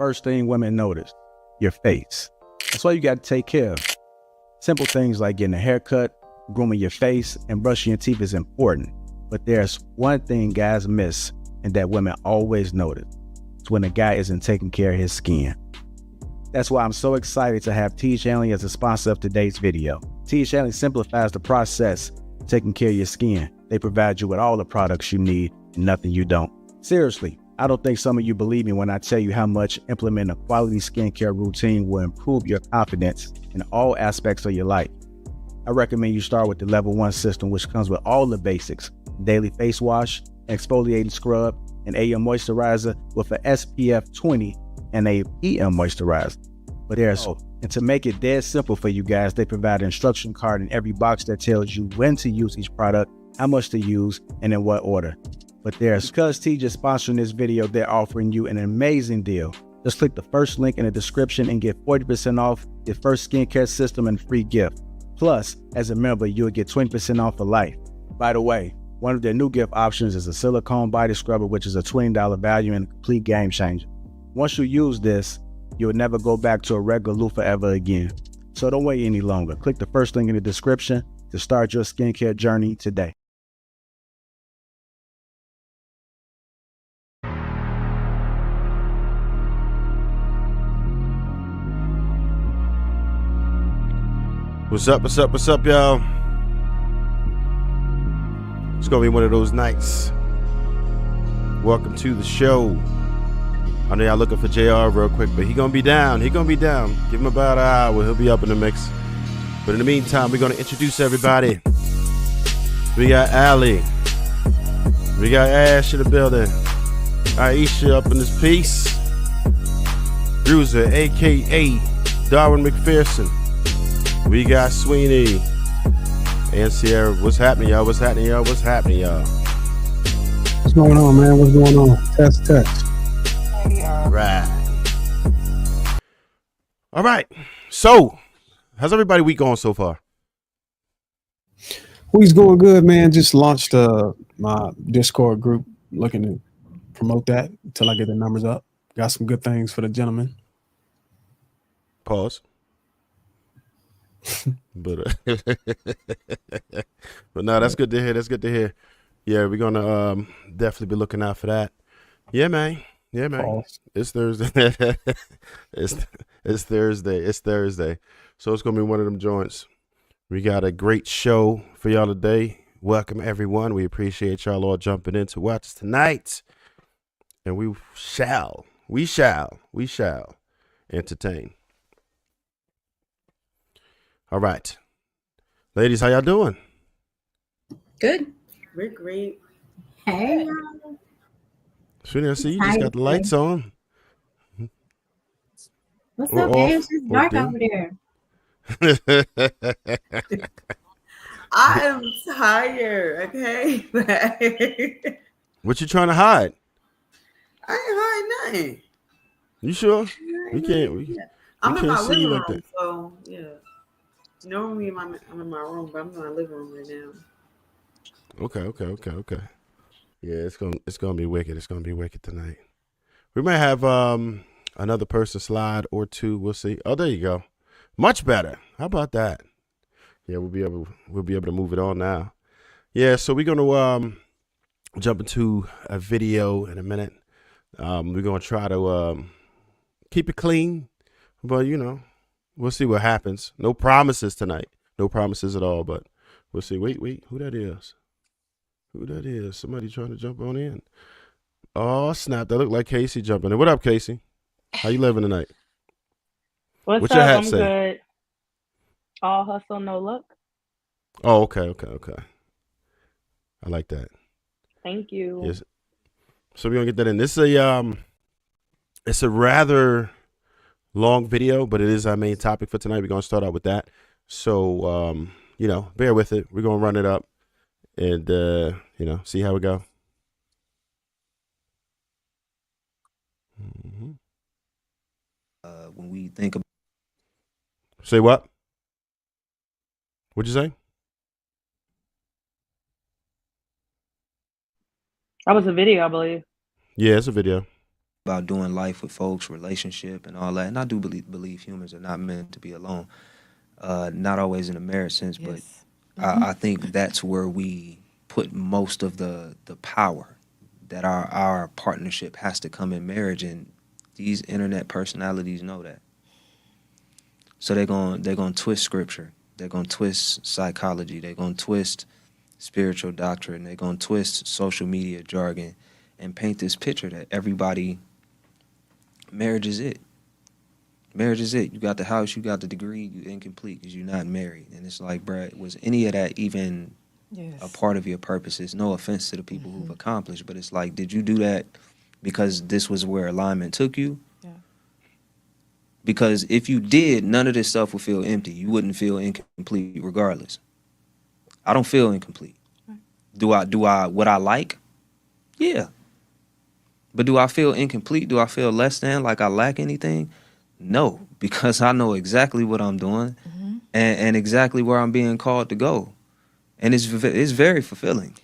first thing women notice? Your face. That's why you got to take care of it. Simple things like getting a haircut, grooming your face, and brushing your teeth is important. But there's one thing guys miss and that women always notice. It's when a guy isn't taking care of his skin. That's why I'm so excited to have T. Shanley as a sponsor of today's video. T. Shanley simplifies the process of taking care of your skin. They provide you with all the products you need and nothing you don't. Seriously, I don't think some of you believe me when I tell you how much implementing a quality skincare routine will improve your confidence in all aspects of your life. I recommend you start with the level 1 system, which comes with all the basics: daily face wash, exfoliating scrub, an AM moisturizer with an SPF 20 and a PM moisturizer. But and to make it dead simple for you guys, they provide an instruction card in every box that tells you when to use each product, how much to use, and in what order. But because T just sponsoring this video, they're offering you an amazing deal. Just click the first link in the description and get 40% off your first skincare system and free gift. Plus, as a member, you'll get 20% off for life. By the way, one of their new gift options is a silicone body scrubber, which is a $20 value and a complete game changer. Once you use this, you'll never go back to a regular loofah ever again. So don't wait any longer. Click the first link in the description to start your skincare journey today. What's up, y'all? It's gonna be one of those nights. Welcome to the show. I know y'all looking for JR real quick, but he gonna be down. Give him about an hour, he'll be up in the mix. But in the meantime, we're gonna introduce everybody. We got Allie. We got Ash in the building. Aisha up in this piece. Bruiser, aka Darwin McPherson. We got Sweeney and Sierra. What's happening, y'all? What's happening, y'all? What's going on, man? What's going on? Test. All right. So, how's everybody week going so far? Week's going good, man. Just launched my Discord group, looking to promote that until I get the numbers up. Got some good things for the gentlemen. Pause. But no, that's good to hear. Yeah, we're gonna definitely be looking out for that. Yeah, man. Pause. It's Thursday. it's Thursday. So it's gonna be one of them joints. We got a great show for y'all today. Welcome everyone. We appreciate y'all all jumping in to watch us tonight, and we shall entertain. All right, ladies, how y'all doing? Good. We're great. Hey. Sweetie, I see you just got the lights on. What's up, man? It's just dark over there. I am tired, okay? What you trying to hide? I ain't hiding nothing. You sure? I'm in my living room, like so yeah. Normally I'm in my room, but I'm in my living room right now. Okay. Yeah, it's gonna be wicked. It's gonna be wicked tonight. We might have another person slide or two. We'll see. Oh, there you go. Much better. How about that? Yeah, we'll be able to move it on now. Yeah, so we're gonna jump into a video in a minute. We're gonna try to keep it clean, but we'll see what happens. No promises tonight. No promises at all, but we'll see. Wait, who that is? Somebody trying to jump on in. Oh, snap. That looked like Casey jumping in. What up, Casey? How you living tonight? What's your up? hat I'm say? good. All hustle, no luck. Oh, okay. I like that. Thank you. Yes. So we're gonna get that in. This is it's a rather long video, but it is our main topic for tonight. We're gonna start out with that. So bear with it. We're gonna run it up and see how we go. Mm-hmm. When we think about Say what? What'd you say? That was a video, I believe. Yeah, it's a video. about doing life with folks, relationship, and all that. And I do believe humans are not meant to be alone. Not always in a marriage sense, but Yes. I think that's where we put most of the power, that our partnership has to come in marriage, and these internet personalities know that. So they're gonna twist scripture, they're gonna twist psychology, they're gonna twist spiritual doctrine, they're gonna twist social media jargon, and paint this picture that everybody, marriage is it. Marriage is it. You got the house, you got the degree, you incomplete because you're not married. And it's like, bruh, was any of that even a part of your purposes? No offense to the people who've accomplished, but it's like, did you do that because this was where alignment took you? Yeah. Because if you did, none of this stuff would feel empty. You wouldn't feel incomplete regardless. I don't feel incomplete. Right. Do I what I like? Yeah. But do I feel incomplete? Do I feel less than, like I lack anything? No, because I know exactly what I'm doing and exactly where I'm being called to go. And it's very fulfilling.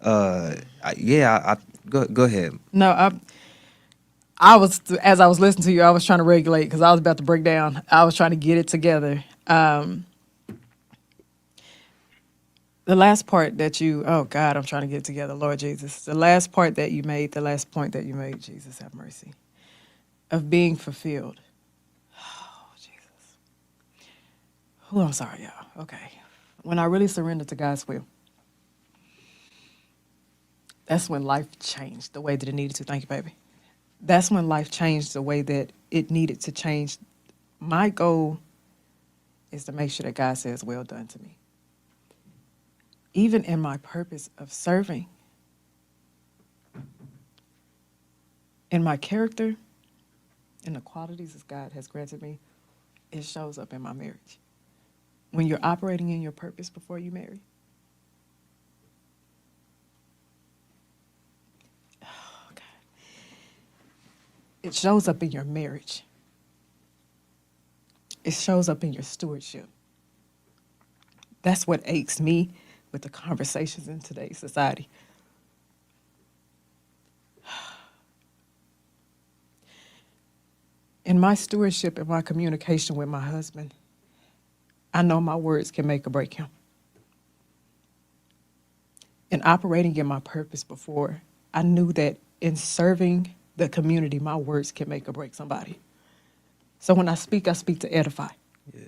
Go ahead. No, I was, as I was listening to you, I was trying to regulate because I was about to break down. I was trying to get it together. The last part that you, oh God, I'm trying to get it together, Lord Jesus. The last point that you made, Jesus have mercy, of being fulfilled. Oh, Jesus. Oh, I'm sorry, y'all. Okay. When I really surrendered to God's will, that's when life changed the way that it needed to. Thank you, baby. That's when life changed the way that it needed to change. My goal is to make sure that God says, well done to me. Even in my purpose of serving, in my character, in the qualities that God has granted me, it shows up in my marriage. When you're operating in your purpose before you marry, oh God, it shows up in your marriage. It shows up in your stewardship. That's what aches me with the conversations in today's society. In my stewardship and my communication with my husband, I know my words can make or break him. In operating in my purpose before, I knew that in serving the community, my words can make or break somebody. So when I speak to edify. Yeah.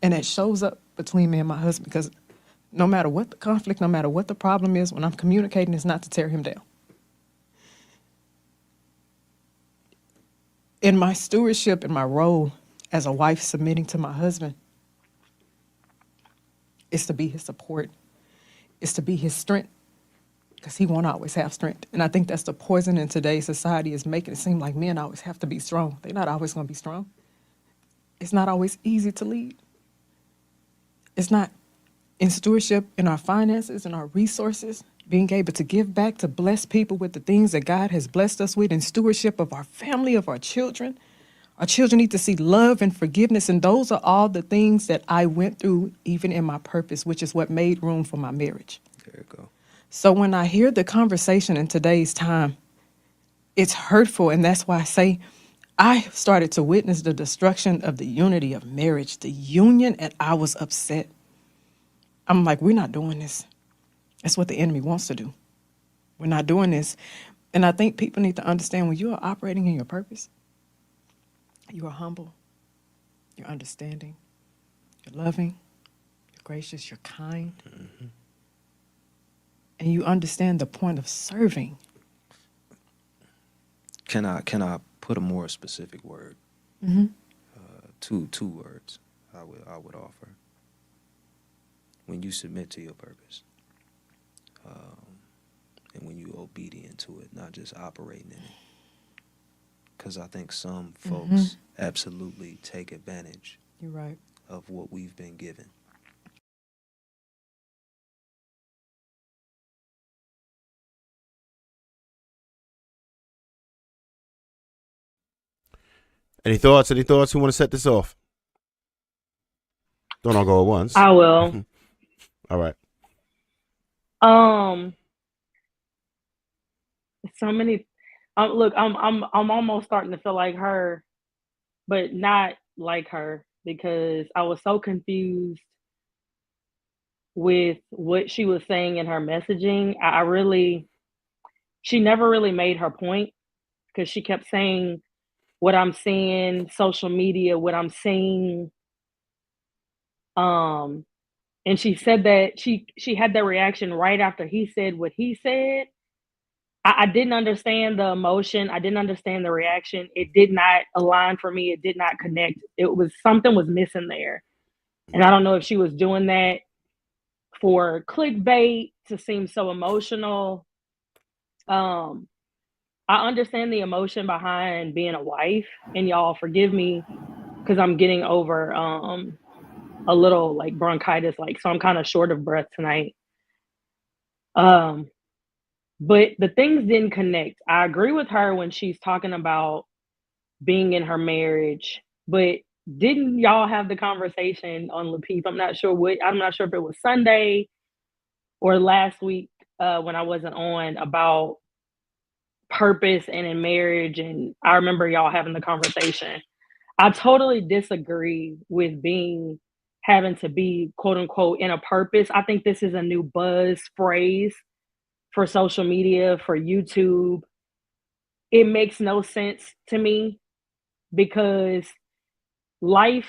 And it shows up between me and my husband because no matter what the conflict, no matter what the problem is, when I'm communicating, it's not to tear him down. In my stewardship, in my role as a wife submitting to my husband, it's to be his support. It's to be his strength because he won't always have strength. And I think that's the poison in today's society, is making it seem like men always have to be strong. They're not always going to be strong. It's not always easy to lead. It's not. In stewardship, in our finances, in our resources, being able to give back, to bless people with the things that God has blessed us with, in stewardship of our family, of our children. Our children need to see love and forgiveness, and those are all the things that I went through even in my purpose, which is what made room for my marriage. There you go. So when I hear the conversation in today's time, it's hurtful, and that's why I say I started to witness the destruction of the unity of marriage, the union, and I was upset. I'm like, we're not doing this. That's what the enemy wants to do. We're not doing this. And I think people need to understand, when you are operating in your purpose, you are humble, you're understanding, you're loving, you're gracious, you're kind. Mm-hmm. And you understand the point of serving. Can I put a more specific word? Mm-hmm. Two words I would offer. When you submit to your purpose, and when you obedient to it, not just operating in it. Because I think some folks absolutely take advantage. You're right. Of what we've been given. Any thoughts? Who want to set this off? Don't all go at once. I will. All right. So many, Look, I'm almost starting to feel like her, but not like her because I was so confused with what she was saying in her messaging. She never really made her point because she kept saying what I'm seeing, social media, what I'm seeing. And she said that she had that reaction right after he said what he said. I didn't understand the emotion. I didn't understand the reaction. It did not align for me. It did not connect. It was something was missing there. And I don't know if she was doing that for clickbait to seem so emotional. I understand the emotion behind being a wife, and y'all forgive me because I'm getting over a little like bronchitis, so I'm kind of short of breath tonight. But the things didn't connect. I agree with her when she's talking about being in her marriage, but didn't y'all have the conversation on Lapeef? I'm not sure if it was Sunday or last week when I wasn't on about purpose and in marriage, and I remember y'all having the conversation. I totally disagree with having to be quote unquote in a purpose. I think this is a new buzz phrase for social media, for YouTube. It makes no sense to me because life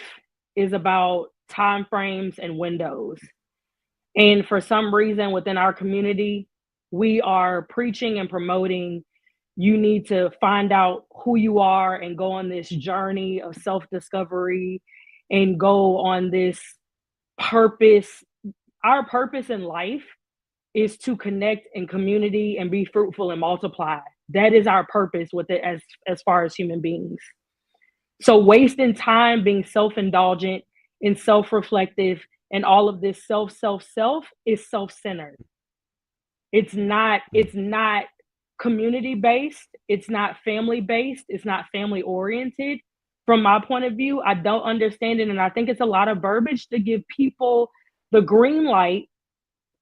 is about time frames and windows. And for some reason within our community, we are preaching and promoting you need to find out who you are and go on this journey of self-discovery and go on this purpose. Our purpose in life is to connect in community and be fruitful and multiply. That is our purpose with it as far as human beings. So wasting time being self-indulgent and self-reflective and all of this self is self-centered. It's not community-based. It's not family-based. It's not family-oriented. From my point of view, I don't understand it. And I think it's a lot of verbiage to give people the green light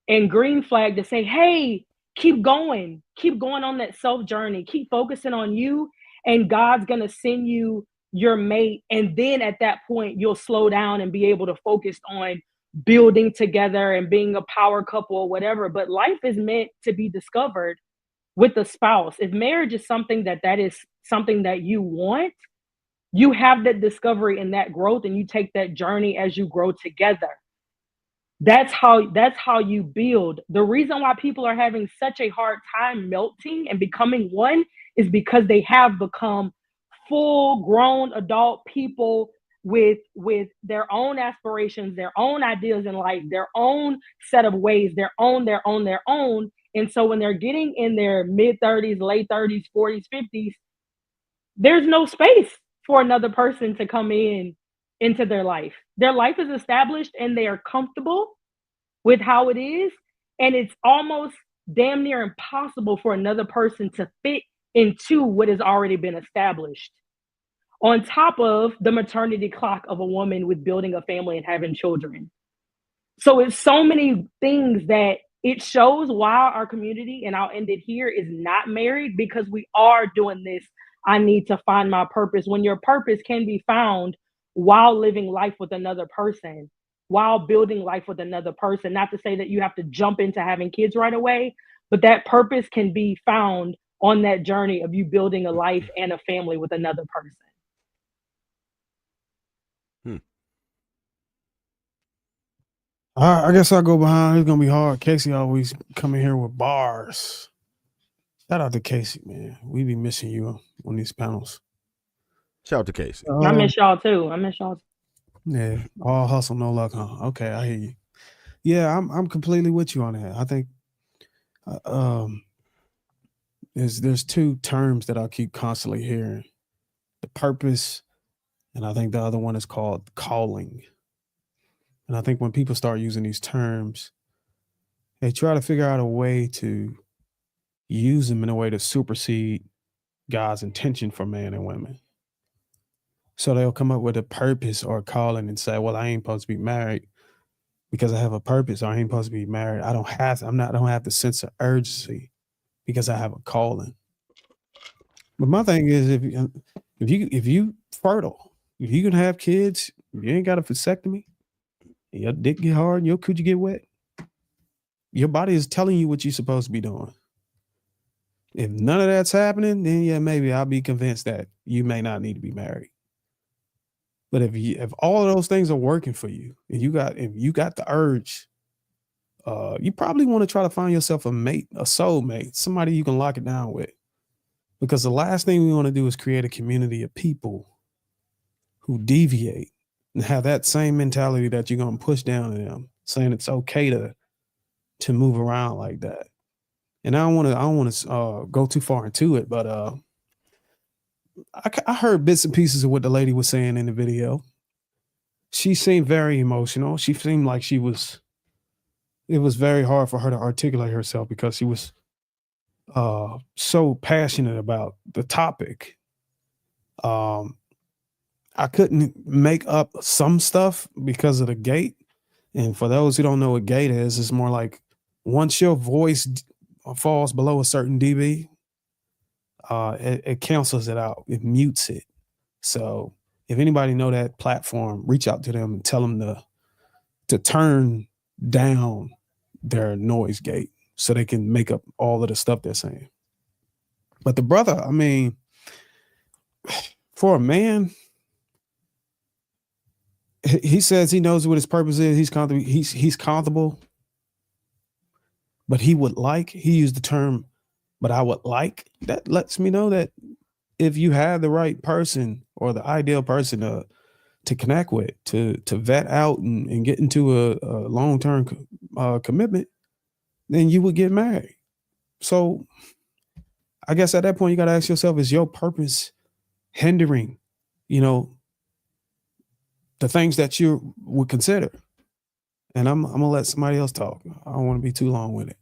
and green flag to say, hey, keep going on that self journey, keep focusing on you, and God's going to send you your mate. And then at that point, you'll slow down and be able to focus on building together and being a power couple or whatever. But life is meant to be discovered with a spouse. If marriage is something that is something that you want, you have that discovery and that growth, and you take that journey as you grow together. That's how you build. The reason why people are having such a hard time melting and becoming one is because they have become full-grown adult people with their own aspirations, their own ideas in life, their own set of ways, their own. And so when they're getting in their mid-30s, late 30s, 40s, 50s, there's no space for another person to come into their life. Their life is established and they are comfortable with how it is. And it's almost damn near impossible for another person to fit into what has already been established. On top of the maternity clock of a woman with building a family and having children. So it's so many things that it shows why our community, and I'll end it here, is not married, because we are doing this. I need to find my purpose, when your purpose can be found while living life with another person, while building life with another person. Not to say that you have to jump into having kids right away, but that purpose can be found on that journey of you building a life and a family with another person. I guess I'll go behind. It's gonna be hard. Casey always coming here with bars. Shout out to Casey, man. We be missing you on these panels. Shout out to Casey. I miss y'all too. Yeah, all hustle, no luck, huh? Okay, I hear you. Yeah, I'm completely with you on that. I think there's two terms that I keep constantly hearing: the purpose, and I think the other one is called calling. And I think when people start using these terms, they try to figure out a way to use them in a way to supersede God's intention for man and women. So they'll come up with a purpose or a calling and say, well, I ain't supposed to be married because I have a purpose, or I ain't supposed to be married. I don't have the sense of urgency because I have a calling. But my thing is, if you fertile, if you can have kids, you ain't got a vasectomy, your dick get hard, and your coochie get wet. Your body is telling you what you're supposed to be doing. If none of that's happening, then yeah, maybe I'll be convinced that you may not need to be married. But if all of those things are working for you, and you got the urge, you probably want to try to find yourself a mate, a soulmate, somebody you can lock it down with. Because the last thing we want to do is create a community of people who deviate and have that same mentality that you're going to push down on them, saying it's okay to move around like that. And I don't want to go too far into it, but I heard bits and pieces of what the lady was saying in the video. She seemed very emotional. She seemed like it was very hard for her to articulate herself because she was so passionate about the topic. I couldn't make up some stuff because of the gate. And for those who don't know what gate is, it's more like once your voice falls below a certain dB, it cancels it out. It mutes it. So if anybody know that platform, reach out to them and tell them to turn down their noise gate so they can make up all of the stuff they're saying. But the brother, I mean, for a man, he says he knows what his purpose is. He's comfortable, but he used the term, but I would like. That lets me know that if you have the right person or the ideal person to connect with, to vet out and get into a long-term commitment, then you would get married. So I guess at that point, you got to ask yourself, is your purpose hindering, the things that you would consider? And I'm going to let somebody else talk. I don't want to be too long with it.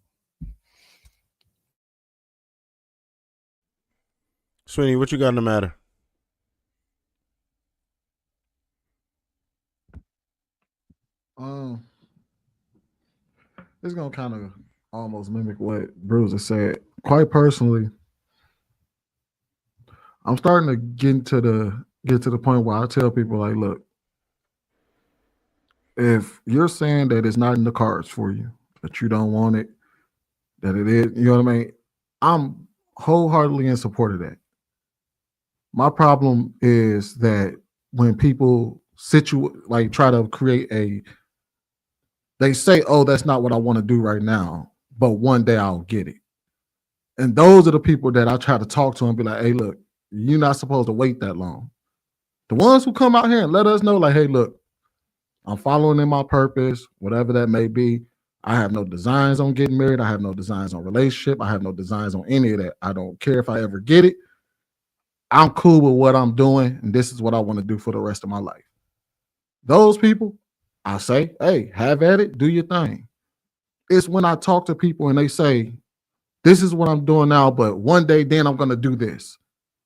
Sweeney, what you got in the matter? It's gonna kind of almost mimic what Bruiser said. Quite personally, I'm starting to get to the point where I tell people, like, look, if you're saying that it's not in the cards for you, that you don't want it, that it is, you know what I mean? I'm wholeheartedly in support of that. My problem is that when people try to create they say, oh, that's not what I want to do right now, but one day I'll get it. And those are the people that I try to talk to and be like, hey, look, you're not supposed to wait that long. The ones who come out here and let us know, like, hey, look, I'm following in my purpose, whatever that may be. I have no designs on getting married. I have no designs on relationship. I have no designs on any of that. I don't care if I ever get it. I'm cool with what I'm doing, and this is what I want to do for the rest of my life. Those people, I say, hey, have at it, do your thing. It's when I talk to people and they say, this is what I'm doing now, but one day then I'm going to do this.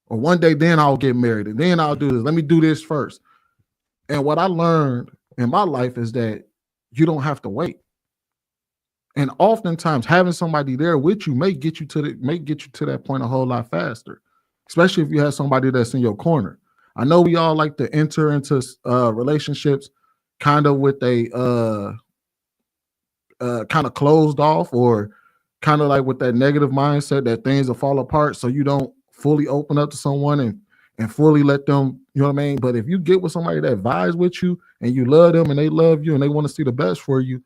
Or one day then I'll get married, and then I'll do this. Let me do this first. And what I learned in my life is that you don't have to wait. And oftentimes having somebody there with you may get you to that point a whole lot faster, especially if you have somebody that's in your corner. I know we all like to enter into relationships kind of with a kind of closed off, or kind of like with that negative mindset that things will fall apart, so you don't fully open up to someone and fully let them, you know what I mean? But if you get with somebody that vibes with you and you love them and they love you and they want to see the best for you,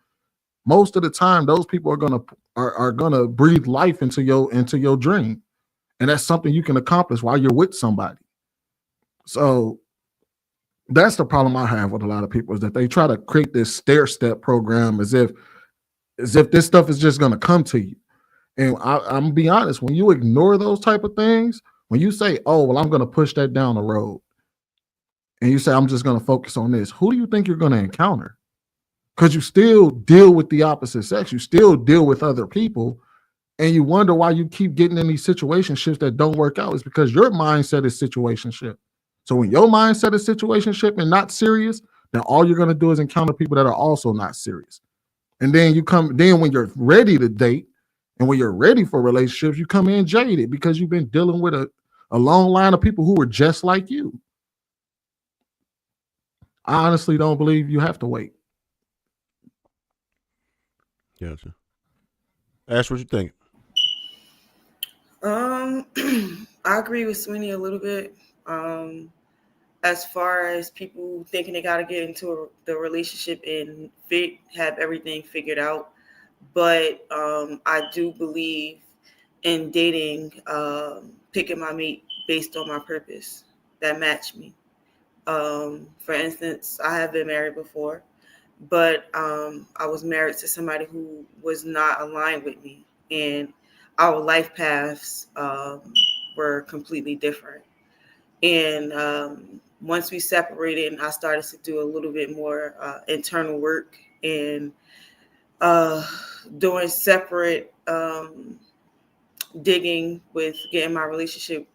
most of the time those people are gonna breathe life into your dream. And that's something you can accomplish while you're with somebody. So that's the problem I have with a lot of people, is that they try to create this stair-step program as if this stuff is just going to come to you. And I'm going to be honest, when you ignore those type of things, when you say, oh, well, I'm going to push that down the road, and you say, I'm just going to focus on this, who do you think you're going to encounter? Because you still deal with the opposite sex. You still deal with other people, and you wonder why you keep getting in these situationships that don't work out. It's because your mindset is situationship. So when your mindset is situationship and not serious, then all you're going to do is encounter people that are also not serious. And then when you're ready to date and when you're ready for relationships, you come in jaded because you've been dealing with a long line of people who were just like you. I honestly don't believe you have to wait. Gotcha. Ash, what you think? I agree with Sweeney a little bit. As far as people thinking they got to get into the relationship and have everything figured out. But I do believe in dating, picking my mate based on my purpose that match me. For instance, I have been married before, but I was married to somebody who was not aligned with me, and our life paths were completely different. And once we separated, I started to do a little bit more internal work and doing separate digging with getting my relationship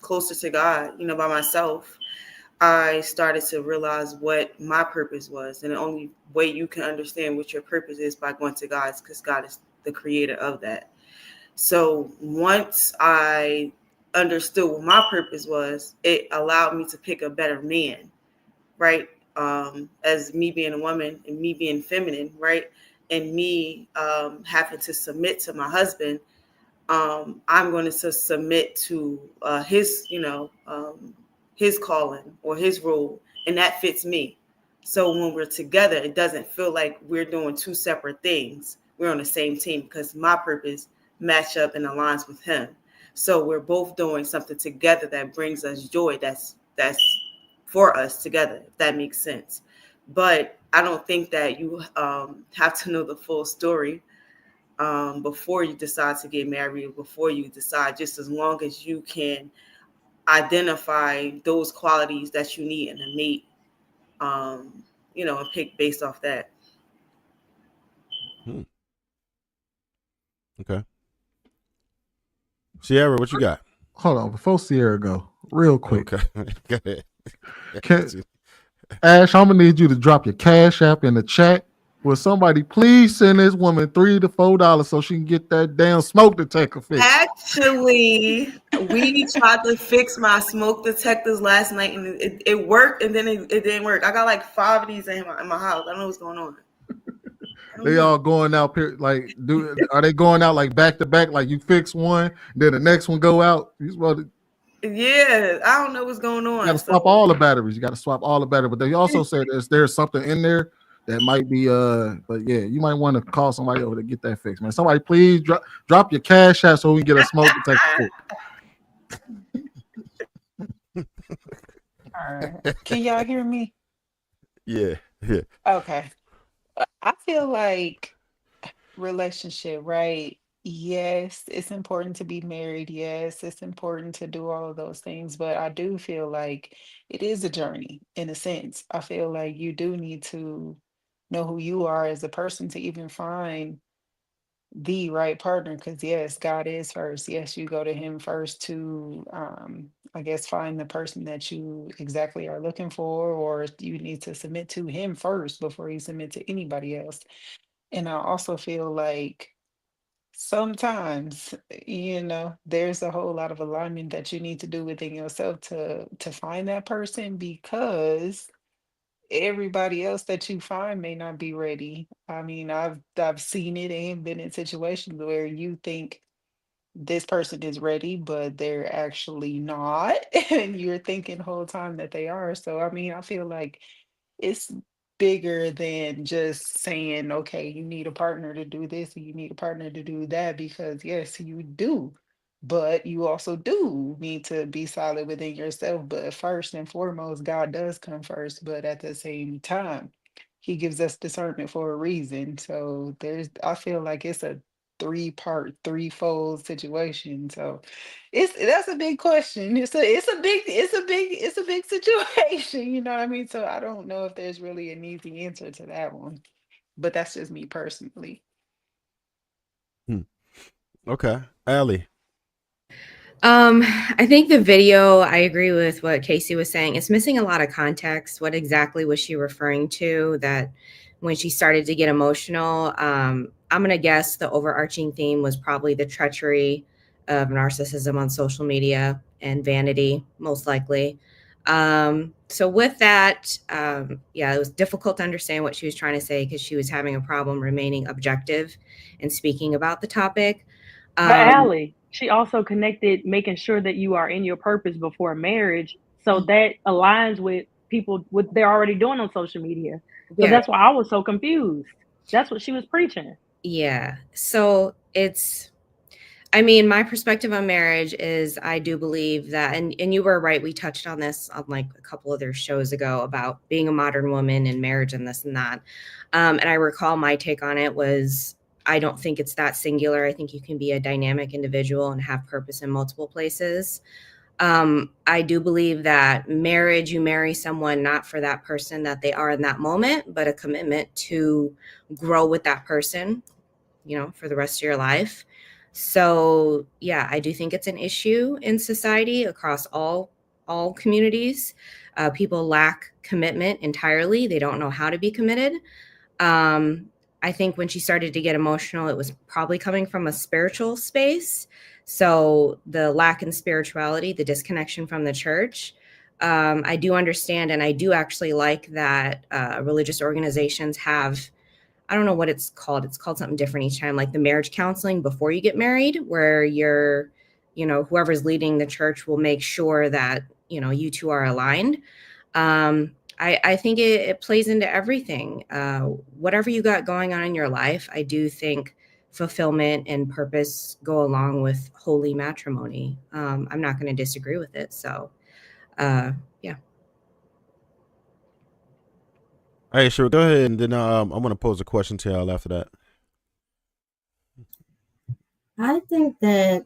closer to God, by myself. I started to realize what my purpose was. And the only way you can understand what your purpose is by going to God, because God is the creator of that. So once I understood what my purpose was, it allowed me to pick a better man, right? As me being a woman and me being feminine, right? And me having to submit to my husband, I'm going to submit to his calling or his role, and that fits me. So when we're together, it doesn't feel like we're doing two separate things. We're on the same team because my purpose match up and aligns with him. So we're both doing something together that brings us joy. That's for us together, if that makes sense. But I don't think that you have to know the full story before you decide to get married, before you decide, just as long as you can identify those qualities that you need in a mate, and pick based off that. Okay. Sierra, what you got? Hold on, before Sierra go, real quick. Okay. Go ahead. Ash, I'm gonna need you to drop your Cash App in the chat. Will somebody please send this woman $3 to $4 so she can get that damn smoke detector fixed? Actually, we tried to fix my smoke detectors last night, and it worked, and then it didn't work. I got like 5 of these in my house. I don't know what's going on. They all going out like are they going out like back to back? Like you fix one, then the next one go out? You supposed to, yeah, I don't know what's going on. You got to swap all the batteries. You got to swap all the batteries. But they also said there's something in there that might be but yeah, you might want to call somebody over to get that fixed, man. Somebody please drop your Cash App so we can get a smoke detector fixed. All right. Can y'all hear me? Yeah. Okay. I feel like relationship, right? Yes, it's important to be married. Yes, it's important to do all of those things. But I do feel like it is a journey in a sense. I feel like you do need to know who you are as a person to even find the right partner. Because yes, God is first. Yes, you go to him first to I guess find the person that you exactly are looking for, or you need to submit to him first before you submit to anybody else. And I also feel like sometimes, there's a whole lot of alignment that you need to do within yourself to find that person, because everybody else that you find may not be ready. I mean, I've seen it and been in situations where you think this person is ready, but they're actually not, and you're thinking the whole time that they are. So I mean, I feel like it's bigger than just saying, okay, you need a partner to do this and you need a partner to do that, because yes, you do. But you also do need to be solid within yourself. But first and foremost, God does come first. But at the same time, he gives us discernment for a reason. So I feel like it's a three-part, threefold situation. So that's a big question. It's a big situation, you know what I mean? So I don't know if there's really an easy answer to that one. But that's just me personally. Okay. Allie. I think the video, I agree with what Casey was saying. It's missing a lot of context. What exactly was she referring to that when she started to get emotional? I'm going to guess the overarching theme was probably the treachery of narcissism on social media and vanity, most likely. So with that, yeah, it was difficult to understand what she was trying to say because she was having a problem remaining objective and speaking about the topic. But Allie, she also connected making sure that you are in your purpose before marriage. So that aligns with people what they're already doing on social media. So Yeah. that's why I was so confused. That's what she was preaching. Yeah. So I mean, my perspective on marriage is I do believe that, and you were right, we touched on this on like a couple other shows ago about being a modern woman and marriage and this and that. And I recall my take on it was I don't think it's that singular. I think you can be a dynamic individual and have purpose in multiple places. I do believe that marriage, you marry someone not for that person that they are in that moment, but a commitment to grow with that person, for the rest of your life. So yeah, I do think it's an issue in society across all communities. People lack commitment entirely. They don't know how to be committed. I think when she started to get emotional, it was probably coming from a spiritual space. So the lack in spirituality, the disconnection from the church. I do understand, and I do actually like that religious organizations have, I don't know what it's called. It's called something different each time, like the marriage counseling before you get married, where whoever's leading the church will make sure that, you two are aligned. I think it plays into everything. Whatever you got going on in your life, I do think fulfillment and purpose go along with holy matrimony. I'm not going to disagree with it. So, yeah. Hey, sure. Go ahead, and then I'm gonna pose a question to y'all after that. I think that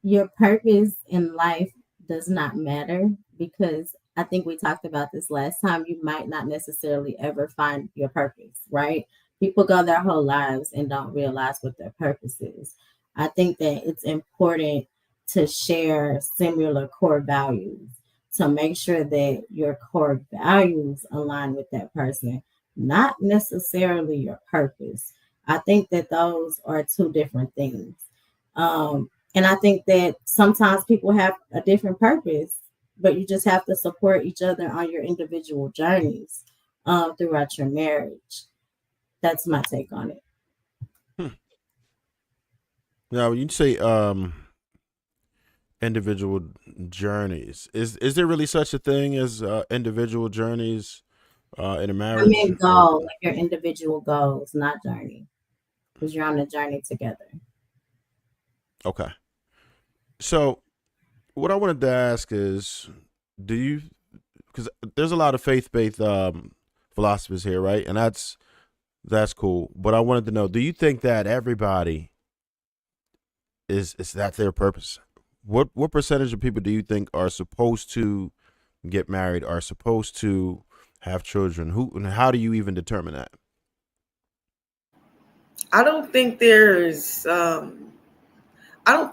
your purpose in life does not matter because I think we talked about this last time. You might not necessarily ever find your purpose, right? People go their whole lives and don't realize what their purpose is. I think that it's important to share similar core values, to make sure that your core values align with that person, not necessarily your purpose. I think that those are two different things. And I think that sometimes people have a different purpose, but you just have to support each other on your individual journeys throughout your marriage. That's my take on it. Now, when you say individual journeys, is there really such a thing as individual journeys in a marriage? I mean, goal, like your individual goals, not journey, because you're on a journey together. Okay. So, what I wanted to ask is, because there's a lot of faith-based philosophers here, right? And that's cool. But I wanted to know, do you think that everybody is that their purpose? What percentage of people do you think are supposed to get married, are supposed to have children? And how do you even determine that? I don't think there's I don't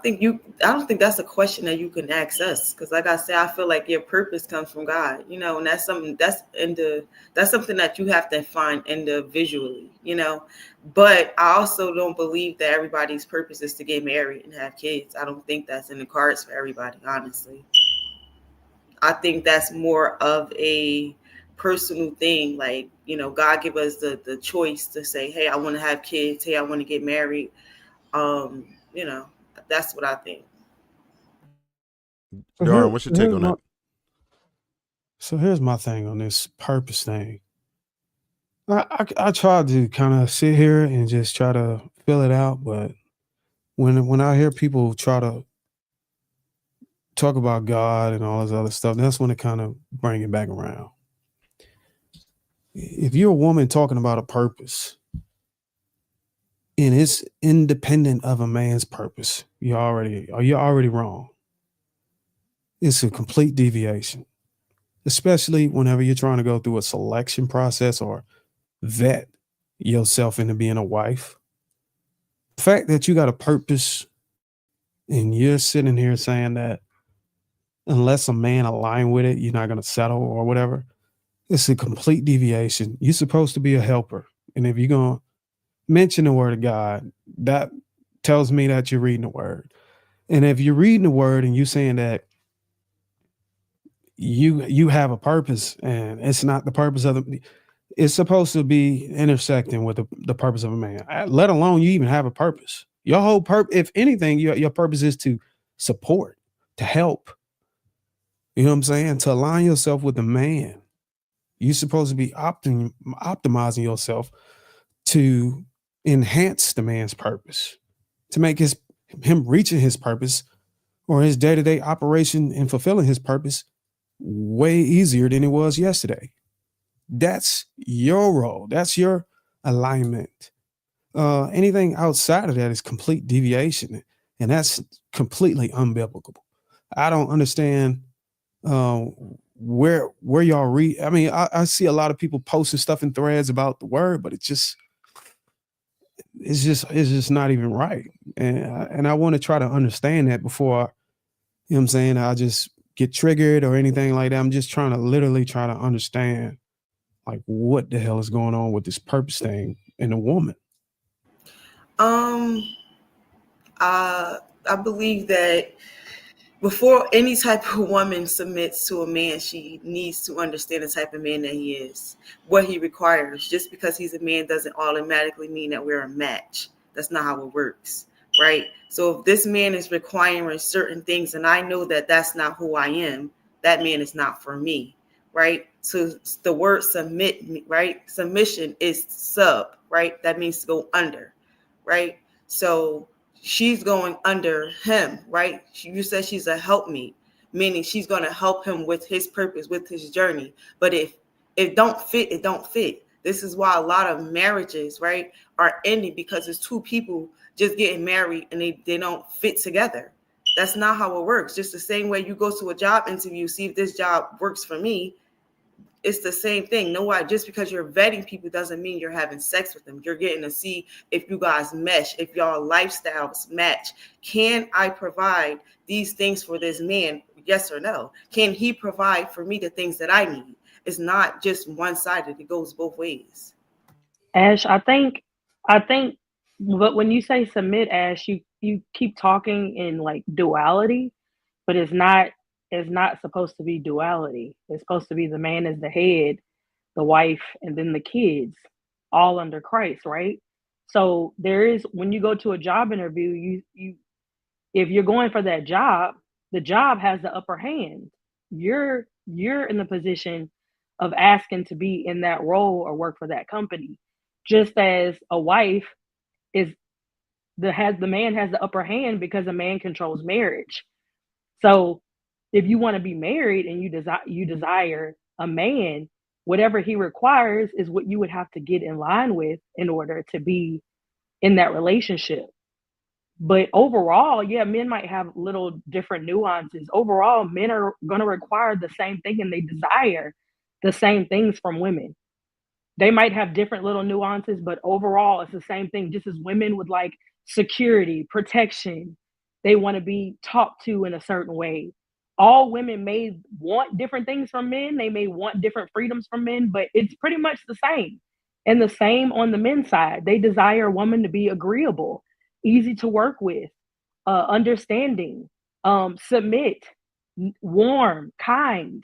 think that's a question that you can ask us, because like I said, I feel like your purpose comes from God, and that's something that you have to find individually, but I also don't believe that everybody's purpose is to get married and have kids. I don't think that's in the cards for everybody, honestly. I think that's more of a personal thing. Like, God give us the choice to say, hey, I want to have kids. Hey, I want to get married. That's what I think. Darren, what's your take on that? So here's my thing on this purpose thing. I try to kind of sit here and just try to fill it out, but when I hear people try to talk about God and all this other stuff, that's when it kind of bring it back around. If you're a woman talking about a purpose and it's independent of a man's purpose, you're already wrong. It's a complete deviation, especially whenever you're trying to go through a selection process or vet yourself into being a wife. The fact that you got a purpose and you're sitting here saying that unless a man align with it, you're not going to settle or whatever, it's a complete deviation. You're supposed to be a helper. And if you're going to mention the word of God, that tells me that you're reading the word. And if you're reading the word and you saying that you have a purpose and it's not the purpose of it's supposed to be intersecting with the purpose of a man, let alone you even have a purpose. Your whole purpose, if anything, your purpose is to support, to help. You know what I'm saying? To align yourself with the man. You're supposed to be optimizing yourself to enhance the man's purpose, to make him reaching his purpose or his day-to-day operation and fulfilling his purpose way easier than it was yesterday. That's your role. That's your alignment. Anything outside of that is complete deviation, and that's completely unbiblical. I don't understand where y'all read. I mean, I see a lot of people posting stuff in threads about the word, but it's just not even right. And I want to try to understand that before, you know what I'm saying, I just get triggered or anything like that. I'm just trying to literally try to understand like what the hell is going on with this purpose thing in a woman. I believe that before any type of woman submits to a man, she needs to understand the type of man that he is, what he requires. Just because he's a man doesn't automatically mean that we're a match. That's not how it works, right? So if this man is requiring certain things and I know that that's not who I am, that man is not for me, right? So the word submit, right? Submission is sub, right? That means to go under, right? So she's going under him, right? You said she's a helpmeet, meaning she's going to help him with his purpose, with his journey. But if it don't fit, it don't fit. This is why a lot of marriages, right, are ending because it's two people just getting married and they don't fit together. That's not how it works. Just the same way you go to a job interview, see if this job works for me. It's the same thing. No, why? Just because you're vetting people doesn't mean you're having sex with them. You're getting to see if you guys mesh, if y'all lifestyles match. Can I provide these things for this man? Yes or no? Can he provide for me the things that I need? It's not just one-sided. It goes both ways. Ash, I think, but when you say submit, Ash, you keep talking in like duality, but it's not supposed to be duality. It's supposed to be the man is the head, the wife, and then the kids, all under Christ, right? So there is, when you go to a job interview, you if you're going for that job, the job has the upper hand. You're in the position of asking to be in that role or work for that company. Just as a wife is the man has the upper hand because a man controls marriage. So if you want to be married and you desire a man, whatever he requires is what you would have to get in line with in order to be in that relationship. But overall, yeah, men might have little different nuances. Overall, men are going to require the same thing and they desire the same things from women. They might have different little nuances, but overall, it's the same thing. Just as women would like security, protection, they want to be talked to in a certain way. All women may want different things from men. They may want different freedoms from men, but it's pretty much the same. And the same on the men's side. They desire a woman to be agreeable, easy to work with, understanding, submit, warm, kind.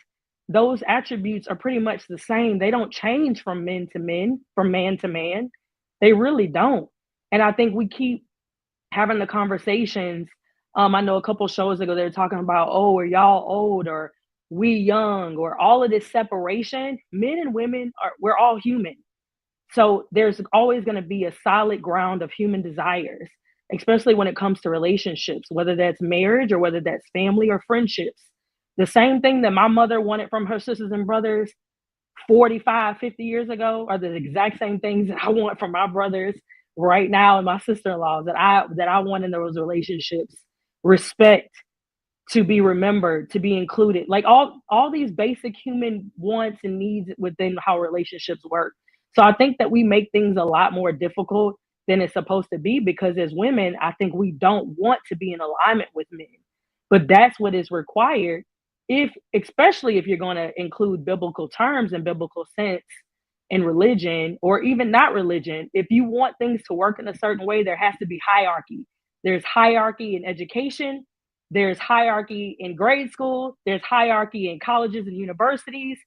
Those attributes are pretty much the same. They don't change from men to men, from man to man. They really don't. And I think we keep having the conversations. I know a couple shows ago they were talking about, oh, are y'all old or we young or all of this separation. Men and women we're all human. So there's always going to be a solid ground of human desires, especially when it comes to relationships, whether that's marriage or whether that's family or friendships. The same thing that my mother wanted from her sisters and brothers 45, 50 years ago are the exact same things that I want from my brothers right now and my sister-in-laws that I want in those relationships. Respect, to be remembered, to be included, like all these basic human wants and needs within how relationships work. So I think that we make things a lot more difficult than it's supposed to be because as women, I think we don't want to be in alignment with men. But that's what is required especially if you're going to include biblical terms and biblical sense in religion or even not religion. If you want things to work in a certain way, there has to be hierarchy. There's hierarchy in education, There's hierarchy in grade school. There's hierarchy in colleges and universities.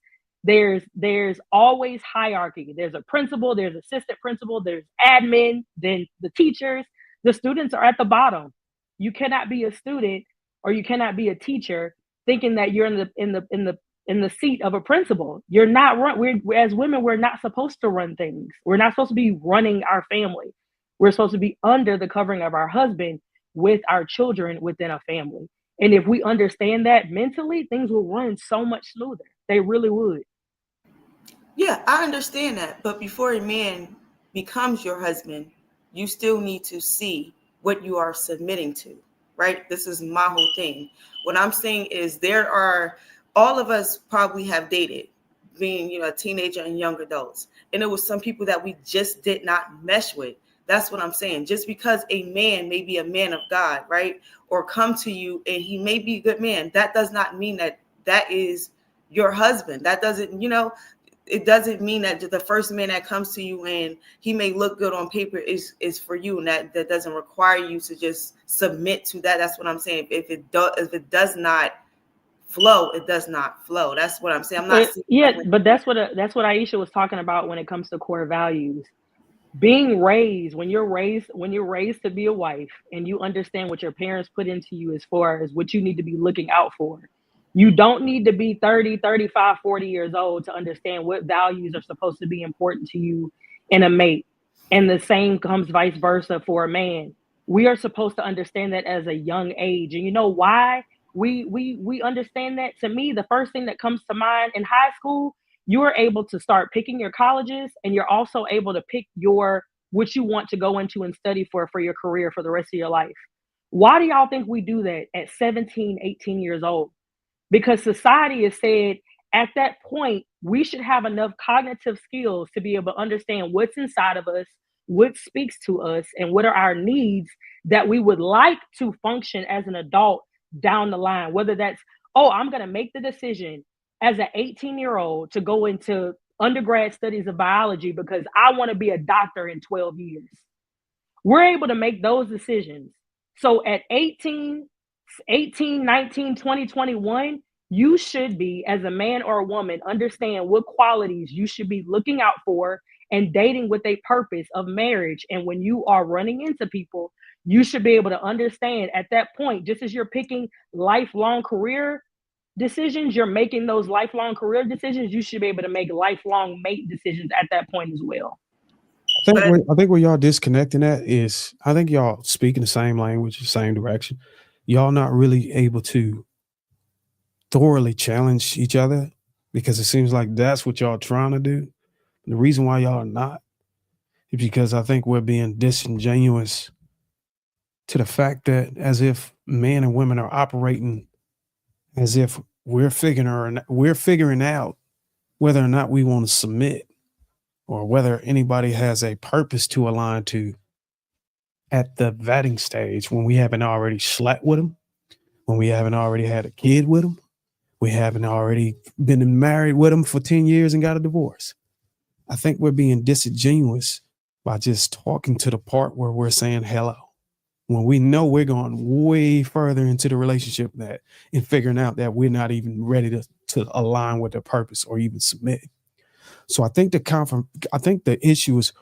There's always hierarchy. There's a principal, there's assistant principal, there's admin, then the teachers. The students are at the bottom. You cannot be a student or you cannot be a teacher thinking that you're in the seat of a principal. You're not we're as women, we're not supposed to run things. We're not supposed to be running our family. We're supposed to be under the covering of our husband with our children within a family. And if we understand that mentally, things will run so much smoother. They really would. Yeah, I understand that. But before a man becomes your husband, you still need to see what you are submitting to, right? This is my whole thing. What I'm saying is all of us probably have dated, being, a teenager and young adults. And it was some people that we just did not mesh with. That's what I'm saying. Just because a man may be a man of God, right? Or come to you and he may be a good man, that does not mean that is your husband. That doesn't, it doesn't mean that the first man that comes to you and he may look good on paper is for you, and that doesn't require you to just submit to that. That's what I'm saying. If it does not flow, it does not flow. That's what I'm saying. I'm not saying but that's what Aisha was talking about when it comes to core values. Being raised, when you're raised to be a wife and you understand what your parents put into you as far as what you need to be looking out for. You don't need to be 30, 35, 40 years old to understand what values are supposed to be important to you in a mate. And the same comes vice versa for a man. We are supposed to understand that as a young age. And you know why we understand that? To me, the first thing that comes to mind in high school, you are able to start picking your colleges, and you're also able to pick what you want to go into and study for your career for the rest of your life. Why do y'all think we do that at 17, 18 years old? Because society has said at that point, we should have enough cognitive skills to be able to understand what's inside of us, what speaks to us, and what are our needs that we would like to function as an adult down the line. Whether that's, I'm going to make the decision as an 18-year-old to go into undergrad studies of biology because I want to be a doctor in 12 years. We're able to make those decisions. So at 18, 19, 20, 21, you should be, as a man or a woman, understand what qualities you should be looking out for and dating with a purpose of marriage. And when you are running into people, you should be able to understand at that point, just as you're picking lifelong career decisions, you're making those lifelong career decisions, you should be able to make lifelong mate decisions at that point as well. I think where y'all disconnecting at is, I think y'all speaking the same language, the same direction. Y'all not really able to thoroughly challenge each other, because it seems like that's what y'all trying to do. The reason why y'all are not is because I think we're being disingenuous to the fact that as if men and women are operating as if we're figuring out whether or not we want to submit, or whether anybody has a purpose to align to at the vetting stage, when we haven't already slept with them, when we haven't already had a kid with them, we haven't already been married with them for 10 years and got a divorce. I think we're being disingenuous by just talking to the part where we're saying hello, when we know we're going way further into the relationship and figuring out that we're not even ready to align with the purpose or even submit. So I think the issue is,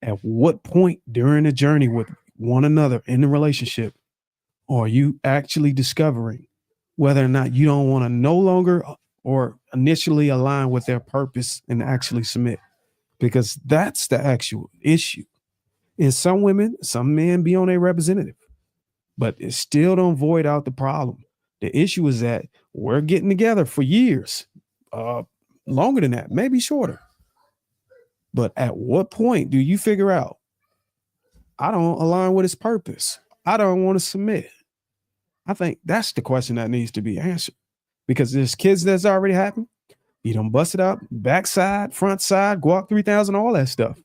at what point during the journey with one another in the relationship are you actually discovering whether or not you don't want to no longer or initially align with their purpose and actually submit? Because that's the actual issue. And some men be on a representative, but it still don't void out the problem. The issue is that we're getting together for years, longer than that, maybe shorter. But at what point do you figure out, I don't align with his purpose, I don't want to submit? I think that's the question that needs to be answered, because there's kids that's already happened. You don't bust it out, backside, front side, guac 3000, all that stuff.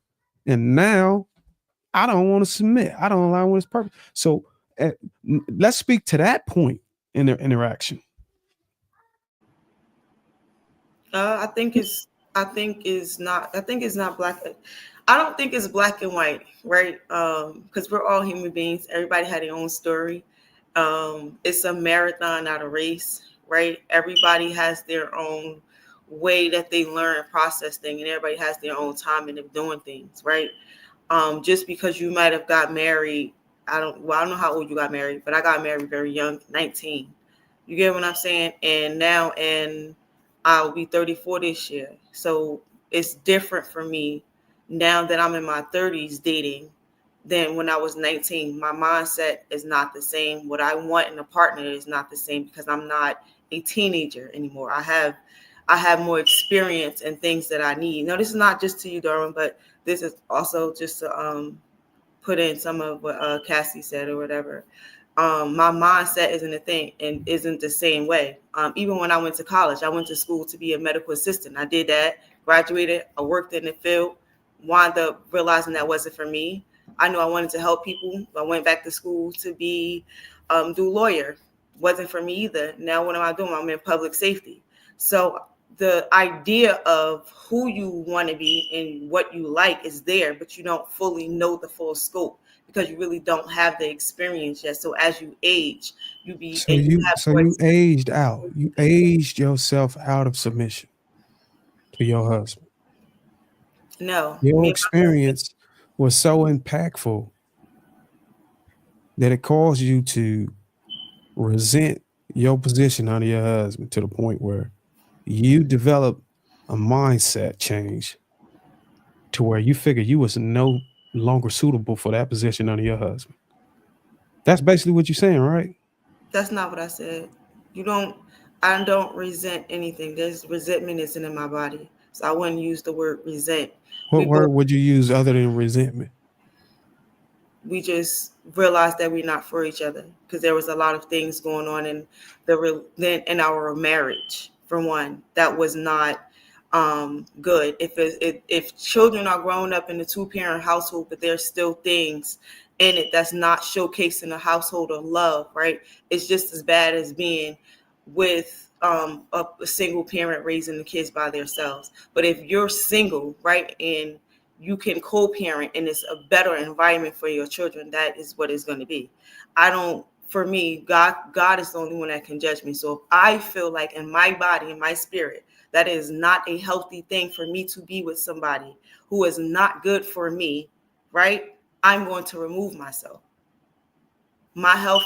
And now I don't want to submit. I don't align with his purpose. So let's speak to that point in their interaction. I think it's not black. I don't think it's black and white, right? Because we're all human beings. Everybody had their own story. It's a marathon, not a race, right? Everybody has their own way that they learn and process things, and everybody has their own timing of doing things, right? Just because you might have got married, I don't know how old you got married, but I got married very young, 19. You get what I'm saying? And now, and I'll be 34 this year. So it's different for me now that I'm in my 30s dating than when I was 19. My mindset is not the same. What I want in a partner is not the same because I'm not a teenager anymore. I have more experience and things that I need. Now, this is not just to you, Darwin, but this is also just to put in some of what Cassie said or whatever. My mindset isn't a thing and isn't the same way. Even when I went to college, I went to school to be a medical assistant. I did that, graduated, I worked in the field, wound up realizing that wasn't for me. I knew I wanted to help people. I went back to school to be do lawyer. Wasn't for me either. Now what am I doing? I'm in public safety. So the idea of who you want to be and what you like is there, but you don't fully know the full scope because you really don't have the experience yet. So as you age, you aged out. You aged yourself out of submission to your husband. No. Your experience was so impactful that it caused you to resent your position under your husband to the point where you develop a mindset change to where you figure you was no longer suitable for that position under your husband. That's basically what you're saying, right? That's not what I said. I don't resent anything. There's resentment isn't in my body. So I wouldn't use the word resent. What word would you use other than resentment? We just realized that we're not for each other because there was a lot of things going on in our marriage. For one, that was not good. If children are growing up in a 2-parent household, but there's still things in it that's not showcasing a household of love, right? It's just as bad as being with a single parent raising the kids by themselves. But if you're single, right, and you can co-parent and it's a better environment for your children, that is what it's going to be. For me, God is the only one that can judge me. So if I feel like in my body, in my spirit, that is not a healthy thing for me to be with somebody who is not good for me, right? I'm going to remove myself. My health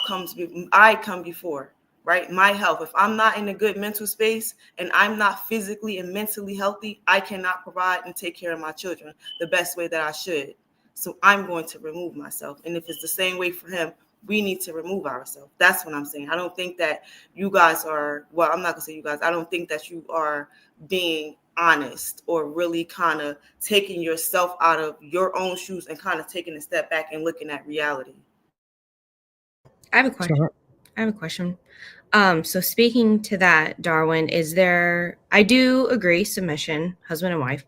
I come before, right? My health. If I'm not in a good mental space and I'm not physically and mentally healthy, I cannot provide and take care of my children the best way that I should. So I'm going to remove myself. And if it's the same way for him, we need to remove ourselves. That's what I'm saying. I don't think that you guys are, well, I'm not gonna say you guys, I don't think that you are being honest or really kind of taking yourself out of your own shoes and kind of taking a step back and looking at reality. I have a question. So speaking to that, Darwin, I do agree, submission, husband and wife.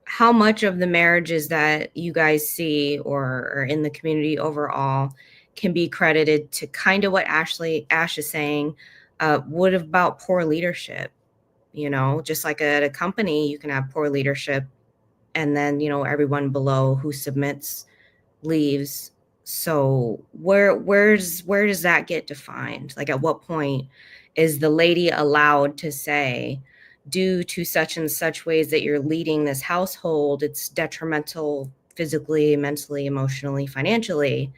How much of the marriages that you guys see or in the community overall can be credited to kind of what Ash is saying, what about poor leadership? Just like at a company, you can have poor leadership and then, everyone below who submits leaves. So where does that get defined? Like at what point is the lady allowed to say, due to such and such ways that you're leading this household, it's detrimental physically, mentally, emotionally, financially?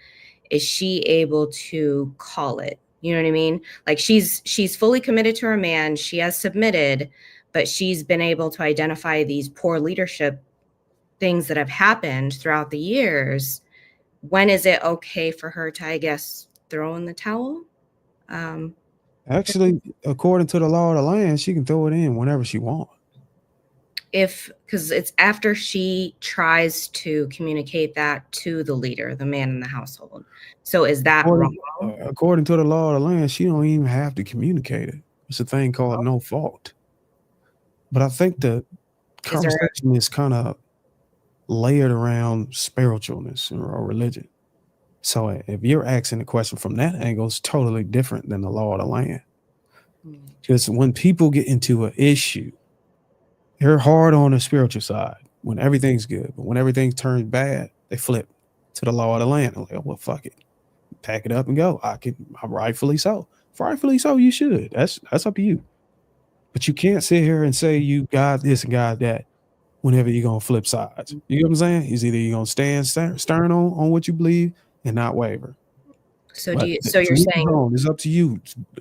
Is she able to call it? You know what I mean? Like she's fully committed to her man. She has submitted, but she's been able to identify these poor leadership things that have happened throughout the years. When is it okay for her to, I guess, throw in the towel? Actually, according to the law of the land, she can throw it in whenever she wants. Because it's after she tries to communicate that to the leader, the man in the household. So is that wrong? According to the law of the land, she don't even have to communicate it. It's a thing called no fault. But I think the conversation is kind of layered around spiritualness or religion. So if you're asking the question from that angle, it's totally different than the law of the land. Because when people get into an issue, they're hard on the spiritual side when everything's good. But when everything turns bad, they flip to the law of the land. They're like, oh, well, fuck it. pack it up and go. Rightfully so. Rightfully so, you should. That's up to you. But you can't sit here and say you got this and got that whenever you're gonna flip sides. You know what I'm saying? It's either you're gonna stand stern on what you believe and not waver. So But so you're saying it's up to you.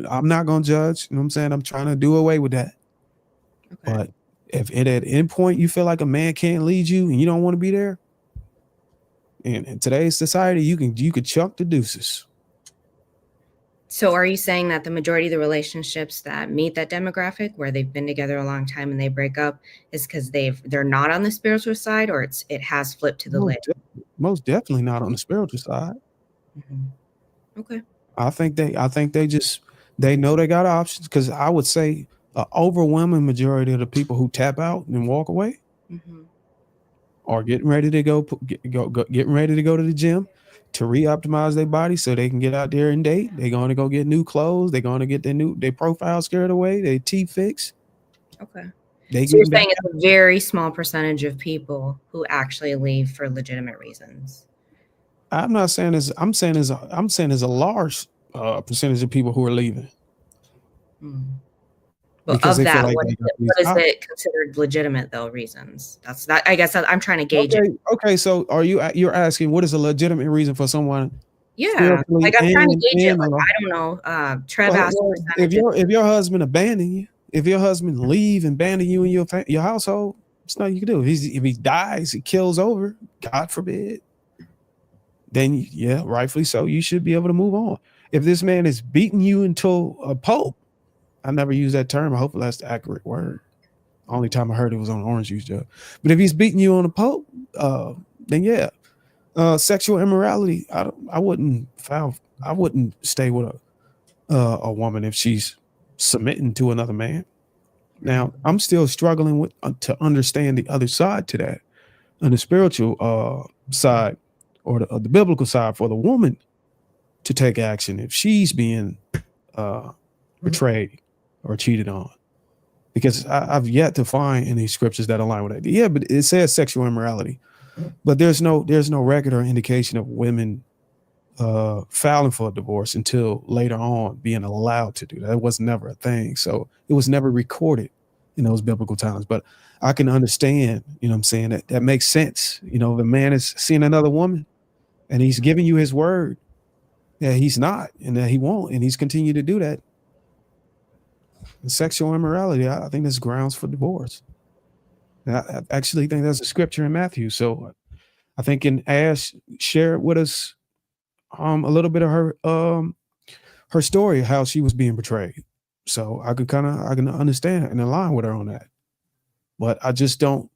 I'm not gonna judge. You know what I'm saying? I'm trying to do away with that. okay. But if at any point you feel like a man can't lead you and you don't want to be there, and in today's society, you could chuck the deuces. So are you saying that the majority of the relationships that meet that demographic where they've been together a long time and they break up is because they're not on the spiritual side, or it has flipped to the lid? Most definitely not on the spiritual side. Mm-hmm. Okay. I think they know they got options, because I would say an overwhelming majority of the people who tap out and walk away are getting ready to getting ready to go to the gym to re-optimize their body so they can get out there and date. They're going to go get new clothes. They're going to get their profile scared away, their teeth fixed. Okay. So you're saying it's a very small percentage of people who actually leave for legitimate reasons. I'm not saying I'm saying there's a large percentage of people who are leaving. But because of they feel that, like what is it considered legitimate though reasons? That's that. I guess I'm trying to gauge it. Okay, so you're asking what is a legitimate reason for someone? Yeah, like I'm trying to gauge it. Like, I don't know. Trev asked if your husband abandon you, if your husband leave and abandon you in your household, there's nothing you can do. If he dies, he kills over, God forbid, then yeah, rightfully so, you should be able to move on. If this man is beating you into a pulp, I never use that term. Hopefully that's the accurate word. Only time I heard it was on orange juice jar. But if he's beating you on a pulp, then yeah. Sexual immorality, I wouldn't stay with a woman if she's submitting to another man. Now, I'm still struggling to understand the other side to that. On the spiritual side, or the biblical side, for the woman to take action if she's being betrayed or cheated on, because I've yet to find any scriptures that align with that. Yeah, but it says sexual immorality, but there's no record or indication of women filing for a divorce until later on being allowed to do that. It was never a thing, so it was never recorded in those biblical times. But I can understand, you know what I'm saying, that makes sense. You know, if a man is seeing another woman and he's giving you his word that he's not and that he won't, and he's continued to do that, sexual immorality, I think that's grounds for divorce. And I actually think there's a scripture in Matthew. So I think in Ash shared with us a little bit of her story, how she was being betrayed. So I can understand and align with her on that. But I just don't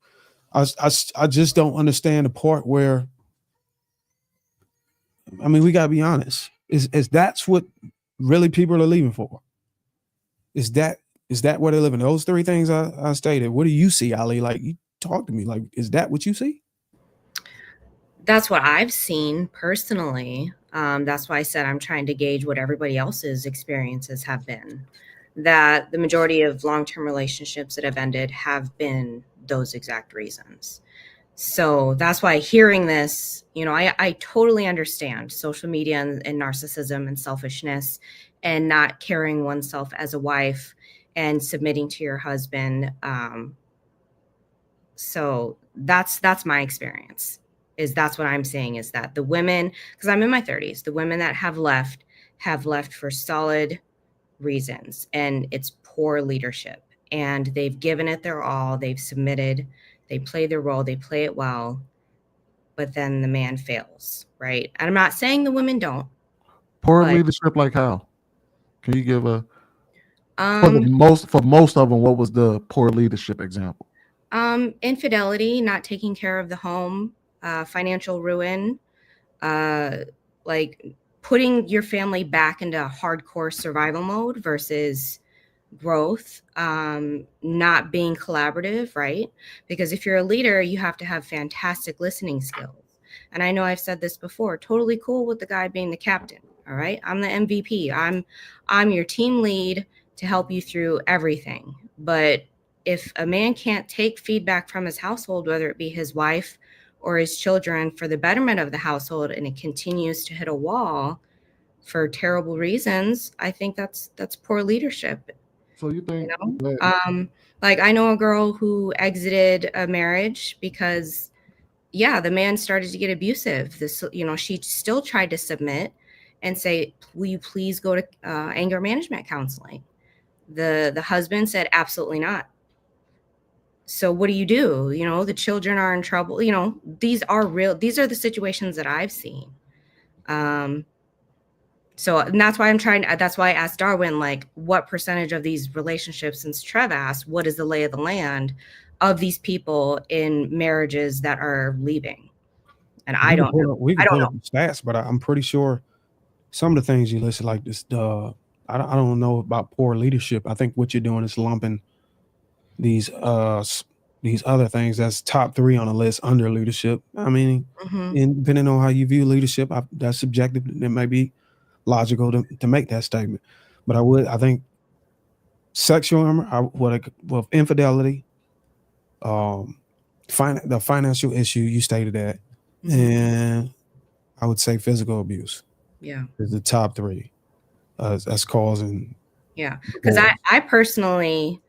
understand the part where, I mean, we gotta be honest. Is that's what really people are leaving for? Is that what they're living? Those three things I stated. What do you see, Ali? Like, you talk to me. Like, is that what you see? That's what I've seen personally. That's why I said I'm trying to gauge what everybody else's experiences have been. That the majority of long-term relationships that have ended have been those exact reasons. So that's why hearing this, you know, I totally understand social media and narcissism and selfishness and not carrying oneself as a wife and submitting to your husband. So that's my experience. That's what I'm saying, is that the women, because I'm in my 30s, the women that have left for solid reasons, and it's poor leadership, and they've given it their all, they've submitted, they play their role, they play it well, but then the man fails, right? And I'm not saying the women don't. Poor leadership, like how? Can you give for most of them, what was the poor leadership example? Infidelity, not taking care of the home, financial ruin, like putting your family back into hardcore survival mode versus growth, not being collaborative, right? Because if you're a leader, you have to have fantastic listening skills. And I know I've said this before, totally cool with the guy being the captain. All right. I'm the MVP. I'm your team lead to help you through everything. But if a man can't take feedback from his household, whether it be his wife or his children, for the betterment of the household, and it continues to hit a wall, for terrible reasons, I think that's poor leadership. So you think that Like I know a girl who exited a marriage because the man started to get abusive. She still tried to submit and say, will you please go to anger management counseling? The husband said, absolutely not. So what do? The children are in trouble. These are the situations that I've seen. So and that's why I asked Darwin, like, what percentage of these relationships, since Trev asked, what is the lay of the land of these people in marriages that are leaving? And I don't know. We can pull up the stats, but I'm pretty sure some of the things you listed, like this, I don't know about poor leadership. I think what you're doing is lumping these other things that's top 3 on the list under leadership. I mean, and depending on how you view leadership, that's subjective. It may be logical to make that statement, but I think sexual infidelity, the financial issue you stated that, and I would say physical abuse. Is the top 3 that's causing. Yeah, because I personally,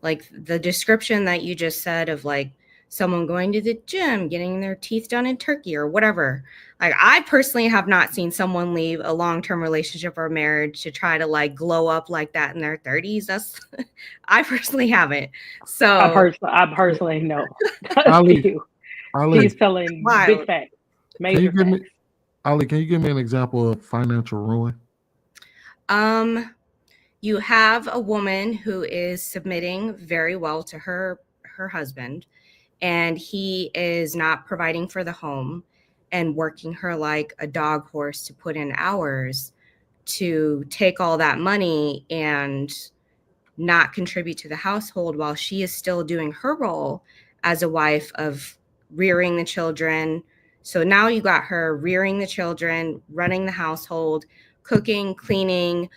like the description that you just said of like someone going to the gym, getting their teeth done in Turkey or whatever. Like I personally have not seen someone leave a long-term relationship or marriage to try to like glow up like that in their 30s. That's I personally haven't. So I personally know. Ali, He's telling big facts, major facts. Ali, can you give me an example of financial ruin? You have a woman who is submitting very well to her husband, and he is not providing for the home and working her like a dog horse to put in hours to take all that money and not contribute to the household while she is still doing her role as a wife of rearing the children. So now you got her rearing the children, running the household, cooking, cleaning,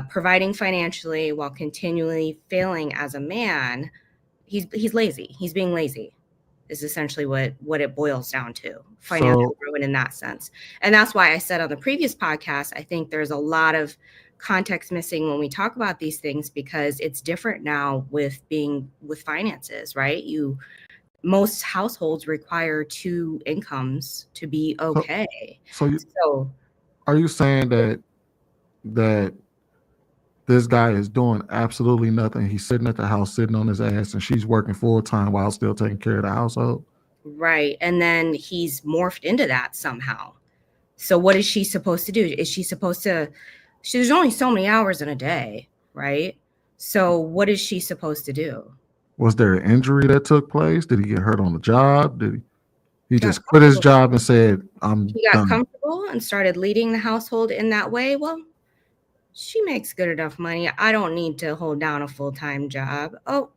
providing financially while continually failing as a man. He's lazy. He's being lazy is essentially what it boils down to. Financial ruin in that sense. And that's why I said on the previous podcast, I think there's a lot of context missing when we talk about these things, because it's different now with finances, right? Most households require 2 incomes to be okay. So are you saying that this guy is doing absolutely nothing? He's sitting at the house, sitting on his ass, and she's working full time while still taking care of the household? Right. And then he's morphed into that somehow. So what is she supposed to do? Is she supposed to, there's only so many hours in a day, right? So what is she supposed to do? Was there an injury that took place? Did he get hurt on the job? Did he just quit his job and said, he got comfortable and started leading the household in that way? Well, she makes good enough money. I don't need to hold down a full-time job. Oh,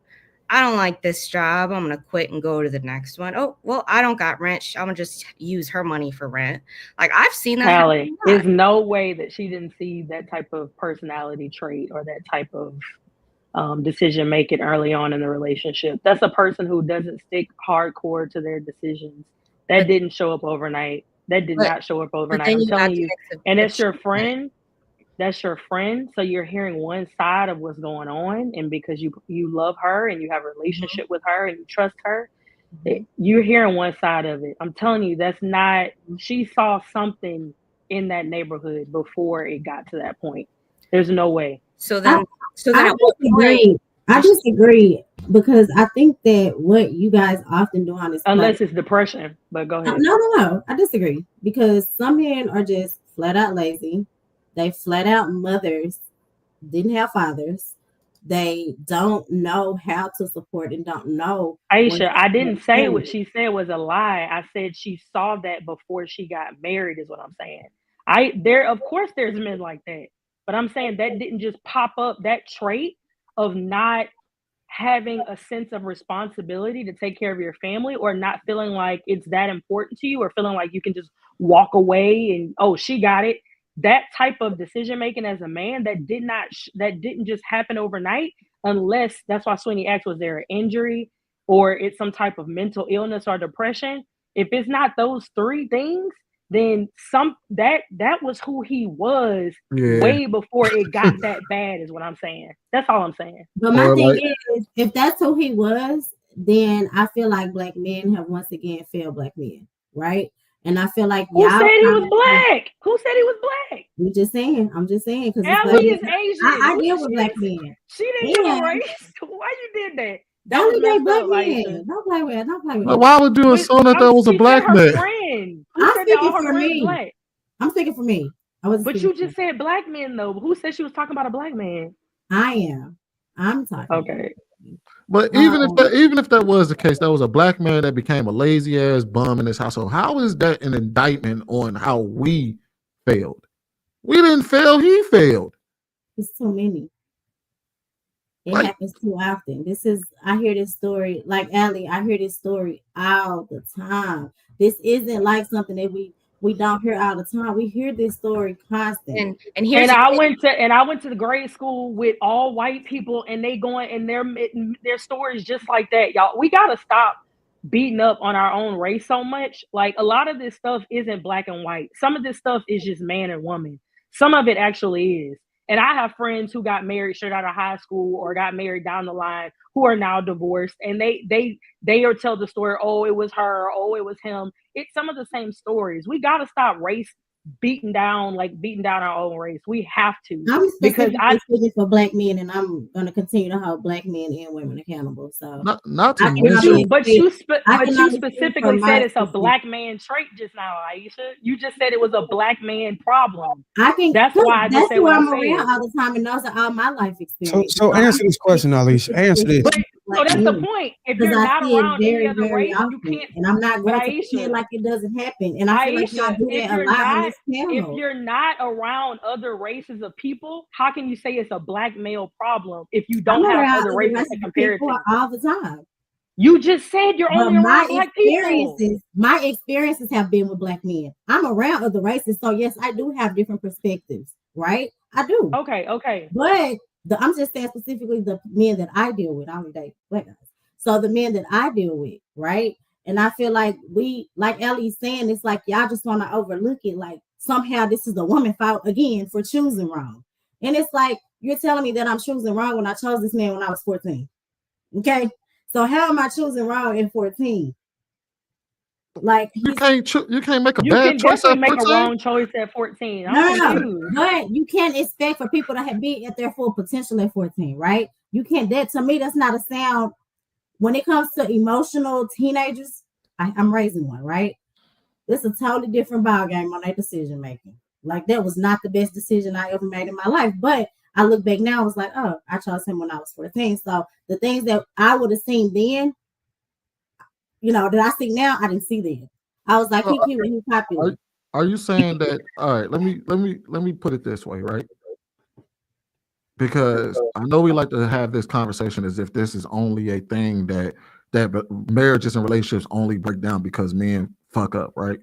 I don't like this job. I'm going to quit and go to the next one. Oh, well, I don't got rent. I'm going to just use her money for rent. Like I've seen that. Allie, there's no way that she didn't see that type of personality trait or that type of decision making early on in the relationship. That's a person who doesn't stick hardcore to their decisions. That didn't show up overnight. That did not show up overnight. I'm telling you. And it's your friend. That's your friend. So you're hearing one side of what's going on. And because you love her and you have a relationship with her and you trust her, you're hearing one side of it. I'm telling you, that's not, she saw something in that neighborhood before it got to that point. There's no way. I disagree because I think that what you guys often do on this, unless it's depression, but go ahead. No, I disagree because some men are just flat out lazy. They flat out mothers, didn't have fathers. They don't know how to support and don't know. Aisha, I didn't say what she said was a lie. I said she saw that before she got married is what I'm saying. Of course there's men like that, but I'm saying that didn't just pop up. That trait of not having a sense of responsibility to take care of your family or not feeling like it's that important to you or feeling like you can just walk away and, oh, she got it. That type of decision making as a man that didn't just happen overnight, unless that's why Sweeney asked, was there an injury or it's some type of mental illness or depression? If it's not those 3 things, then that was who he was Yeah. way before it got that bad, is what I'm saying. That's all I'm saying. But my Or thing like, is, if that's who he was, then I feel like black men have once again failed black men, right? And I feel like Who y'all said he was kinda- black? Who said he was black? I'm just saying, because it's Allie like is Asian. I deal with black men. She didn't give a And race. Why you did that? That Allie was they messed black up, men. Aisha. Don't play with it. Don't play with but it. why would you But assume that there was a she black said her man? friend. Who I'm said that all speaking her for friends me. black? I'm speaking for me. I wasn't But speaking you for just said black men though. Who said she was talking about a black man? I am. I'm talking. Okay. But even if that was the case, that was a black man that became a lazy ass bum in this household. How is that an indictment on how we failed? We didn't fail, he failed. It's too many. It Like- happens too often. I hear this story, like Allie, I hear this story all the time. This isn't like something that we don't hear all the time. We hear this story constantly. And here's And I went to the grade school with all white people, and they going and their stories just like that, y'all. We gotta stop beating up on our own race so much. Like, a lot of this stuff isn't black and white. Some of this stuff is just man and woman. Some of it actually is. And I have friends who got married straight out of high school or got married down the line who are now divorced, and they are tell the story, oh, it was her, oh, it was him. It's some of the same stories. We got to stop beating down our own race. We have to. I'm because specifically speaking for black men, and I'm going to continue to hold black men and women accountable. So Not to I cannot mention, but you speak specifically for said it's a myself. black man trait just now, Aisha. You just said it was a black man problem. I can. That's why I just That's said who what I I'm said. around all the time, and those are all my life So, experiences. so answer this question, Alicia. Answer this. So that's the point. If you're not around any other race, you can't. And I'm not going to Aisha, pretend like it doesn't happen. And I feel like y'all Aisha, do if that a you're lot on not, this if channel. you're not around other races of people, how can you say it's a black male problem if you don't I'm have around other races to of compare it people to? all the time. You just said you're But only around black people. my experiences have been with black men. I'm around other races, so yes, I do have different perspectives, right? I do. Okay. But I'm just saying specifically the men that I deal with. I only date black guys. So the men that I deal with, right? And I feel like like Ellie's saying, it's like y'all just want to overlook it. Like somehow this is the woman's fault again for choosing wrong. And it's like, you're telling me that I'm choosing wrong when I chose this man when I was 14. Okay. So how am I choosing wrong in 14? Like you can't make a You bad can choice definitely at make a 14. wrong choice at 14. I'm confused. But you can't expect for people to be at their full potential at 14, right? You can't. That to me, that's not a sound. When it comes to emotional teenagers, I'm raising one, right? It's a totally different ballgame on their decision making. Like that was not the best decision I ever made in my life. But I look back now, I was like, oh, I chose him when I was 14. So the things that I would have seen then, that I see now, I didn't see then. I was like, he cute, he's popular. Are you saying that? All right, let me put it this way, right? Because I know we like to have this conversation as if this is only a thing that marriages and relationships only break down because men fuck up, right?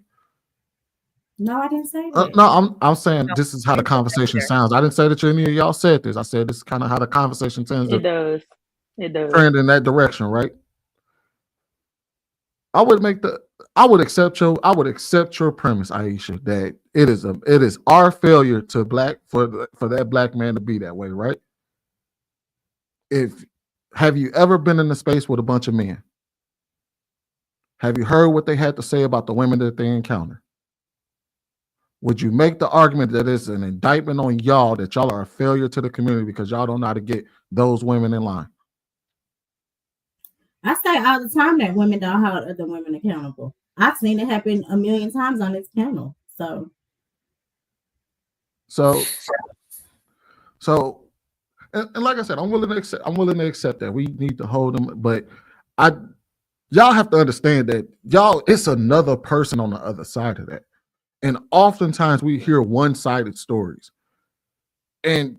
No, I didn't say that. No, I'm saying this is how the conversation sounds. I didn't say that any of y'all said this. I said this is kind of how the conversation tends It to does. trend in that direction, right? I would accept your premise, Aisha, that it is our failure for that black man to be that way, right? Have you ever been in a space with a bunch of men? Have you heard what they had to say about the women that they encounter? Would you make the argument that it's an indictment on y'all that y'all are a failure to the community because y'all don't know how to get those women in line? I say all the time that women don't hold other women accountable. I've seen it happen a million times on this panel. So, and like I said, I'm willing to accept that we need to hold them, but y'all have to understand that it's another person on the other side of that. And oftentimes we hear one-sided stories. And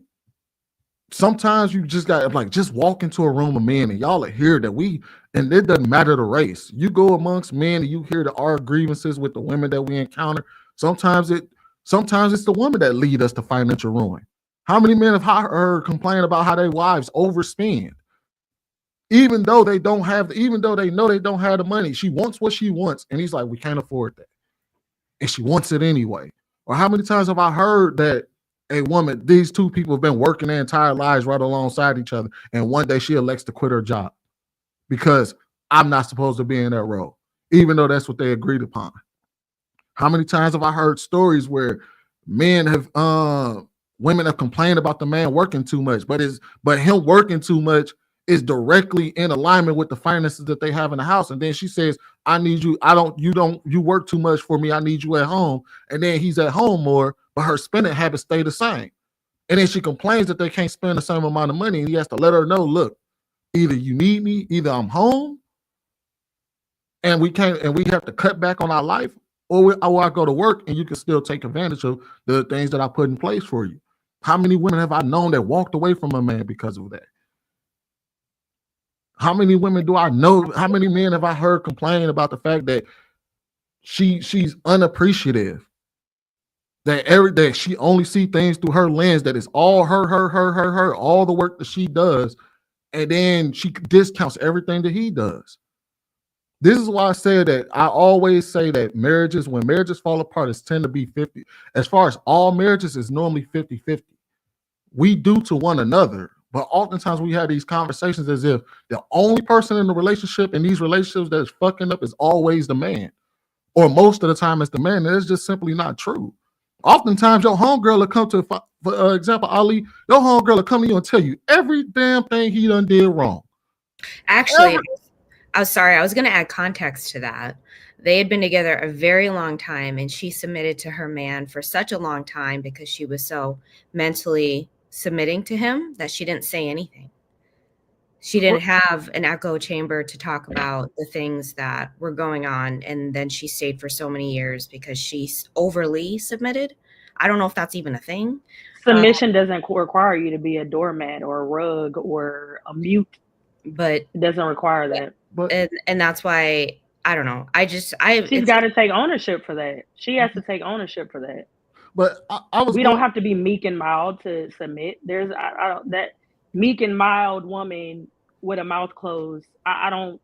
sometimes you just got just walk into a room of men and y'all hear that and it doesn't matter the race. You go amongst men and you hear our grievances with the women that we encounter. Sometimes it's the women that lead us to financial ruin. How many men have heard complain about how their wives overspend? Even though they know they don't have the money. She wants what she wants. And he's like, we can't afford that. and she wants it anyway? Or how many times have I heard that a woman, these two people have been working their entire lives right alongside each other, and one day she elects to quit her job because I'm not supposed to be in that role, even though that's what they agreed upon? How many times have I heard stories where men have women have complained about the man working too much, but him working too much is directly in alignment with the finances that they have in the house. And then she says, I need you, you work too much for me, I need you at home. And then he's at home more, but her spending habits stay the same. And then she complains that they can't spend the same amount of money, and he has to let her know, look, either you need me, either I'm home, and we have to cut back on our life, or I go to work and you can still take advantage of the things that I put in place for you. How many women have I known that walked away from a man because of that? How many women do I know? How many men have I heard complain about the fact that she's unappreciative, that she only see things through her lens, that is all her, all the work that she does, and then she discounts everything that he does. This is why I say that I always say that when marriages fall apart, it's tend to be 50. As far as all marriages, it's normally 50-50. We do to one another, but oftentimes we have these conversations as if the only person in the relationship, in these relationships, that is fucking up is always the man, or most of the time it's the man. And it's just simply not true. Oftentimes your homegirl will come to, for example, Ali, your homegirl will come to you and tell you every damn thing he done did wrong. Actually, I was sorry. I was going to add context to that. They had been together a very long time, and she submitted to her man for such a long time because she was so mentally submitting to him that she didn't say anything. She didn't have an echo chamber to talk about the things that were going on. And then she stayed for so many years because she's overly submitted. I don't know if that's even a thing. Submission doesn't require you to be a doormat or a rug or a mute, but it doesn't require that. And that's why, I don't know. She's got to take ownership for that. She has to take ownership for that. But we don't have to be meek and mild to submit. There's that meek and mild woman with a mouth closed. I don't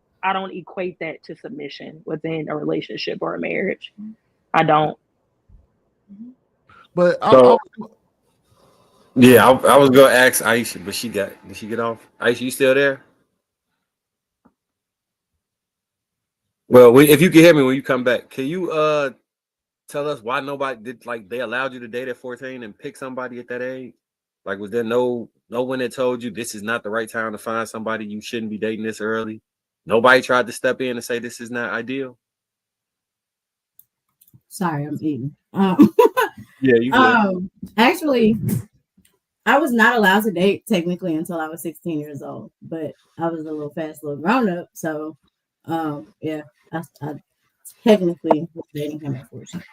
equate that to submission within a relationship or a marriage. I don't. But I was gonna ask Aisha, but did she get off? Aisha, you still there? Well, if you can hear me when you come back, can you tell us why nobody did, like, they allowed you to date at 14 and pick somebody at that age? Like, was there no one that told you this is not the right time to find somebody, you shouldn't be dating this early? Nobody tried to step in and say this is not ideal? Sorry, I'm eating. Yeah, you good. Actually, I was not allowed to date technically until I was 16 years old, but I was a little fast little grown up. So, yeah, I technically was dating him at 14.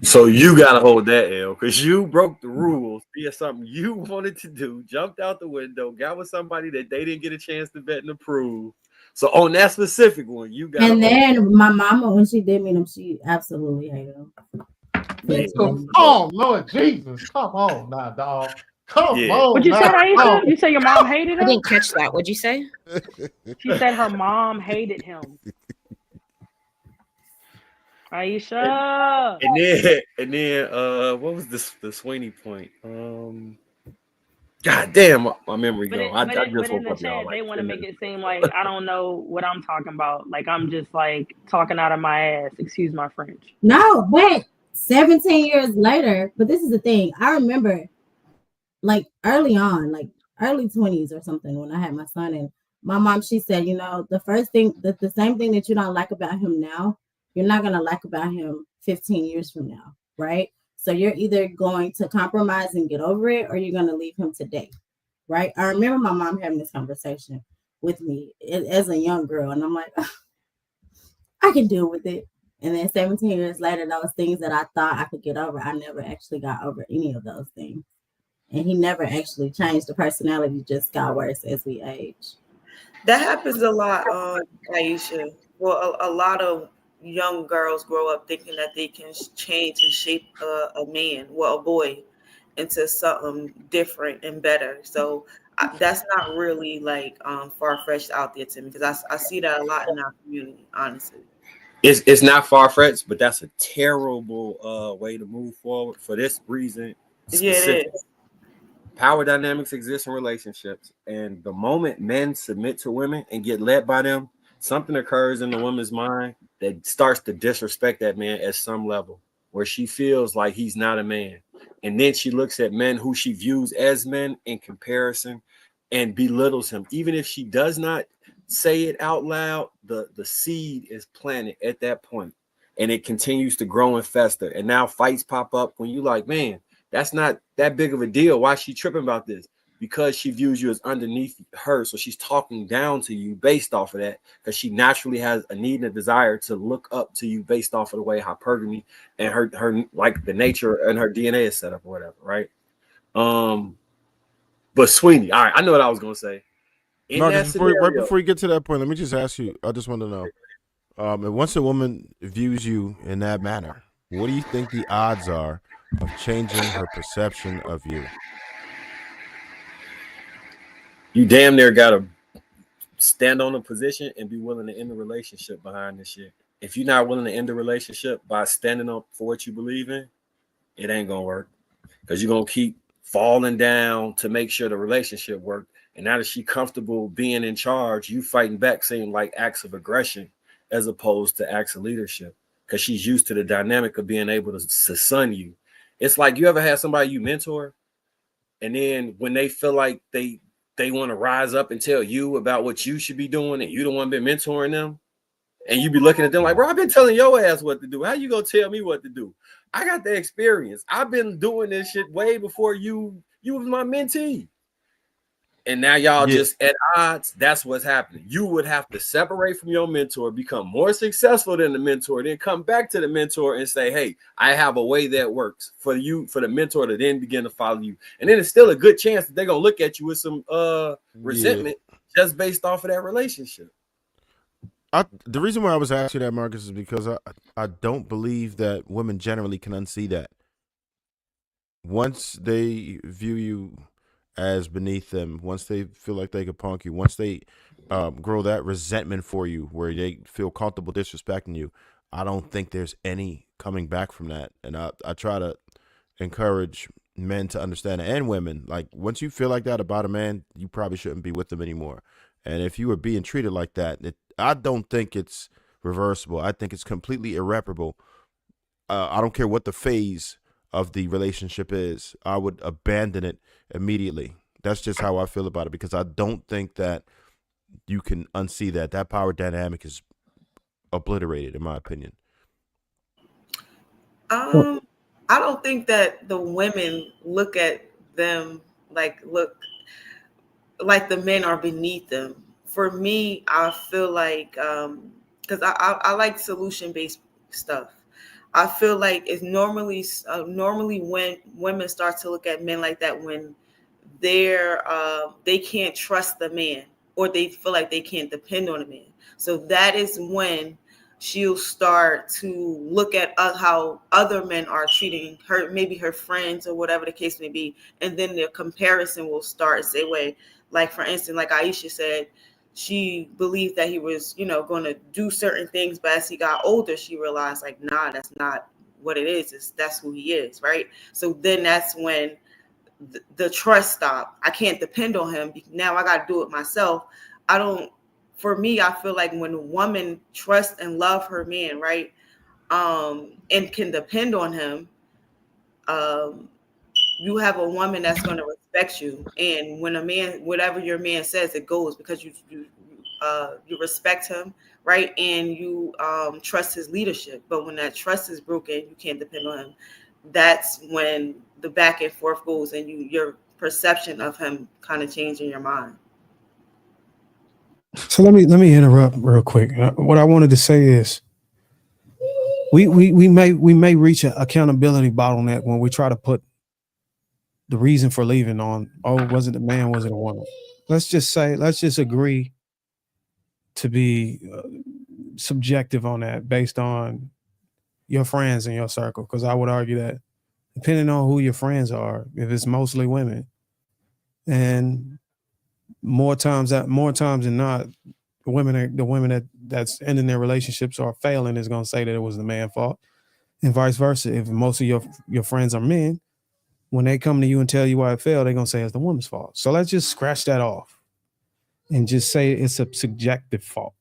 So you gotta hold that L, because you broke the rules via something you wanted to do, jumped out the window, got with somebody that they didn't get a chance to vet and approve. So on that specific one, you got. And then my mama, when she did meet him, she absolutely hated him. Oh Lord Jesus! Come on, now, dog. Come on. What'd you say, Aisha? You say your mom hated him? I didn't catch that. What'd you say? She said her mom hated him. Aisha. And then what was the Sweeney point? God damn, my memory go. But in the chat, they want to make it seem like I don't know what I'm talking about. Like I'm just like talking out of my ass. Excuse my French. No, but 17 years later, but this is the thing. I remember like early on, like early 20s or something, when I had my son, and my mom, she said, you know, the first thing, the same thing that you don't like about him now, you're not going to like about him 15 years from now, right? So you're either going to compromise and get over it, or you're going to leave him today, right? I remember my mom having this conversation with me as a young girl, and I'm like, I can deal with it. And then 17 years later, those things that I thought I could get over, I never actually got over any of those things. And he never actually changed. The personality just got worse as we age. That happens a lot, Aisha. Well, a lot of young girls grow up thinking that they can change and shape a man, well, a boy, into something different and better. So that's not really like far-fetched out there to me, because I see that a lot in our community, honestly. It's not far-fetched, but that's a terrible way to move forward for this reason Yeah, it specific. is. Power dynamics exist in relationships, and the moment men submit to women and get led by them, something occurs in the woman's mind that starts to disrespect that man at some level, where she feels like he's not a man. And then she looks at men who she views as men in comparison and belittles him. Even if she does not say it out loud, the seed is planted at that point, and it continues to grow and fester. And now fights pop up when you like, man, that's not that big of a deal. Why is she tripping about this? Because she views you as underneath her. So she's talking down to you based off of that, because she naturally has a need and a desire to look up to you based off of the way hypergamy and her like the nature and her DNA is set up or whatever, right? But Sweeney, all right, I know what I was gonna say. In that Marcus, scenario, right before you get to that point, let me just ask you. I just want to know. And once a woman views you in that manner, what do you think the odds are of changing her perception of you? you damn near gotta stand on a position and be willing to end the relationship behind this shit. If you're not willing to end the relationship by standing up for what you believe in, it ain't gonna work, because you're gonna keep falling down to make sure the relationship works. And now that she's comfortable being in charge, you fighting back seem like acts of aggression as opposed to acts of leadership, because she's used to the dynamic of being able to sun you. It's like, you ever had somebody you mentor, and then when they feel like they want to rise up and tell you about what you should be doing, and you the one been mentoring them, and you be looking at them like, bro, I've been telling your ass what to do. How you gonna tell me what to do? I got the experience. I've been doing this shit way before you was my mentee. And now y'all just at odds. That's what's happening. You would have to separate from your mentor, become more successful than the mentor, then come back to the mentor and say, hey, I have a way that works for you, for the mentor to then begin to follow you. And then it's still a good chance that they're gonna look at you with some resentment just based off of that relationship. The reason why I was asking that, Marcus, is because I don't believe that women generally can unsee that. Once they view you as beneath them, once they feel like they could punk you, once they grow that resentment for you where they feel comfortable disrespecting you, I don't think there's any coming back from that. And I try to encourage men to understand it, and women. Like, once you feel like that about a man, you probably shouldn't be with them anymore. And if you were being treated like that, I don't think it's reversible. I think it's completely irreparable. I don't care what the phase of the relationship is. I would abandon it immediately. That's just how I feel about it, because I don't think that you can unsee that. That power dynamic is obliterated, in my opinion. I don't think that the women look at them like the men are beneath them. For me, I feel like because I like solution-based stuff. I feel like it's normally when women start to look at men like that, when they can't trust the man, or they feel like they can't depend on a man. So that is when she'll start to look at how other men are treating her, maybe her friends or whatever the case may be, and then the comparison will start. Say, wait, like for instance, like Aisha said, she believed that he was, going to do certain things, but as he got older, she realized, like, nah, that's not what it is. That's who he is, right? So then that's when the trust stopped. I can't depend on him. Now I got to do it myself. For me, I feel like when a woman trusts and love her man, right, and can depend on him, you have a woman that's going to respect you. And when a man, whatever your man says, it goes, because you respect him, right, and you trust his leadership. But when that trust is broken, you can't depend on him. That's when the back and forth goes, and your perception of him kind of change in your mind. So let me interrupt real quick. What I wanted to say is, we may reach an accountability bottleneck when we try to put the reason for leaving on, was it a man, was it a woman? Let's just agree to be subjective on that based on your friends in your circle. Because I would argue that depending on who your friends are, if it's mostly women, and more times than not, the women that's ending their relationships or failing is gonna say that it was the man's fault, and vice versa. If most of your friends are men, when they come to you and tell you why it failed, they're gonna say it's the woman's fault. So let's just scratch that off and just say it's a subjective fault,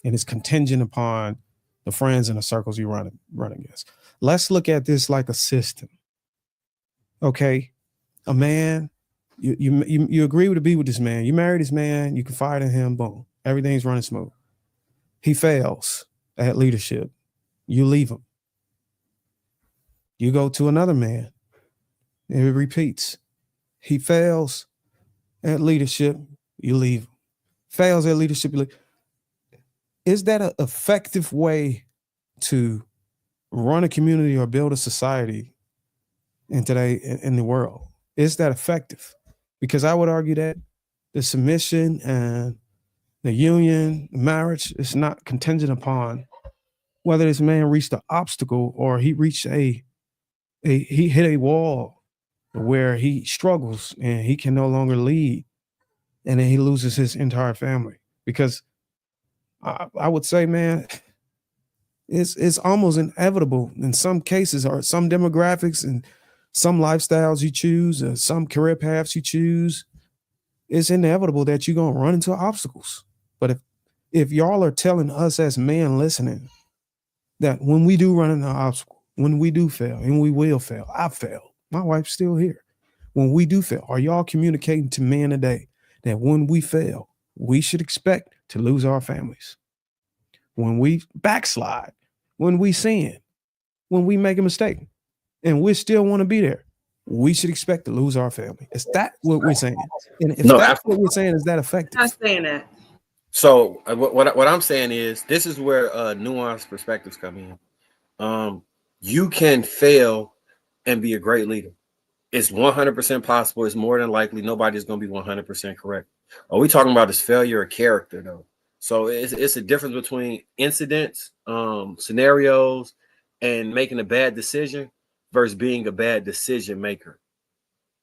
and it's contingent upon the friends and the circles you run against. Let's look at this like a system. Okay, a man, you agree to be with this man. You marry this man. You confide in him. Boom, everything's running smooth. He fails at leadership. You leave him. You go to another man. It repeats. He fails at leadership. You leave him. Fails at leadership. You leave. Is that an effective way to run a community or build a society in the world? Is that effective? Because I would argue that the submission and the union, the marriage, is not contingent upon whether this man reached an obstacle or he reached he hit a wall where he struggles and he can no longer lead, and then he loses his entire family. Because I would say, man, it's almost inevitable in some cases, or some demographics and some lifestyles you choose, or some career paths you choose. It's inevitable that you're gonna run into obstacles. But if y'all are telling us as men listening that when we do run into an obstacle, when we do fail, and we will fail, I failed, my wife's still here. When we do fail, are y'all communicating to men today that when we fail, we should expect to lose our families? When we backslide, when we sin, when we make a mistake, and we still want to be there, we should expect to lose our family. Is that what we're saying? And if that's what we're saying, is that effective? I'm not saying that. So what I'm saying is, this is where nuanced perspectives come in. You can fail and be a great leader. It's 100% possible. It's more than likely nobody's going to be 100% correct. Are we talking about this failure of character, though? So it's a difference between incidents, scenarios, and making a bad decision versus being a bad decision maker.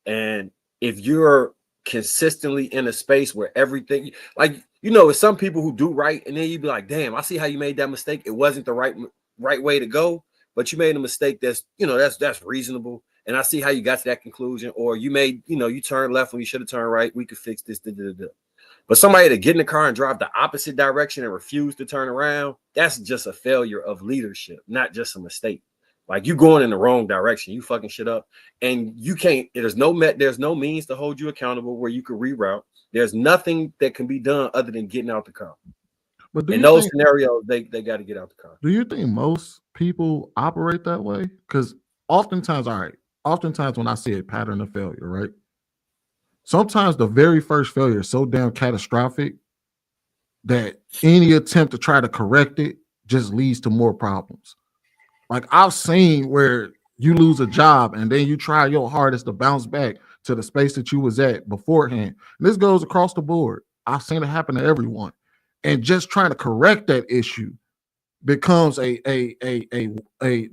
And if you're consistently in a space where everything, like, it's some people who do right, and then you'd be like, damn, I see how you made that mistake. It wasn't the right way to go, but you made a mistake that's reasonable. And I see how you got to that conclusion. Or you made, you turned left when you should have turned right. We could fix this. But somebody to get in the car and drive the opposite direction and refuse to turn around, that's just a failure of leadership, not just a mistake. Like, you going in the wrong direction, you fucking shit up, and you can't. There's no means to hold you accountable where you could reroute. There's nothing that can be done other than getting out the car. But in those scenarios, they got to get out the car. Do you think most people operate that way? Because oftentimes when I see a pattern of failure, right? Sometimes the very first failure is so damn catastrophic that any attempt to try to correct it just leads to more problems. Like, I've seen where you lose a job and then you try your hardest to bounce back to the space that you was at beforehand. And this goes across the board. I've seen it happen to everyone. And just trying to correct that issue becomes a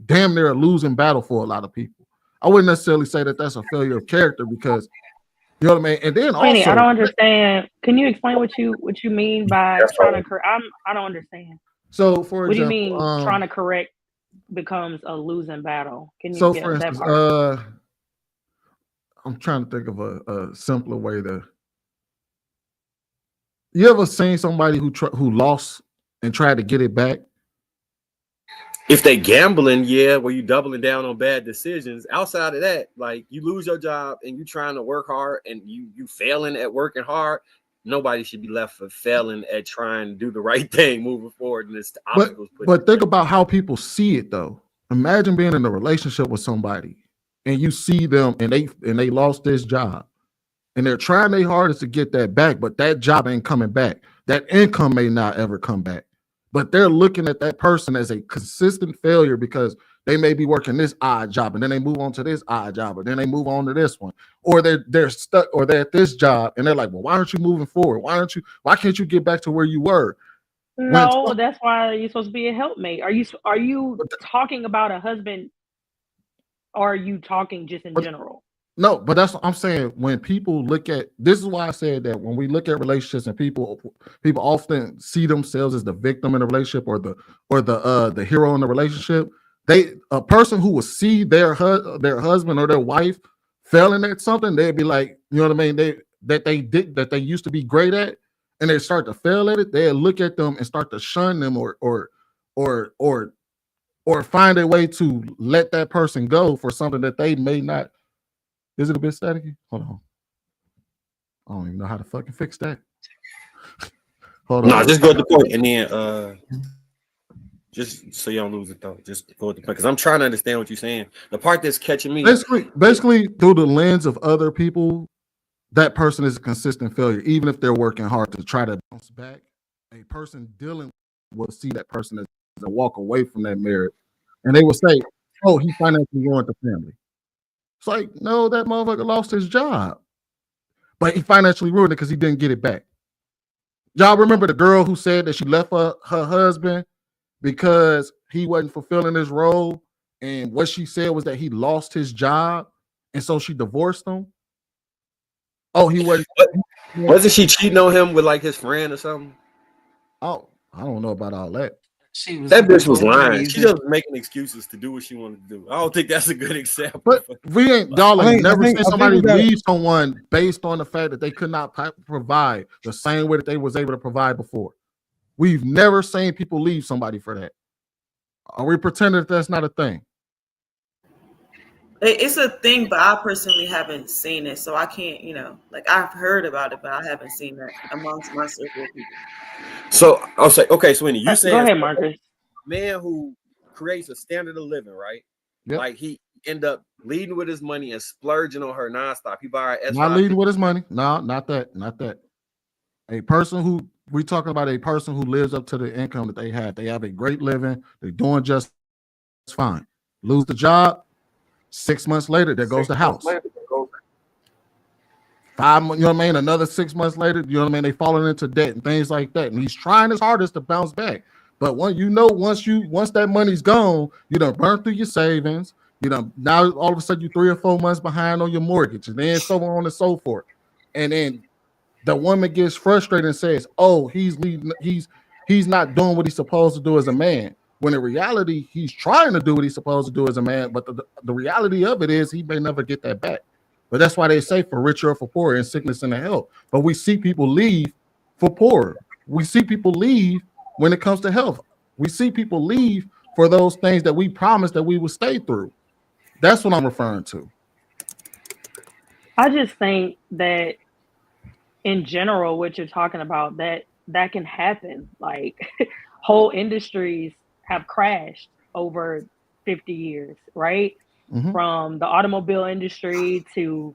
damn near a losing battle for a lot of people. I wouldn't necessarily say that that's a failure of character, because you know what I mean. And then also, I don't understand. Can you explain what you mean by trying to correct? I don't understand. So, for example, what do you mean trying to correct becomes a losing battle? Can you? So, for instance, I'm trying to think of a simpler way to. You ever seen somebody who lost and tried to get it back? If they gambling, yeah, where you doubling down on bad decisions. Outside of that, like, you lose your job and you trying to work hard and you failing at working hard, nobody should be left for failing at trying to do the right thing moving forward. And it's obstacles. But think about how people see it, though. Imagine being in a relationship with somebody and you see them and they lost this job and they're trying their hardest to get that back, but that job ain't coming back. That income may not ever come back. But they're looking at that person as a consistent failure because they may be working this odd job and then they move on to this odd job, or then they move on to this one, or they're stuck, or they're at this job and they're like, well, why aren't you moving forward? Why can't you get back to where you were? No, that's why you're supposed to be a helpmate. Are you talking about a husband, or are you talking just in general? No, but that's what I'm saying. When people look at this, is why I said that when we look at relationships and people often see themselves as the victim in a relationship or the hero in the relationship. A person who will see their husband or their wife failing at something, they'd be like, you know what I mean? They used to be great at, and they start to fail at it. They look at them and start to shun them or find a way to let that person go for something that they may not. Is it a bit staticky? Hold on. I don't even know how to fucking fix that. Hold on. No, just go to the point and then just so you don't lose it though. Just go to the point because I'm trying to understand what you're saying. The part that's catching me Basically through the lens of other people, that person is a consistent failure, even if they're working hard to try to bounce back. A person dealing will see that person as a walk away from that marriage, and they will say, "Oh, he financially ruined the family." It's like, no, that motherfucker lost his job, but he financially ruined it because he didn't get it back. Y'all remember the girl who said that she left her husband because he wasn't fulfilling his role, and what she said was that he lost his job, and so she divorced him. Oh, he wasn't. Wasn't she cheating on him with like his friend or something? Oh, I don't know about all that. That bitch was lying. She just making excuses to do what she wanted to do. I don't think that's a good example. But y'all ain't never seen somebody leave someone based on the fact that they could not provide the same way that they was able to provide before. We've never seen people leave somebody for that. Are we pretending that that's not a thing? It's a thing, but I personally haven't seen it, so I can't, like I've heard about it, but I haven't seen that amongst my circle of people. So I'll say, okay, Sweeney, you say go ahead, Marcus. Man who creates a standard of living, right? Yep. Like he end up leading with his money and splurging on her nonstop. He buy her not leading with his money. No, not that. A person who we're talking about, a person who lives up to the income that they have. They have a great living. They're doing just fine. Lose the job. 6 months later, there goes the house. 5 months, you know what I mean? Another 6 months later, you know what I mean? They falling into debt and things like that. And he's trying his hardest to bounce back. But once that money's gone, you done burn through your savings. You know, now all of a sudden you're 3 or 4 months behind on your mortgage, and then so on and so forth. And then the woman gets frustrated and says, "Oh, he's not doing what he's supposed to do as a man." When in reality, he's trying to do what he's supposed to do as a man, but the reality of it is he may never get that back. But that's why they say for richer or for poorer, in sickness and in health. But we see people leave for poorer. We see people leave when it comes to health. We see people leave for those things that we promised that we would stay through. That's what I'm referring to. I just think that in general, what you're talking about, that can happen. Like whole industries have crashed over 50 years, right? Mm-hmm. From the automobile industry to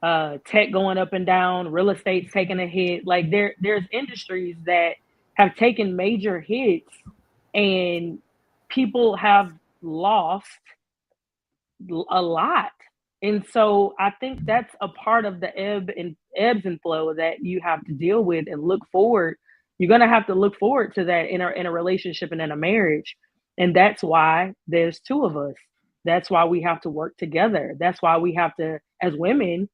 tech going up and down, real estate's taking a hit. Like there's industries that have taken major hits and people have lost a lot. And so I think that's a part of the ebbs and flow that you have to deal with and look forward. You're going to have to look forward to that in a relationship and in a marriage. And that's why there's two of us. That's why we have to work together. That's why we have to, as women,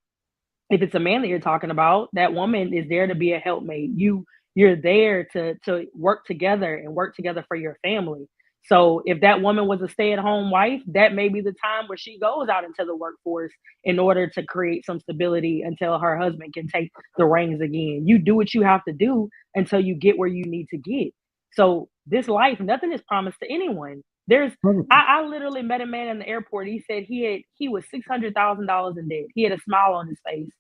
if it's a man that you're talking about, that woman is there to be a helpmate. You're there to work together and work together for your family. So if that woman was a stay-at-home wife, that may be the time where she goes out into the workforce in order to create some stability until her husband can take the reins again. You do what you have to do until you get where you need to get. So this life, nothing is promised to anyone. I literally met a man in the airport. He said he was $600,000 in debt. He had a smile on his face.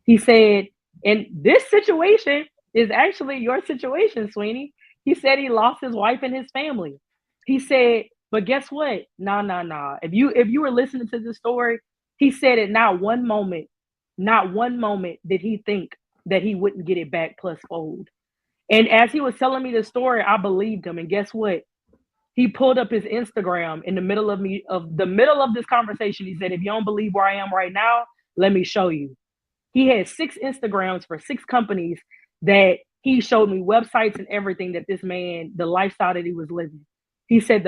He said, and this situation is actually your situation, Sweeney. He said he lost his wife and his family. He said, but guess what? Nah. If you were listening to the story, he said it not one moment did he think that he wouldn't get it back plus fold. And as he was telling me the story, I believed him. And guess what? He pulled up his Instagram in the middle of this conversation. He said, if you don't believe where I am right now, let me show you. He had 6 Instagrams for 6 companies that he showed me websites and everything that this man, the lifestyle that he was living. He said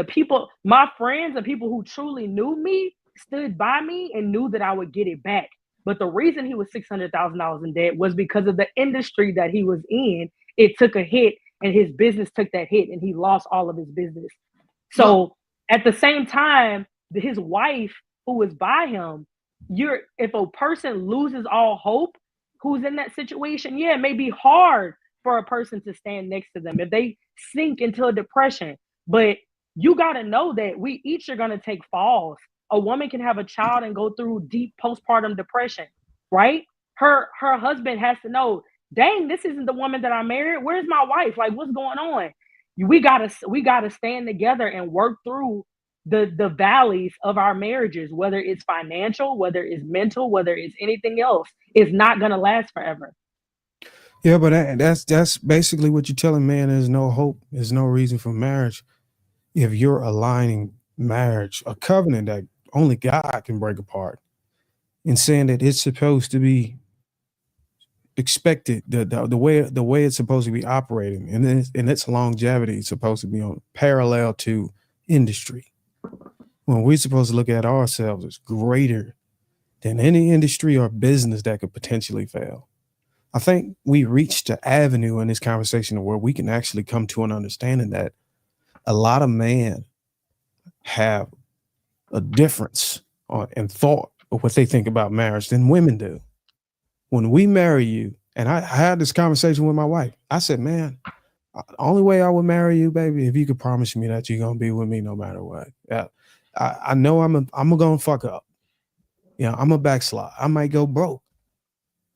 my friends, the people who truly knew me, stood by me and knew that I would get it back. But the reason he was $600,000 in debt was because of the industry that he was in. It took a hit, and his business took that hit, and he lost all of his business. So at the same time, his wife, who was by him, if a person loses all hope, who's in that situation, yeah, it may be hard for a person to stand next to them if they sink into a depression. But you got to know that we each are going to take falls. A woman can have a child and go through deep postpartum depression, right? Her husband has to know, dang, this isn't the woman that I married. Where's my wife? Like, what's going on? We gotta stand together and work through the valleys of our marriages, whether it's financial, whether it's mental, whether it's anything else. It's not gonna last forever. Yeah, but that's basically what you're telling man. There's no hope. There's no reason for marriage if you're aligning marriage, a covenant that only God can break apart, and saying that it's supposed to be expected, the way it's supposed to be operating, and then in its longevity, it's supposed to be on parallel to industry. When we're supposed to look at ourselves as greater than any industry or business that could potentially fail. I think we reached the avenue in this conversation where we can actually come to an understanding that a lot of men have a difference in thought of what they think about marriage than women do. When we marry you, and I had this conversation with my wife, I said, man, the only way I would marry you, baby, if you could promise me that you're going to be with me no matter what. Yeah, I know I'm going to fuck up. You know, I'm a backslide. I might go broke.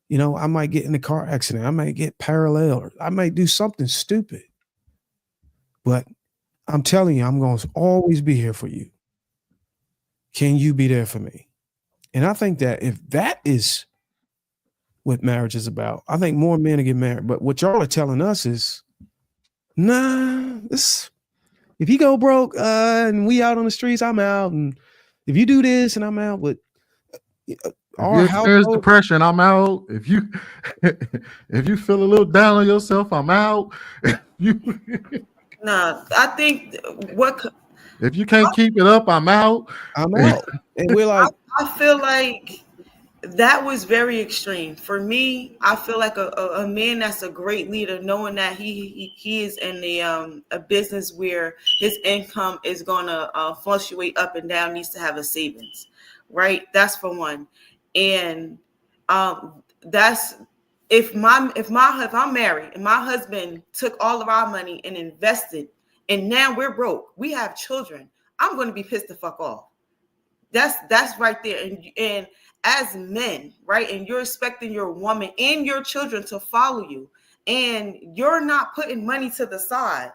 You know, I might get in a car accident. I might get parallel. Or I might do something stupid. But I'm telling you, I'm going to always be here for you. Can you be there for me? And I think that if that is what marriage is about, I think more men will get married. But what y'all are telling us is, nah, if you go broke and we out on the streets, I'm out. And if you do this and I'm out, but there's depression, I'm out. If you feel a little down on yourself, I'm out. Nah, I think if you can't keep it up, I'm out. I'm out. And we're like, I feel like that was very extreme. For me, I feel like a man that's a great leader, knowing that he is in a business where his income is gonna fluctuate up and down, needs to have a savings, right? That's for one. And that's if I'm married and my husband took all of our money and invested, and now we're broke, we have children, I'm going to be pissed the fuck off. That's right there. And as men, right, and you're expecting your woman and your children to follow you, and you're not putting money to the side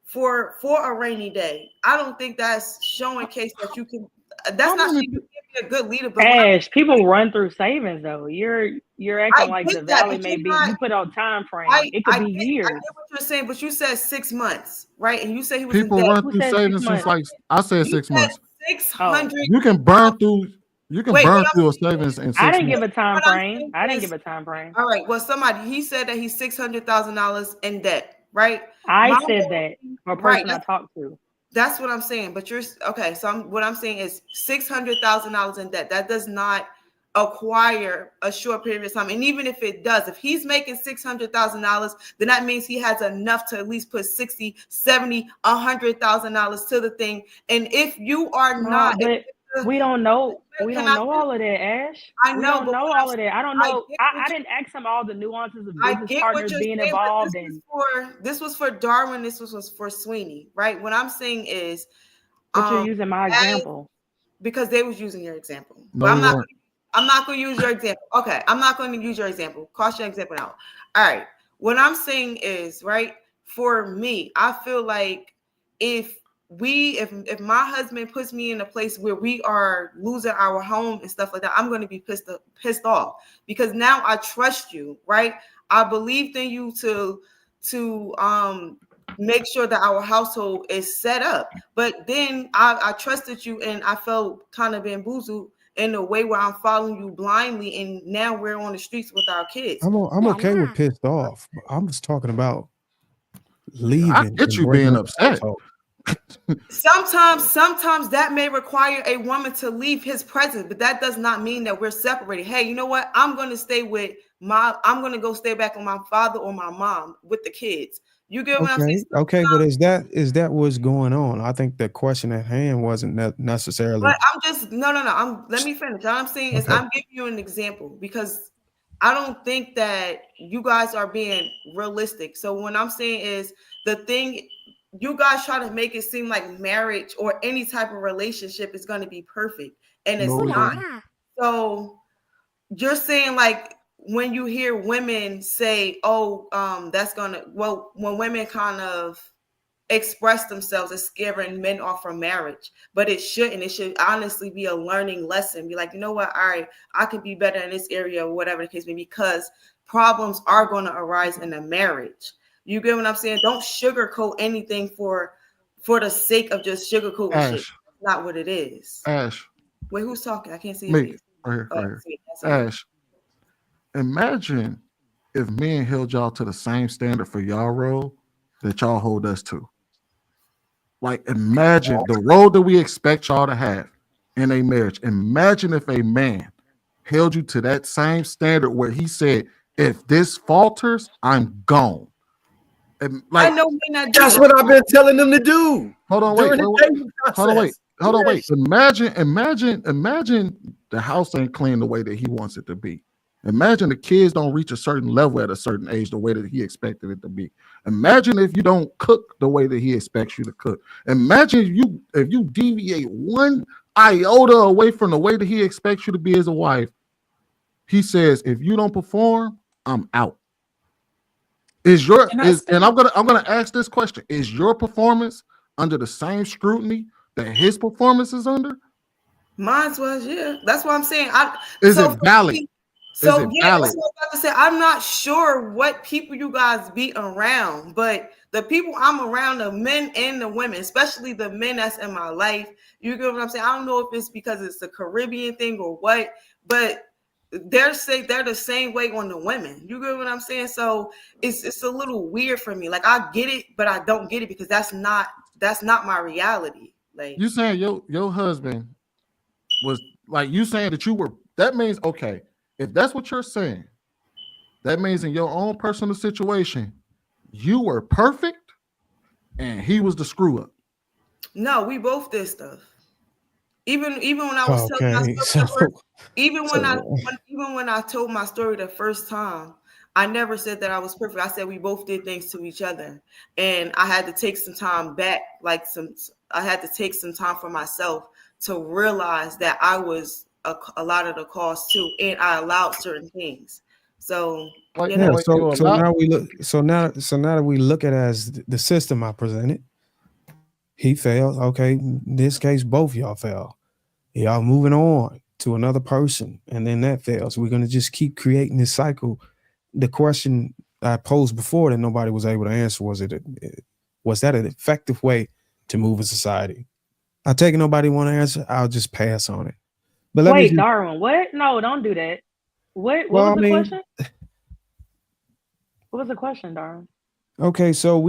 for a rainy day, I don't think that's showing case that you can. That's not saying you can be a good leader. But Ash, people run through savings though. You're acting like the valley may be. You put on time frame. It could be years. I get what you're saying, but you said 6 months, right? And you say he was people in debt. run through savings since like I said 6 months. 600. You can burn through. You can burn through a savings in 6 months. I didn't give a time frame. All right. Well, he said that he's $600,000 in debt, right? I said that. A person I talked to. That's what I'm saying. But you're okay. So what I'm saying is $600,000 in debt. That does not acquire a short period of time. And even if it does, if he's making $600,000, then that means he has enough to at least put $60,000, $70,000, $100,000 to the thing. And if you are not, we don't know. We don't know all of that, Ash. I know. We don't know all of that. I don't know. I didn't ask him all the nuances of business partners being involved. This was for Darwin. This was for Sweeney, right? What I'm saying is, but you're using my example because they was using your example. No, but I'm not going to use your example. Okay, I'm not going to use your example. Cross your example out. All right. What I'm saying is, right, for me, I feel like if my husband puts me in a place where we are losing our home and stuff like that, I'm going to be pissed off because now I trust you, right? I believed in you to make sure that our household is set up. But then I trusted you and I felt kind of bamboozled in a way where I'm following you blindly, and now we're on the streets with our kids. I'm okay with pissed off. I'm just talking about leaving. I get you being upset. Sometimes that may require a woman to leave his presence, but that does not mean that we're separated. Hey, you know what? I'm going to go stay back with my father or my mom with the kids. You get what I'm saying? Okay, but is that what's going on? I think the question at hand wasn't necessarily. But I'm just no. Let me finish. All I'm saying is I'm giving you an example because I don't think that you guys are being realistic. So what I'm saying is the thing you guys try to make it seem like marriage or any type of relationship is going to be perfect, and it's not. So you're saying like when you hear women say, "Oh, that's gonna," well, when women kind of express themselves as scaring men off from marriage, but it shouldn't. It should honestly be a learning lesson. Be like, you know what? All right, I can be better in this area or whatever the case may be, because problems are going to arise in a marriage. You get what I'm saying? Don't sugarcoat anything for the sake of just sugarcoating shit. That's not what it is. Ash. Wait, who's talking? I can't see your face. Right here. Ash, imagine if men held y'all to the same standard for y'all role that y'all hold us to. Like, imagine the role that we expect y'all to have in a marriage. Imagine if a man held you to that same standard where he said, if this falters, I'm gone. And like, I know men that's what I've been telling them to do. Hold on, wait. Imagine the house ain't clean the way that he wants it to be. Imagine the kids don't reach a certain level at a certain age the way that he expected it to be. Imagine if you don't cook the way that he expects you to cook. Imagine if you deviate one iota away from the way that he expects you to be as a wife. He says, if you don't perform, I'm out. And I'm gonna ask this question: is your performance under the same scrutiny that his performance is under? Mine was, yeah. That's what I'm saying. Is it valid? That's what I'm about to say. I'm not sure what people you guys be around, but the people I'm around, the men and the women, especially the men that's in my life, you get what I'm saying? I don't know if it's because it's a Caribbean thing or what, but they're the same way on the women. You get what I'm saying? So it's a little weird for me. Like, I get it, but I don't get it because that's not my reality. Like, you saying your husband was like, you saying that you were, that means, okay, if that's what you're saying, that means in your own personal situation, you were perfect and he was the screw up. No, we both did stuff. Even when I was telling my story, even when I told my story the first time, I never said that I was perfect. I said we both did things to each other, and I had to take some time back. I had to take some time for myself to realize that I was a lot of the cause too, and I allowed certain things. So now that we look at it as the system I presented, he failed. Okay, in this case, both y'all failed. Y'all moving on to another person, and then that fails. We're gonna just keep creating this cycle. The question I posed before that nobody was able to answer was that an effective way to move a society? I take it nobody want to answer. I'll just pass on it. But wait, Darwin, what? No, don't do that. What was the question? What was the question, Darwin? Okay, so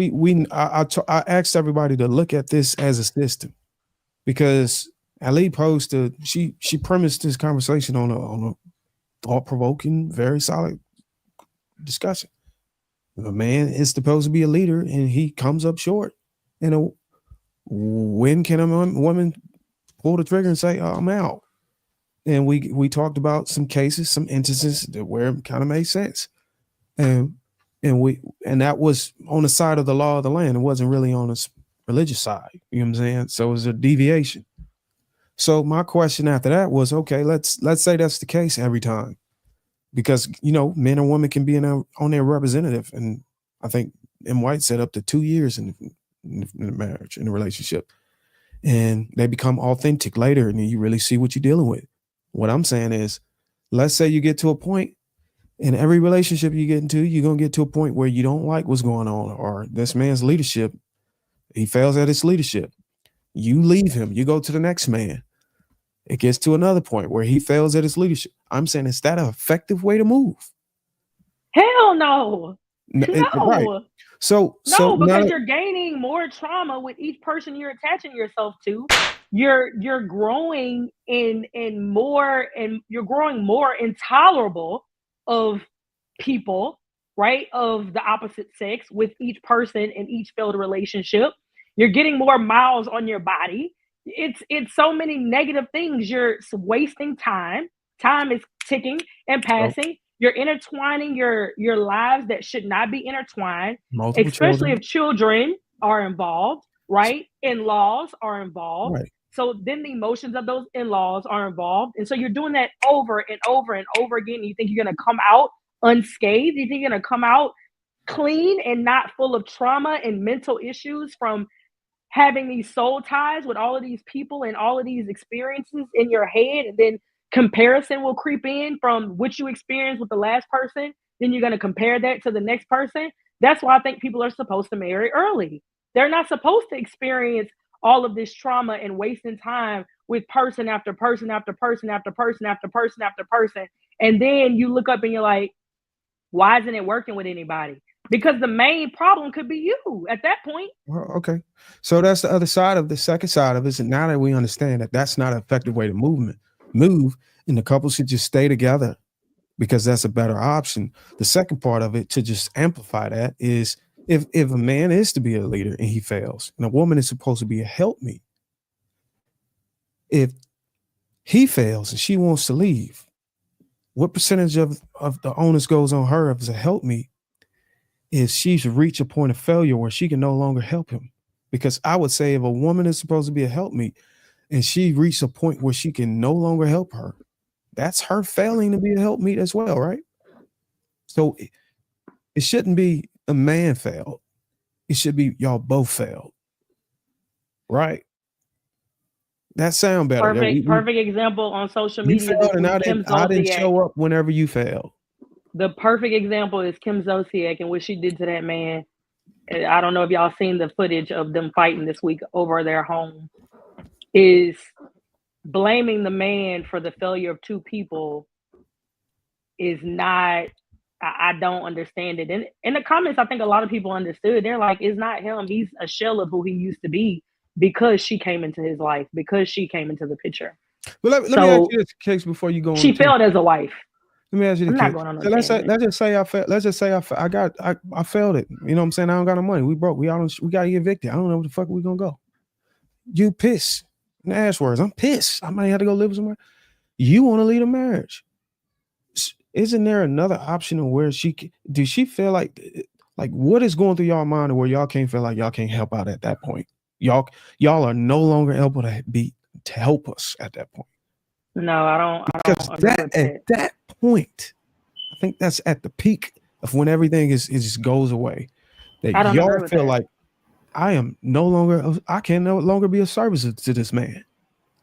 I asked everybody to look at this as a system, because Ali posted, she premised this conversation on a thought-provoking, very solid discussion. A man is supposed to be a leader and he comes up short. When can a woman pull the trigger and say, oh, I'm out? And we talked about some cases, some instances where it kind of made sense. And that was on the side of the law of the land. It wasn't really on the religious side. You know what I'm saying? So it was a deviation. So my question after that was, okay, let's say that's the case every time, because, you know, men and women can be on their representative. And I think M. White said up to 2 years in the marriage, in the relationship, and they become authentic later, and you really see what you're dealing with. What I'm saying is, let's say you get to a point in every relationship you get into, you're going to get to a point where you don't like what's going on, or this man's leadership, he fails at his leadership. You leave him, you go to the next man. It gets to another point where he fails at his leadership. I'm saying, is that an effective way to move? Hell no. Right. So No, now, because you're gaining more trauma with each person you're attaching yourself to. You're growing in more, and you're growing more intolerable of people, right? Of the opposite sex with each person in each failed relationship. You're getting more miles on your body. It's so many negative things. You're wasting time. Time is ticking and so passing. You're intertwining your lives that should not be intertwined, multiple especially children, if children are involved, right? In-laws are involved. right? So then the emotions of those in-laws are involved. And so you're doing that over and over and over again. And you think you're going to come out unscathed? You think you're going to come out clean and not full of trauma and mental issues from having these soul ties with all of these people and all of these experiences in your head? And then comparison will creep in from what you experienced with the last person. Then you're going to compare that to the next person. That's why I think people are supposed to marry early. They're not supposed to experience all of this trauma and wasting time with person after person after person after person after person after person. And then you look up and you're like, why isn't it working with anybody? Because the main problem could be you at that point. Well, okay. So that's the other side of the second side of it. And now that we understand that that's not an effective way to move, and the couple should just stay together because that's a better option. The second part of it, to just amplify that, is if a man is to be a leader and he fails, and a woman is supposed to be a helpmeet, if he fails and she wants to leave, what percentage of the onus goes on her as a helpmeet is she's reached a point of failure where she can no longer help him? Because I would say if a woman is supposed to be a helpmeet and she reached a point where she can no longer help her, that's her failing to be a helpmeet as well, right? So it shouldn't be a man failed. It should be y'all both failed, right? That sound better. Perfect example on social You media. failed and I didn't Zolciak. show up whenever you failed. The perfect example is Kim Zolciak and what she did to that man. I don't know if y'all seen the footage of them fighting this week over their home. Is blaming the man for the failure of two people is not, I don't understand it. And in the comments, I think a lot of people understood. They're like, it's not him. He's a shell of who he used to be because she came into his life, because she came into the picture. But let me ask you this case before you go on. She failed as a wife. Let me ask you the I'm case. not going on no So let's tangent. just say I failed. Let's just say I failed it. You know what I'm saying? I don't got no money. We broke. We got to get evicted. I don't know where the fuck we gonna go. You pissed. In Ash words, I'm pissed. I might have to go live somewhere. You want to lead a marriage? Isn't there another option of where does she feel like what is going through y'all mind where y'all can't feel like y'all can't help out at that point? Y'all are no longer able to help us at that point. No, I don't. At that point, I think that's at the peak of when everything just goes away. That y'all feel like I can no longer be of service to this man.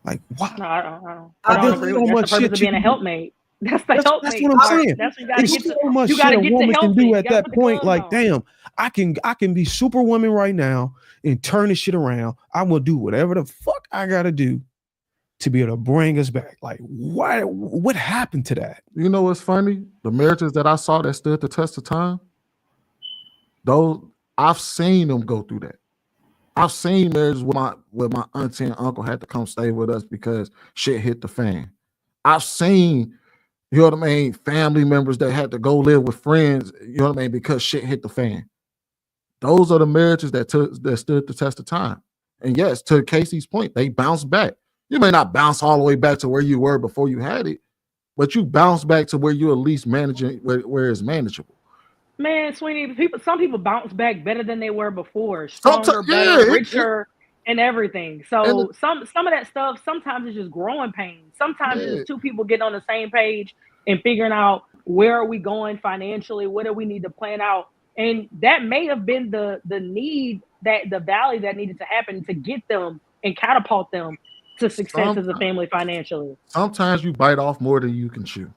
Like, what? No, I don't agree with that's the purpose of being a helpmate. That's the helpmate. That's what I'm saying. That's what you gotta get to. So much you gotta shit get a woman to can do at that point. Like, on. damn, I can be Superwoman right now and turn this shit around. I'm gonna do whatever the fuck I gotta do to be able to bring us back. Like, what happened to that? You know what's funny? The marriages that I saw that stood the test of time, those I've seen them go through that. I've seen marriages where my auntie and uncle had to come stay with us because shit hit the fan. I've seen, you know what I mean, family members that had to go live with friends, you know what I mean, because shit hit the fan. Those are the marriages that stood the test of time. And yes, to Casey's point, they bounced back. You may not bounce all the way back to where you were before you had it, but you bounce back to where you're at least managing, where it's manageable. Man, Sweeney, some people bounce back better than they were before, stronger, better, richer, and everything. So some of that stuff, sometimes it's just growing pains. Sometimes it's two people getting on the same page and figuring out where are we going financially, what do we need to plan out. And that may have been the need, that the valley that needed to happen to get them and catapult them to success as a family financially. Sometimes you bite off more than you can chew.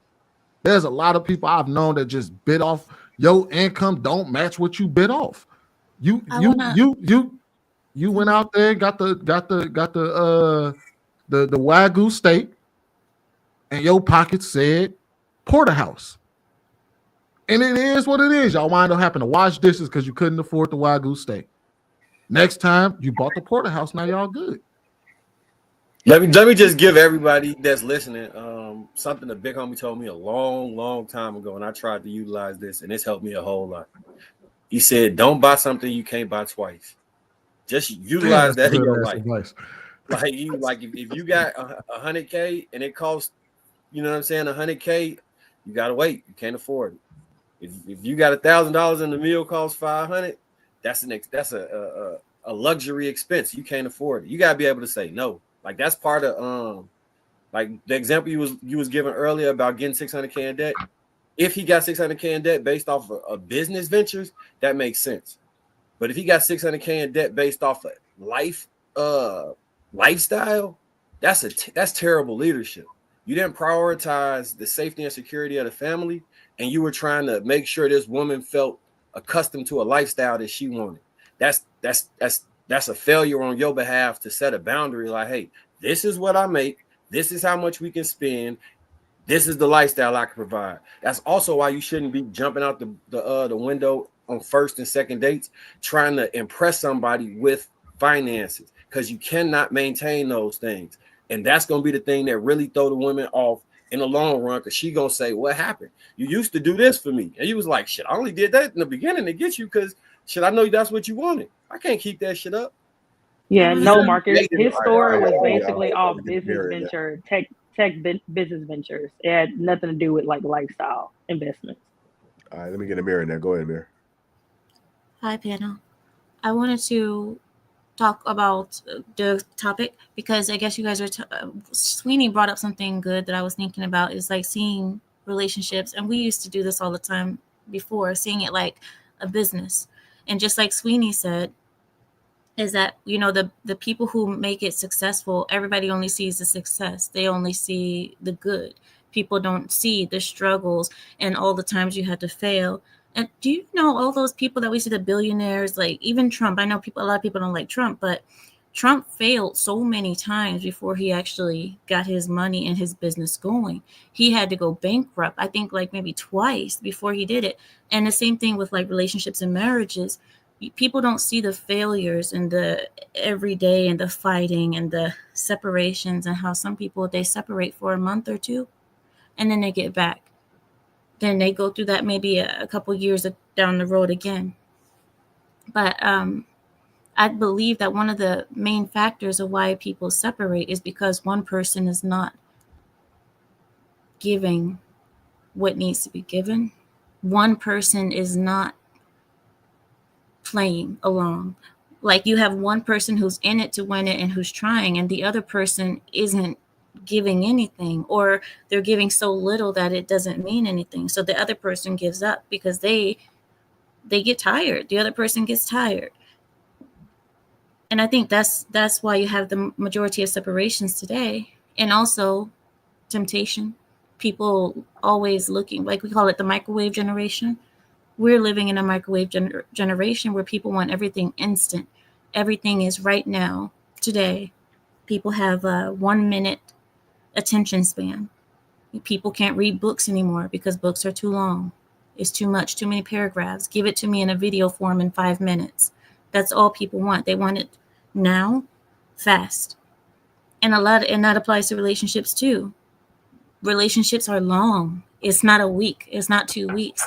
There's a lot of people I've known that just bit off. Your income don't match what you bit off. You went out there, got the Wagyu steak, and your pocket said porterhouse. And it is what it is. Y'all wind up having to wash dishes because you couldn't afford the Wagyu steak. Next time you bought the porterhouse, now y'all good. Let me just give everybody that's listening something the big homie told me a long time ago, and I tried to utilize this, and it's helped me a whole lot. He said, "Don't buy something you can't buy twice. Just utilize that in your life. Advice. Like if you got 100K and it costs, you know what I'm saying, 100K, you gotta wait. You can't afford it. If you got $1,000 and the meal costs 500, that's a luxury expense. You can't afford it. You gotta be able to say no. Like that's part of like the example you was given earlier about getting 600K in debt. If he got 600K in debt based off of business ventures, that makes sense. But if he got 600K in debt based off of lifestyle, that's terrible leadership. You didn't prioritize the safety and security of the family, and you were trying to make sure this woman felt accustomed to a lifestyle that she wanted. That's a failure on your behalf to set a boundary. Like, hey, this is what I make. This is how much we can spend. This is the lifestyle I can provide. That's also why you shouldn't be jumping out the window on first and second dates trying to impress somebody with finances, because you cannot maintain those things. And that's going to be the thing that really throw the women off in the long run, because she going to say, what happened? You used to do this for me. And you was like, shit, I only did that in the beginning to get you because, shit, I know that's what you wanted. I can't keep that shit up. Yeah, no, Marcus. Negative. His story was Yeah, basically all yeah, business yeah. venture, tech business ventures. It had nothing to do with like lifestyle investments. All right, let me get Amir in there. Go ahead, Amir. Hi, panel. I wanted to talk about the topic because I guess you guys are Sweeney brought up something good that I was thinking about, is like seeing relationships, and we used to do this all the time before, seeing it like a business. And just like Sweeney said, is that, you know, the people who make it successful, everybody only sees the success. They only see the good. People don't see the struggles and all the times you had to fail. And do you know all those people that we see, the billionaires, like even Trump? I know a lot of people don't like Trump, but Trump failed so many times before he actually got his money and his business going. He had to go bankrupt, I think like maybe twice before he did it. And the same thing with like relationships and marriages. People don't see the failures and the everyday and the fighting and the separations, and how some people, they separate for a month or two and then they get back. Then they go through that maybe a couple years down the road again. But I believe that one of the main factors of why people separate is because one person is not giving what needs to be given. One person is not playing along. Like you have one person who's in it to win it and who's trying, and the other person isn't giving anything, or they're giving so little that it doesn't mean anything. So the other person gives up because they get tired. The other person gets tired. And I think that's why you have the majority of separations today. And also temptation. People always looking, like we call it the microwave generation. We're living in a microwave generation where people want everything instant. Everything is right now, today. People have a 1 minute attention span. People can't read books anymore because books are too long. It's too much, too many paragraphs. Give it to me in a video form in 5 minutes. That's all people want. They want it now, fast. And that applies to relationships too. Relationships are long. It's not a week. It's not 2 weeks.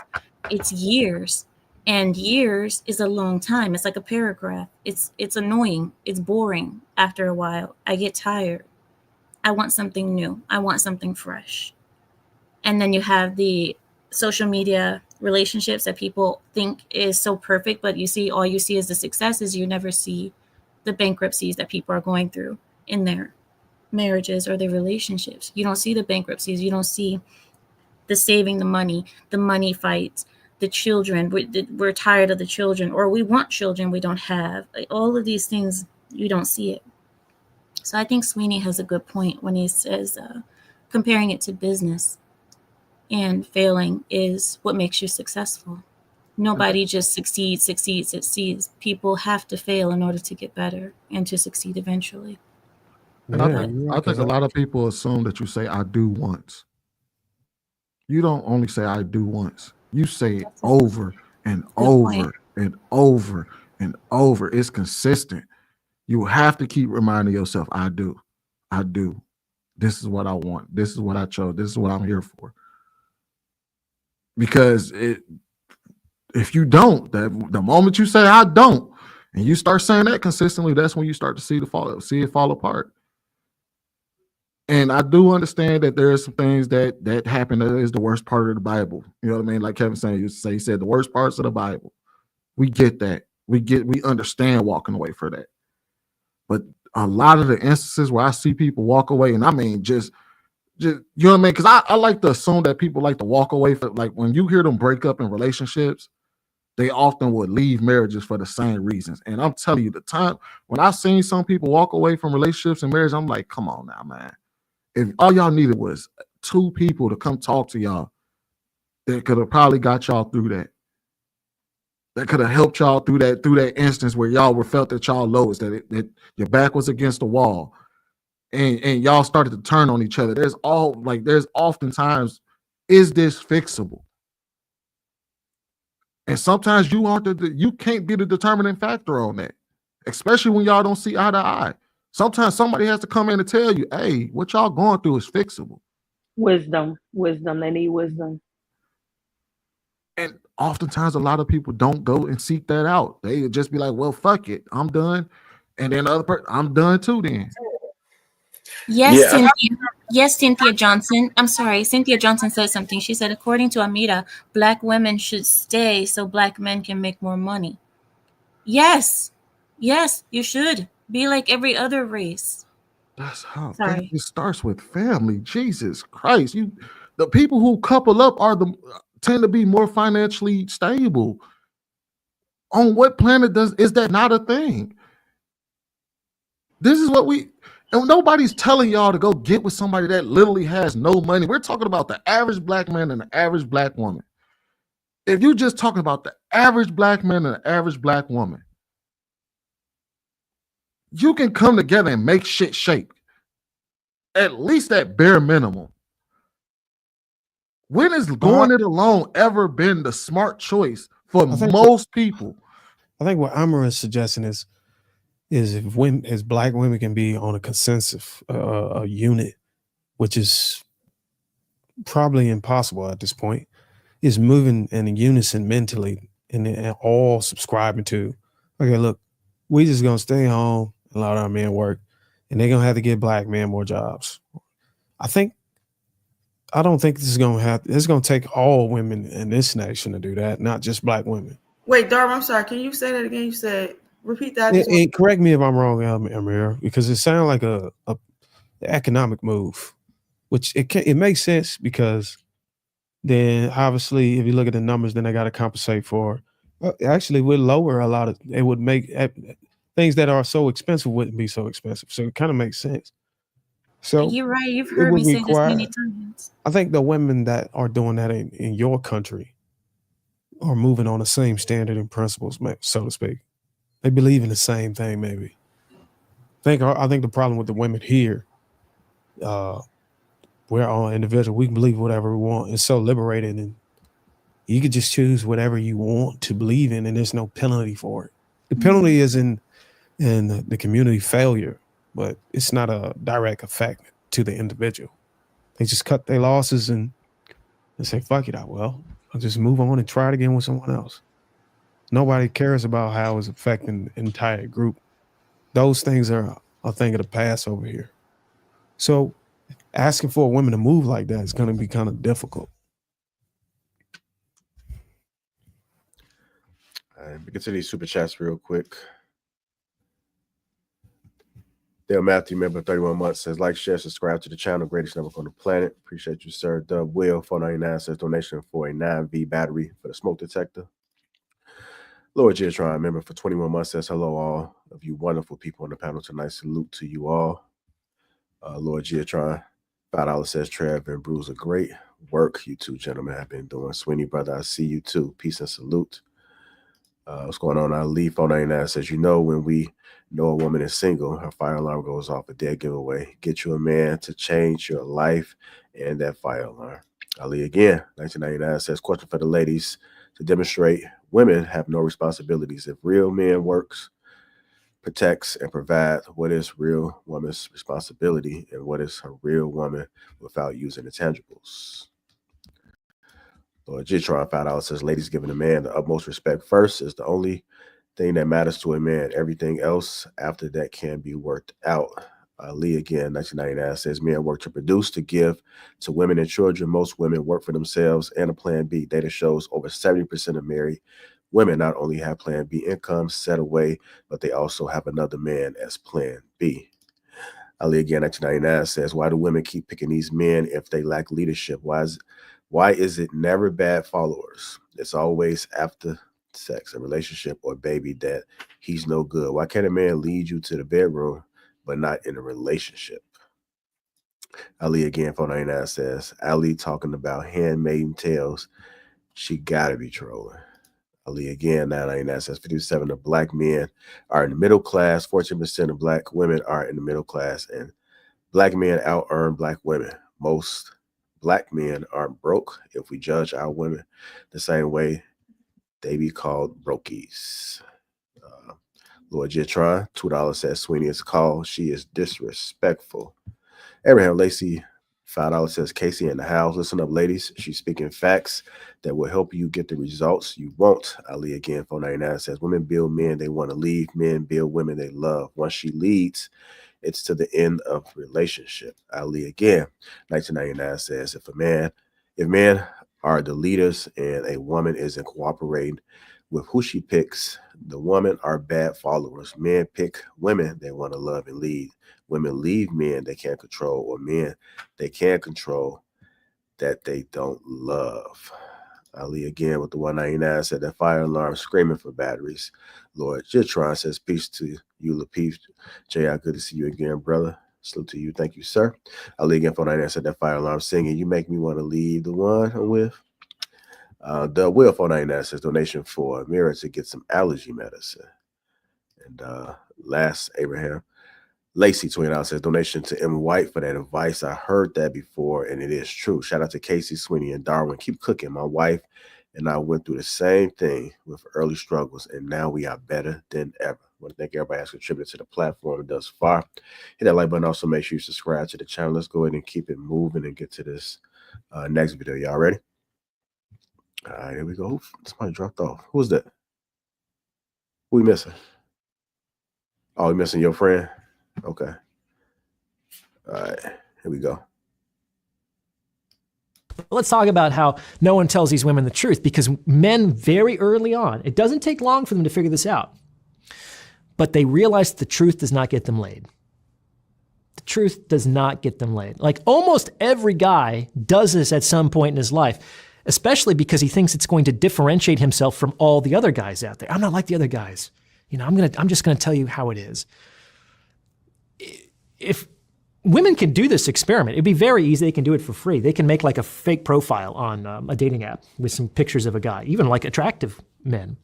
It's years. And years is a long time. It's like a paragraph. It's annoying. It's boring after a while. I get tired. I want something new. I want something fresh. And then you have the social media relationships that people think is so perfect, but all you see is the successes. You never see the bankruptcies that people are going through in their marriages or their relationships. You don't see the bankruptcies. You don't see the saving the money fights, the children. We're tired of the children, or we want children we don't have. Like all of these things, you don't see it. So I think Sweeney has a good point when he says comparing it to business, and failing is what makes you successful. Nobody just succeeds. People have to fail in order to get better and to succeed eventually. And I think a lot of people assume that you say, I do once. You don't only say, I do once. You say it That's a over and good point. over and over and over. It's consistent. You have to keep reminding yourself, I do. I do. This is what I want. This is what I chose. This is what I'm here for. Because if you don't, the moment you say I don't, and you start saying that consistently, that's when you start to see it fall apart. And I do understand that there are some things that happen that is the worst part of the Bible. You know what I mean? Like Kevin saying, he said the worst parts of the Bible. We get that. We understand walking away for that. But a lot of the instances where I see people walk away, and I mean just you know what I mean? Because I like to assume that people like to walk away for, like, when you hear them break up in relationships, they often would leave marriages for the same reasons. And I'm telling you, the time when I've seen some people walk away from relationships and marriage, I'm like, come on now, man. If all y'all needed was 2 people to come talk to y'all, that could have probably got y'all through that. That could have helped y'all through that instance where y'all were felt at y'all lowest, that your back was against the wall, and y'all started to turn on each other. There's oftentimes, is this fixable? And sometimes you can't be the determining factor on that, especially when y'all don't see eye to eye. Sometimes somebody has to come in and tell you, hey, what y'all going through is fixable. Wisdom. They need wisdom. And oftentimes a lot of people don't go and seek that out. They just be like, well, fuck it, I'm done. And then the other person, I'm done too then. Yes, Yeah. Cynthia. Yes, Cynthia Johnson. I'm sorry. Cynthia Johnson said something. She said, according to Amita, Black women should stay so Black men can make more money. Yes. Yes, you should. Be like every other race. That's how Sorry. it starts with family. Jesus Christ. The people who couple up tend to be more financially stable. On what planet is that not a thing? This is what and nobody's telling y'all to go get with somebody that literally has no money. We're talking about the average Black man and the average Black woman. If you're just talking about the average Black man and the average Black woman, you can come together and make shit shake. At least at bare minimum. When has going it alone ever been the smart choice for most people? I think what Amara is suggesting is if Black women can be on a consensus, a unit, which is probably impossible at this point, is moving in unison mentally and all subscribing to, okay, look, we just gonna stay home and let our men work, and they're gonna have to give Black men more jobs. I don't think this is gonna happen. It's gonna take all women in this nation to do that, not just Black women. Wait, Darwin, I'm sorry. Can you say that again? You said, repeat that. And correct me if I'm wrong, Amir, because it sounds like a economic move, which it makes sense, because then obviously if you look at the numbers, then they got to compensate for. Actually, would lower a lot of. It would make things that are so expensive wouldn't be so expensive. So it kind of makes sense. So you're right. You've heard me say this many times. I think the women that are doing that in your country are moving on the same standard and principles, so to speak. They believe in the same thing, maybe. I think the problem with the women here, we're all individual. We can believe whatever we want. It's so liberating, and you could just choose whatever you want to believe in, and there's no penalty for it. The penalty is in the community failure, but it's not a direct effect to the individual. They just cut their losses and say, fuck it, I'll just move on and try it again with someone else. Nobody cares about how it's affecting the entire group. Those things are a thing of the past over here. So asking for a woman to move like that is going to be kind of difficult. All right, we get to these super chats real quick. Dale Matthew, member 31 months, says, like, share, subscribe to the channel. Greatest network on the planet. Appreciate you, sir. Dub Will, 499, says donation for a 9V battery for the smoke detector. Lord Jitron, member for 21 months, says, hello, all of you wonderful people on the panel tonight. Salute to you all. Lord Jitron, $5 says, Trev and Bruce, a great work you two gentlemen have been doing. Sweeney, brother, I see you too. Peace and salute. What's going on? Ali 499 says, when we know a woman is single, her fire alarm goes off, a dead giveaway. Get you a man to change your life and that fire alarm. Ali again, 1999 says, question for the ladies to demonstrate women have no responsibilities. If real man works, protects, and provides, what is real woman's responsibility, and what is a real woman without using intangibles? Lord Jitron $5 says, ladies, giving a man the utmost respect first is the only thing that matters to a man. Everything else after that can be worked out. Lee again, 1999 says, men work to produce, to give to women and children. Most women work for themselves and a plan B. Data shows over 70% of married women not only have plan B income set away, but they also have another man as plan B. Ali again, 1999 says, why do women keep picking these men if they lack leadership? Why is it never bad followers? It's always after sex, a relationship, or baby that he's no good. Why can't a man lead you to the bedroom but not in a relationship? Ali again, 499 says, Ali talking about handmaiden tales. She gotta be trolling. Ali again, 999 says, 57% of black men are in the middle class, 14% of black women are in the middle class, and black men out-earn black women. Most black men aren't broke. If we judge our women the same way, they be called brokies. Lord Jitron, $2 says, Sweeney is called. She is disrespectful. Abraham Lacey, $5 says, Casey in the house. Listen up, ladies. She's speaking facts that will help you get the results you want. Ali again, 499 says, women build men they want to leave. Men build women they love. Once she leads, it's to the end of relationship. Ali again, 1999 says, if men are the leaders and a woman isn't cooperating with who she picks, the women are bad followers. Men pick women they want to love and lead. Women leave men they can't control, or men they can control that they don't love. Ali again with the 199 said that fire alarm screaming for batteries. Lord Jitron says, peace to you, Lapeef JR. Good to see you again, brother. Salute to you. Thank you, sir. Ali again, 499 said that fire alarm singing. You make me want to leave the one I'm with. The Will 499 says donation for Mira to get some allergy medicine. And last, Abraham Lacey $20 says donation to M. White for that advice. I heard that before, and it is true. Shout out to Casey, Sweeney, and Darwin. Keep cooking. My wife and I went through the same thing with early struggles, and now we are better than ever. I want to thank everybody that's contributed to the platform thus far. Hit that like button. Also, make sure you subscribe to the channel. Let's go ahead and keep it moving and get to this next video. Y'all ready? All right, here we go. Somebody dropped off. Who's that? Who we missing? Oh, we missing your friend? Okay. All right, here we go. Let's talk about how no one tells these women the truth, because men very early on, it doesn't take long for them to figure this out, but they realize that the truth does not get them laid. The truth does not get them laid. Like almost every guy does this at some point in his life, especially because he thinks it's going to differentiate himself from all the other guys out there. I'm not like the other guys. You know, I'm just going to tell you how it is. If women can do this experiment, it'd be very easy. They can do it for free. They can make like a fake profile on a dating app with some pictures of a guy, even like attractive men,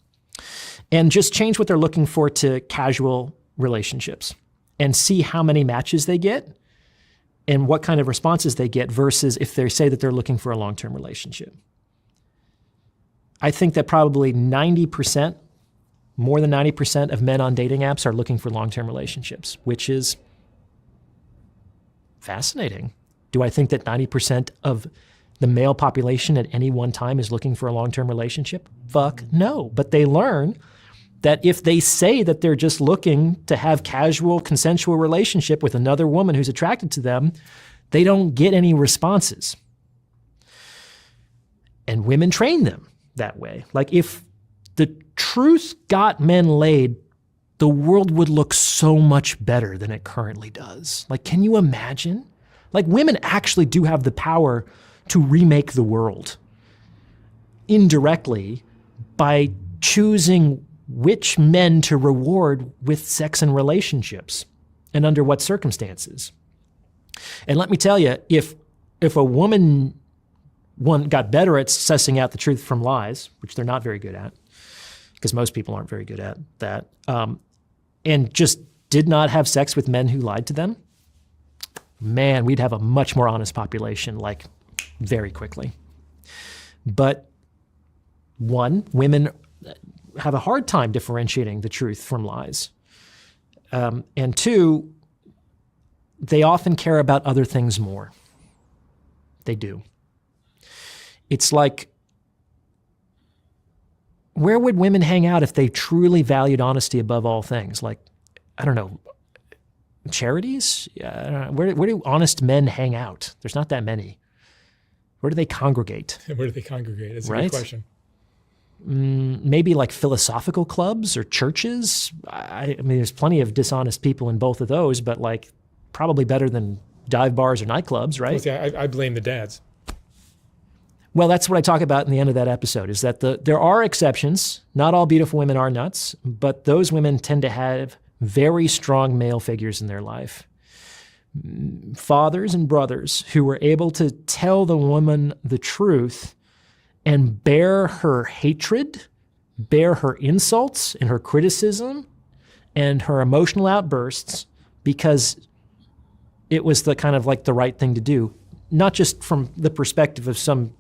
and just change what they're looking for to casual relationships and see how many matches they get and what kind of responses they get versus if they say that they're looking for a long-term relationship. I think that probably 90%, more than 90% of men on dating apps are looking for long-term relationships, which is fascinating. Do I think that 90% of the male population at any one time is looking for a long-term relationship? Fuck no. But they learn that if they say that they're just looking to have casual, consensual relationship with another woman who's attracted to them, they don't get any responses. And women train them that way. Like if the truth got men laid, the world would look so much better than it currently does. Like, can you imagine? Like, women actually do have the power to remake the world indirectly by choosing which men to reward with sex and relationships and under what circumstances. And let me tell you, if a woman got better at sussing out the truth from lies, which they're not very good at, because most people aren't very good at that, and just did not have sex with men who lied to them, man, we'd have a much more honest population, like very quickly. But one, women have a hard time differentiating the truth from lies. And two, they often care about other things more. They do. It's like, where would women hang out if they truly valued honesty above all things? Like, I don't know, charities? I don't know. Where do honest men hang out? There's not that many. Where do they congregate? Where do they congregate? That's a Right? good question. Maybe like philosophical clubs or churches. I mean, there's plenty of dishonest people in both of those, but like probably better than dive bars or nightclubs, right? Well, see, I blame the dads. Well, that's what I talk about in the end of that episode, is that there are exceptions. Not all beautiful women are nuts, but those women tend to have very strong male figures in their life. Fathers and brothers who were able to tell the woman the truth and bear her hatred, bear her insults and her criticism and her emotional outbursts because it was the kind of like the right thing to do, not just from the perspective of some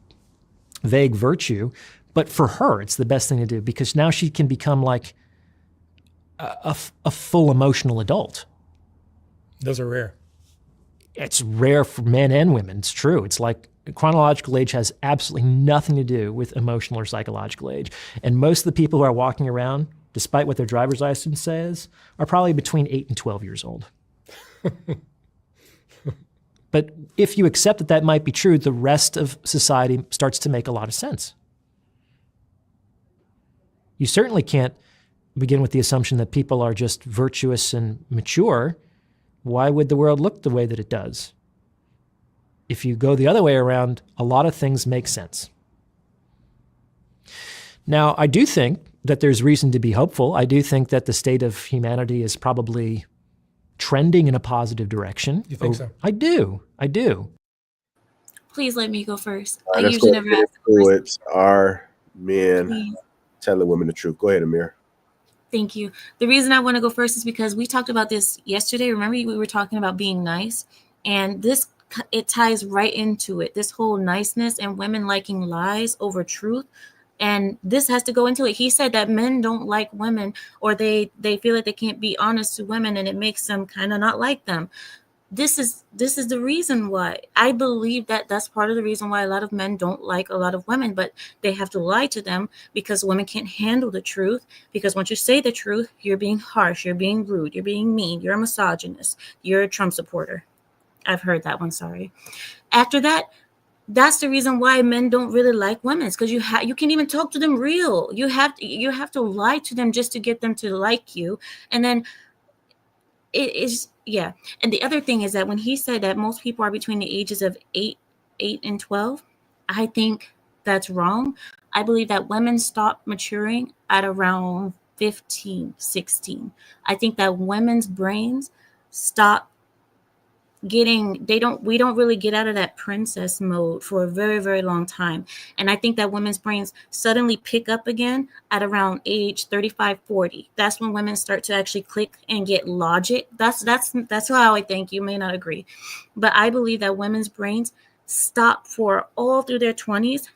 vague virtue, but for her, it's the best thing to do because now she can become like a full emotional adult. Those are rare. It's rare for men and women. It's true. It's like chronological age has absolutely nothing to do with emotional or psychological age. And most of the people who are walking around, despite what their driver's license says, are probably between 8 and 12 years old. But if you accept that that might be true, the rest of society starts to make a lot of sense. You certainly can't begin with the assumption that people are just virtuous and mature. Why would the world look the way that it does? If you go the other way around, a lot of things make sense. Now, I do think that there's reason to be hopeful. I do think that the state of humanity is probably trending in a positive direction. You think so? I do. Please let me go first. All right, I let's usually go never ahead ask and the do first. it. Are men Please. telling women the truth? Go ahead, Amir. Thank you. The reason I want to go first is because we talked about this yesterday. Remember, we were talking about being nice, and it ties right into it. This whole niceness and women liking lies over truth. And this has to go into it. He said that men don't like women, or they feel like they can't be honest to women, and it makes them kind of not like them. This is the reason why. I believe that that's part of the reason why a lot of men don't like a lot of women, but they have to lie to them because women can't handle the truth. Because once you say the truth, you're being harsh, you're being rude, you're being mean, you're a misogynist, you're a Trump supporter. I've heard that one, sorry. After that, that's the reason why men don't really like women. It's because you can't even talk to them real. You have to lie to them just to get them to like you. And then it is, yeah. And the other thing is that when he said that most people are between the ages of 8 and 12, I think that's wrong. I believe that women stop maturing at around 15, 16. I think that women's brains stop we don't really get out of that princess mode for a very, very long time. And I think that women's brains suddenly pick up again at around age 35, 40. That's when women start to actually click and get logic. That's how I think. You may not agree, but I believe that women's brains stop for all through their 20s,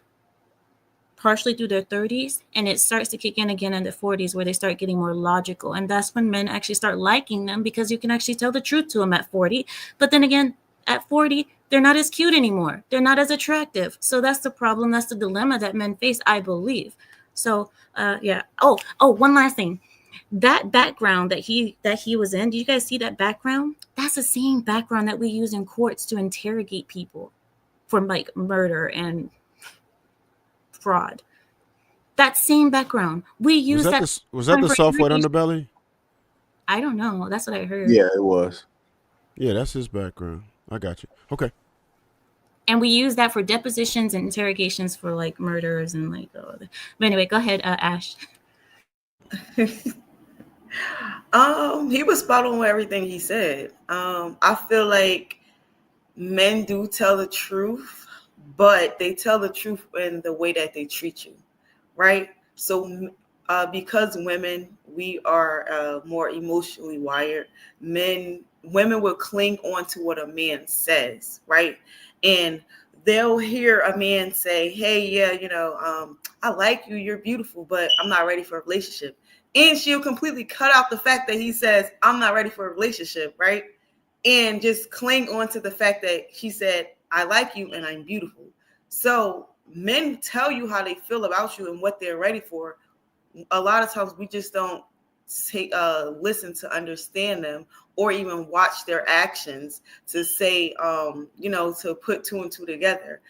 partially through their 30s, and it starts to kick in again in the 40s where they start getting more logical. And that's when men actually start liking them, because you can actually tell the truth to them at 40. But then again, at 40, they're not as cute anymore. They're not as attractive. So that's the problem. That's the dilemma that men face, I believe. So, yeah. Oh, one last thing. That background that he was in, do you guys see that background? That's the same background that we use in courts to interrogate people for like murder and fraud. That same background. We use Was that the software underbelly? I don't know. That's what I heard. Yeah, it was. Yeah, that's his background. I got you. Okay. And we use that for depositions and interrogations for like murders and like. But anyway, go ahead, Ash. He was spot on with everything he said. I feel like men do tell the truth, but they tell the truth in the way that they treat you, right? So because women, we are more emotionally wired, women will cling on to what a man says, right? And they'll hear a man say, hey, yeah, I like you, you're beautiful, but I'm not ready for a relationship. And she'll completely cut out the fact that he says, I'm not ready for a relationship, right? And just cling on to the fact that he said, I like you and I'm beautiful. So men tell you how they feel about you and what they're ready for. A lot of times we just don't listen to understand them or even watch their actions to say, to put two and two together.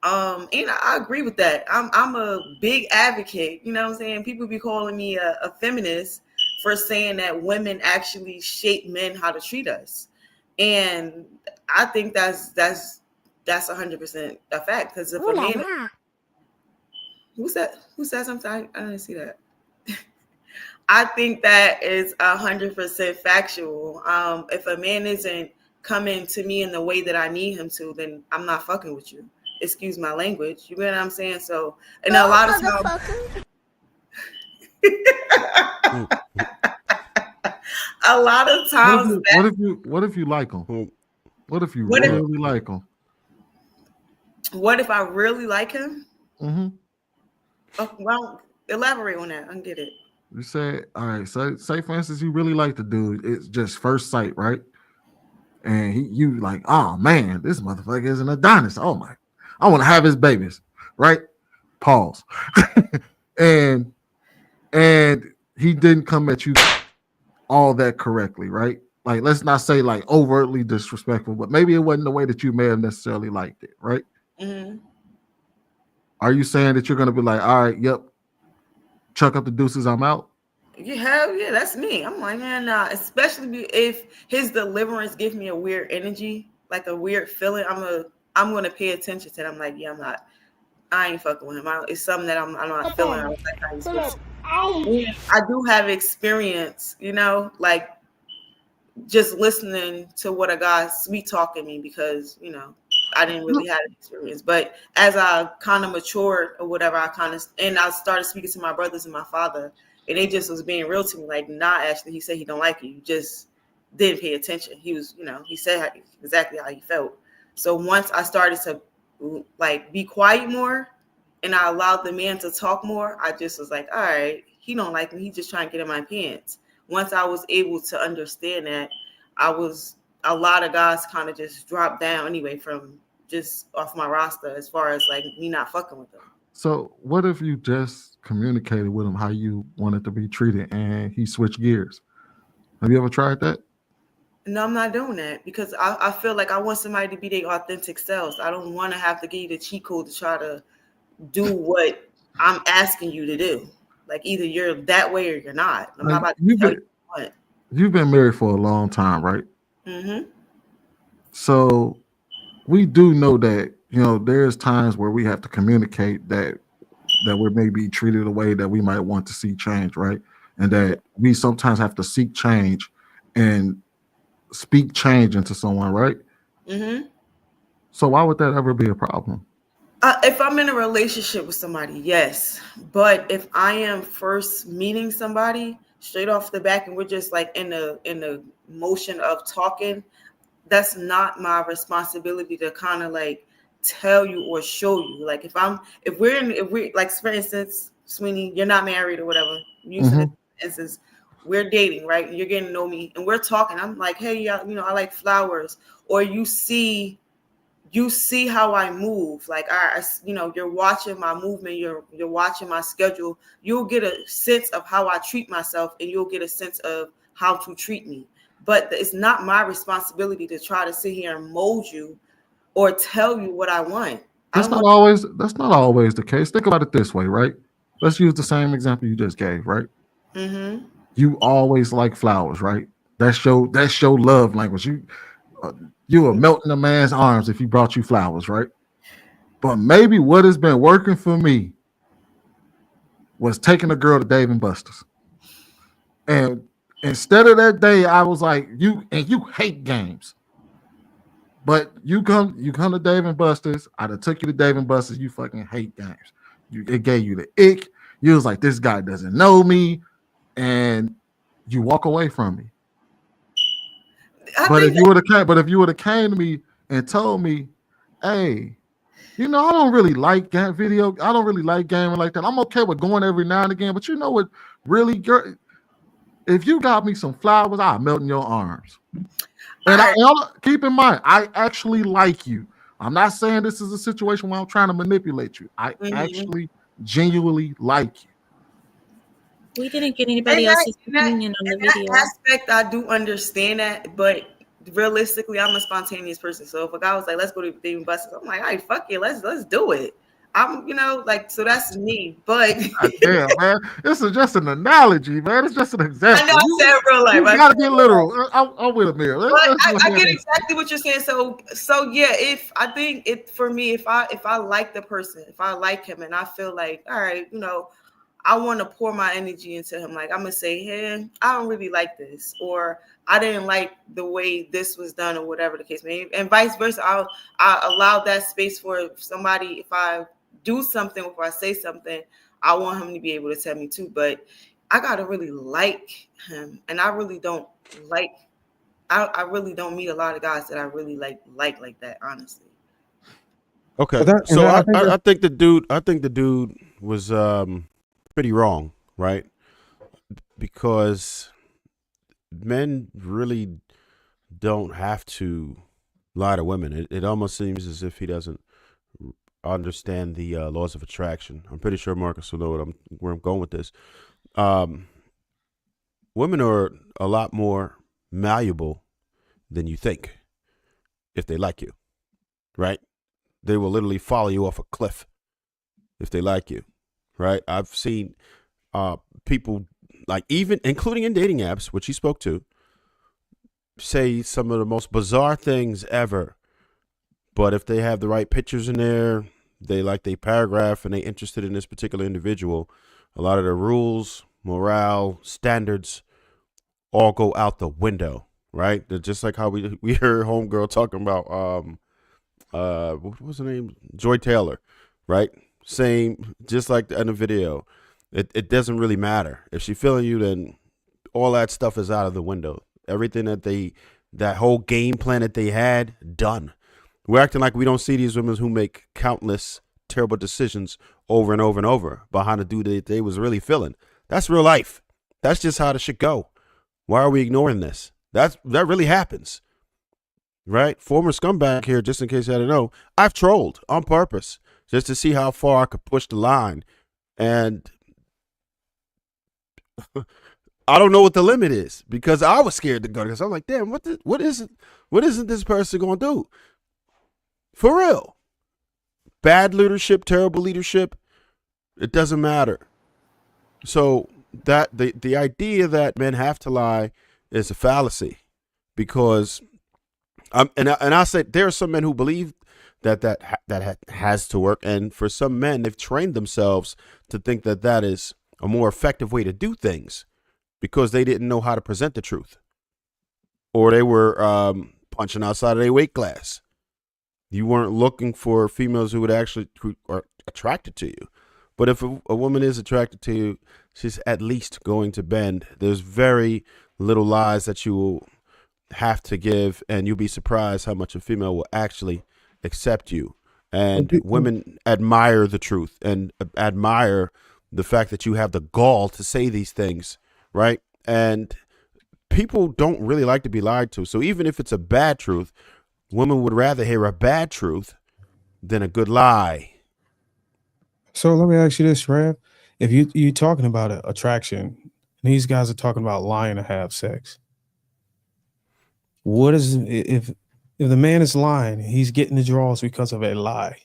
And I agree with that. I'm a big advocate. You know what I'm saying? People be calling me a feminist for saying that women actually shape men how to treat us. And I think that's 100% a fact. Because if a man, who said something? I didn't see that. I think that is 100% factual. If a man isn't coming to me in the way that I need him to, then I'm not fucking with you. Excuse my language. You know what I'm saying? So, and a lot of times, a lot of times, what if you like them? What if you really like them? What if I really like him? Mm-hmm. Oh, well, elaborate on that. I don't get it. You say, all right, so say for instance, you really like the dude. It's just first sight, right? And you like, oh man, this motherfucker is an Adonis. Oh my, I want to have his babies, right? Pause. and he didn't come at you all that correctly, right? Like, let's not say like overtly disrespectful, but maybe it wasn't the way that you may have necessarily liked it, right? Mm-hmm. Are you saying that you're gonna be like, all right, yep, chuck up the deuces, I'm out? Yeah, hell yeah, that's me. I'm like, man, nah. Especially if his deliverance gives me a weird energy, like a weird feeling. I'm gonna pay attention to it. I'm like, yeah, I ain't fucking with him. It's something that I'm not feeling. I was like, how he's supposed to. I do have experience, like just listening to what a guy sweet talking me because I didn't really have experience. But as I kind of matured or whatever, and I started speaking to my brothers and my father, and they just was being real to me. Like, nah, Ashley, he said he don't like you. You just didn't pay attention. He was, he said exactly how he felt. So once I started to like be quiet more and I allowed the man to talk more, I just was like, all right, he don't like me. He just trying to get in my pants. Once I was able to understand that, a lot of guys kind of just dropped down anyway from just off my roster as far as like me not fucking with them. So what if you just communicated with him how you wanted to be treated and he switched gears? Have you ever tried that? No, I'm not doing that because I feel like I want somebody to be their authentic selves. I don't want to have to give you the cheat code to try to do what I'm asking you to do. Like either you're that way or you're not. I'm not about to tell you what. You've been married for a long time, right? Mm-hmm. So we do know that, there's times where we have to communicate that we may be treated a way that we might want to see change, right? And that we sometimes have to seek change and speak change into someone, right? Mm-hmm. So why would that ever be a problem? If I'm in a relationship with somebody, yes. But if I am first meeting somebody straight off the back and we're just like in the motion of talking, that's not my responsibility to kind of like tell you or show you. Like if we're like, for instance, Sweeney, you're not married or whatever. Using this instance, we're dating, right? You're getting to know me and we're talking. I'm like, hey, yeah, I like flowers. Or you see how I move. Like, you're watching my movement. You're watching my schedule. You'll get a sense of how I treat myself and you'll get a sense of how to treat me. But it's not my responsibility to try to sit here and mold you or tell you what I want. That's not always the case. Think about it this way, right? Let's use the same example you just gave, right? Mm-hmm. You always like flowers, right? That's your love language. You were melting a man's arms if he brought you flowers, right? But maybe what has been working for me was taking a girl to Dave and Buster's. And instead of that day, I was like, you hate games. But you come to Dave and Buster's. I'd have took you to Dave and Buster's. You fucking hate games. It gave you the ick. You was like, this guy doesn't know me. And you walk away from me. But if you would have came to me and told me, hey, You know, I don't really like I don't really like gaming like that. I'm okay with going every now and again, but you know what? Really, girl, if you got me some flowers, I'll melt in your arms. And keep in mind, I actually like you. I'm not saying this is a situation where I'm trying to manipulate you. I actually genuinely like you. We didn't get anybody else's opinion on the video. That aspect, I do understand that, but realistically, I'm a spontaneous person. So if a guy was like, "Let's go to Dave and Buster's," I'm like, "All right, fuck it, let's do it." I'm, like, so that's me. But damn, man, this is just an analogy, man. It's just an example. I know I said real life. You gotta get literal. I'm with Amir. But I get exactly what you're saying. So yeah, if I think it for me, if I like the person, if I like him, and I feel like, all right, I want to pour my energy into him. Like, I'm gonna say, hey, I don't really like this, or I didn't like the way this was done, or whatever the case may be, and vice versa. I allow that space for somebody. If I do something, if I say something, I want him to be able to tell me too. But I gotta really like him, and I really don't like. I really don't meet a lot of guys that I really like that, honestly. Okay, so I think the dude was pretty wrong, right? Because men really don't have to lie to women. It almost seems as if he doesn't understand the laws of attraction. I'm pretty sure Marcus will know where I'm going with this. Women are a lot more malleable than you think if they like you, right? They will literally follow you off a cliff if they like you, right? I've seen people, like, even including in dating apps, which he spoke to, say some of the most bizarre things ever. But if they have the right pictures in there, they like their paragraph, and they interested in this particular individual, a lot of the rules, morale, standards all go out the window, right? They're just like how we heard homegirl talking about what was her name? Joy Taylor, right? Same, just like in the video. It doesn't really matter. If she's feeling you, then all that stuff is out of the window. Everything that whole game plan that they had, done. We're acting like we don't see these women who make countless terrible decisions over and over and over behind a dude that they was really feeling. That's real life. That's just how the shit go. Why are we ignoring this? That really happens. Right? Former scumbag here, just in case you didn't know, I've trolled on purpose just to see how far I could push the line. And I don't know what the limit is, because I was scared to go, because I'm like, damn, what isn't this person going to do? For real. Bad leadership, terrible leadership, it doesn't matter. So that the idea that men have to lie is a fallacy, because and I said there are some men who believe that has to work, and for some men they've trained themselves to think that is a more effective way to do things, because they didn't know how to present the truth, or they were punching outside of their weight class. You weren't looking for females who are attracted to you. But if a woman is attracted to you, she's at least going to bend. There's very little lies that you will have to give, and you'll be surprised how much a female will actually accept you. And women admire the truth and admire the fact that you have the gall to say these things, right? And people don't really like to be lied to. So even if it's a bad truth, women would rather hear a bad truth than a good lie. So let me ask you this, Rev. If you're talking about attraction, and these guys are talking about lying to have sex, what is if the man is lying, he's getting the draws because of a lie.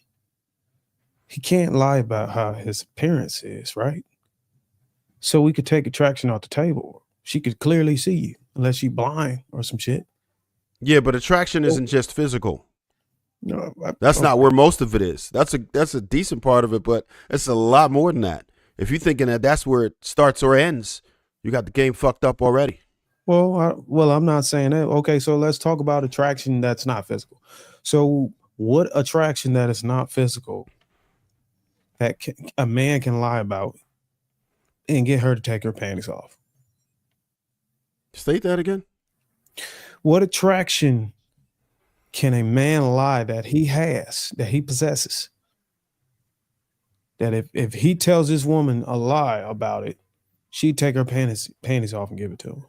He can't lie about how his appearance is, right? So we could take attraction off the table. She could clearly see you, unless she's blind or some shit. Yeah, but attraction isn't just physical. No, that's not where most of it is. That's a decent part of it, but it's a lot more than that. If you're thinking that's where it starts or ends, you got the game fucked up already. Well, I'm not saying that. Okay, so let's talk about attraction that's not physical. So what attraction that is not physical that a man can lie about and get her to take her panties off? State that again. What attraction can a man lie that he has, that he possesses? That if he tells this woman a lie about it, she'd take her panties off and give it to him.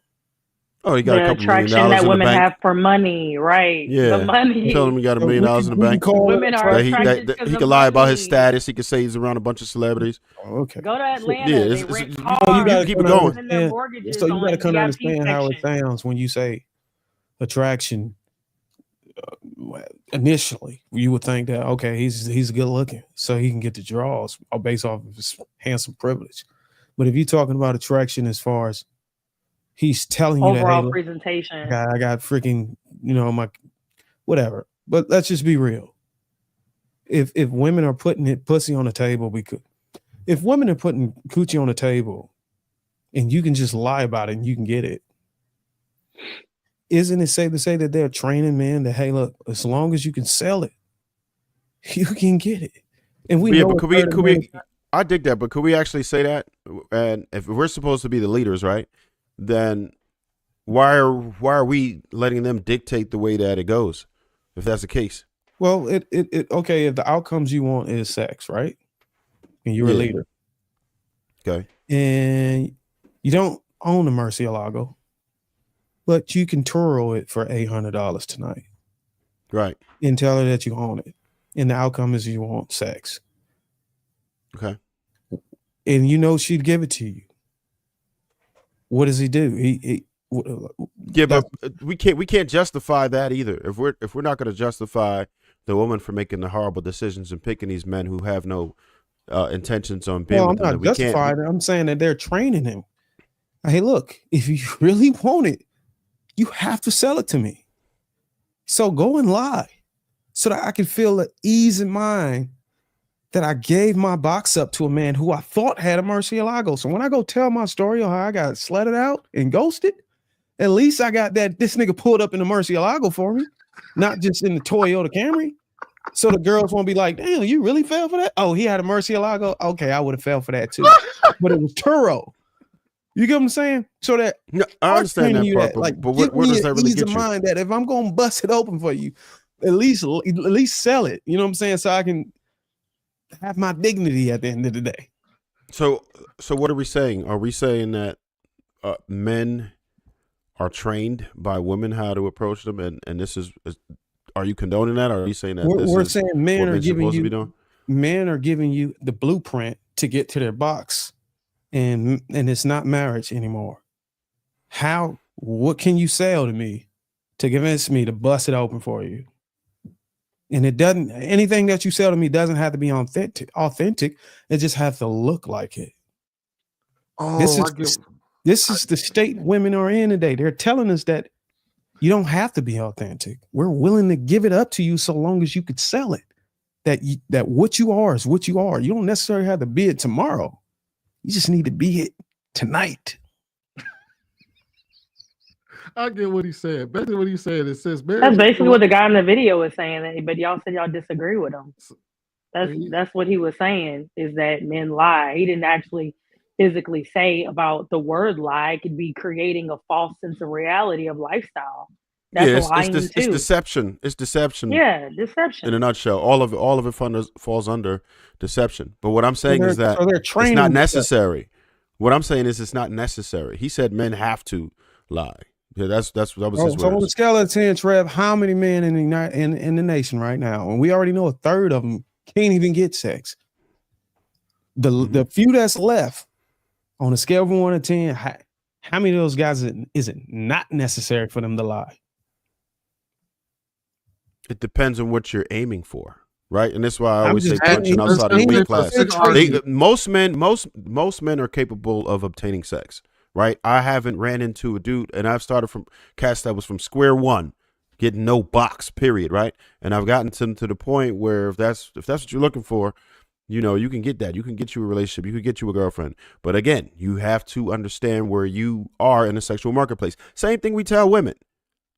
Oh, he got a The couple $1 million attraction that in the women bank. have for money, right? Yeah. The money. Tell him he got $1 million in the We bank. can call it Women are attraction. attracted That because he of can lie about his money. status. He can say he's around a bunch of celebrities. Oh, okay. Go to Atlanta. Yeah, They it's- rent you cars. gotta gotta keep it kinda going. Spend their mortgages So you on got to kind of VIP understand how it section. sounds when you say attraction. Initially, you would think that okay, he's good looking, so he can get the draws based off of his handsome privilege. But if you're talking about attraction as far as he's telling you that, hey, Overall look, presentation. I got freaking, my whatever. But let's just be real. If women are putting it pussy on the table, if women are putting coochie on the table, and you can just lie about it and you can get it, isn't it safe to say that they're training men that, hey, look, as long as you can sell it, you can get it? And we know but could we? I dig that, but could we actually say that? And if we're supposed to be the leaders, right? Then why are we letting them dictate the way that it goes? If that's the case. Well, it okay, if the outcomes you want is sex, right? And you're a leader. Okay. And you don't own a Murcielago, but you can Turo it for $800 tonight. Right. And tell her that you own it. And the outcome is you want sex. Okay. And she'd give it to you. What does he do? But we can't justify that either. If we're not going to justify the woman for making the horrible decisions and picking these men who have no intentions on being with them, I'm not justifying it. I'm saying that they're training him. Hey, look, if you really want it, you have to sell it to me. So go and lie so that I can feel the ease in mind that I gave my box up to a man who I thought had a Murcielago. So when I go tell my story of how I got sledded out and ghosted, at least I got that this nigga pulled up in the Murcielago for me, not just in the Toyota Camry. So the girls won't be like, damn, you really fell for that? Oh, he had a Murcielago? Okay, I would have fell for that too. But it was Turo. You get what I'm saying? So that I understand that part, but what does that really ease get of you? mind that if I'm gonna bust it open for you, at least sell it. You know what I'm saying? So I can have my dignity at the end of the day. So what are we saying? Are we saying that men are trained by women how to approach them, and this is are you condoning that, or are you saying that we're saying men are giving supposed to be doing? Men are giving you the blueprint to get to their box, and it's not marriage anymore. What can you sell to me to convince me to bust it open for you? And anything that you sell to me doesn't have to be authentic. It just has to look like it. Oh, This is the state women are in today. They're telling us that you don't have to be authentic. We're willing to give it up to you so long as you could sell it. That what you are is what you are. You don't necessarily have to be it tomorrow. You just need to be it tonight. I get what he said. Basically, what he said is says That's basically what the guy in the video was saying, but y'all said y'all disagree with him. That's what he was saying, is that men lie. He didn't actually physically say about the word lie. It could be creating a false sense of reality of lifestyle. That's lying too. It's deception. It's deception. Yeah, deception. In a nutshell, all of it falls under deception. But what I'm saying is that it's not necessary. What I'm saying is it's not necessary. He said men have to lie. Yeah, that was his words. So on the scale of 10, Trev, how many men in the nation right now? And we already know a third of them can't even get sex. The few that's left on a scale of 1 to 10, how many of those guys is it not necessary for them to lie? It depends on what you're aiming for, right? And that's why I always say just punching aiming- outside of the weight class. aiming for Most men are capable of obtaining sex, right? I haven't ran into a dude, and I've started from cats that was from square one, getting no box, period, right? And I've gotten to the point where if that's what you're looking for, you can get that. You can get you a relationship. You can get you a girlfriend. But again, you have to understand where you are in the sexual marketplace. Same thing we tell women.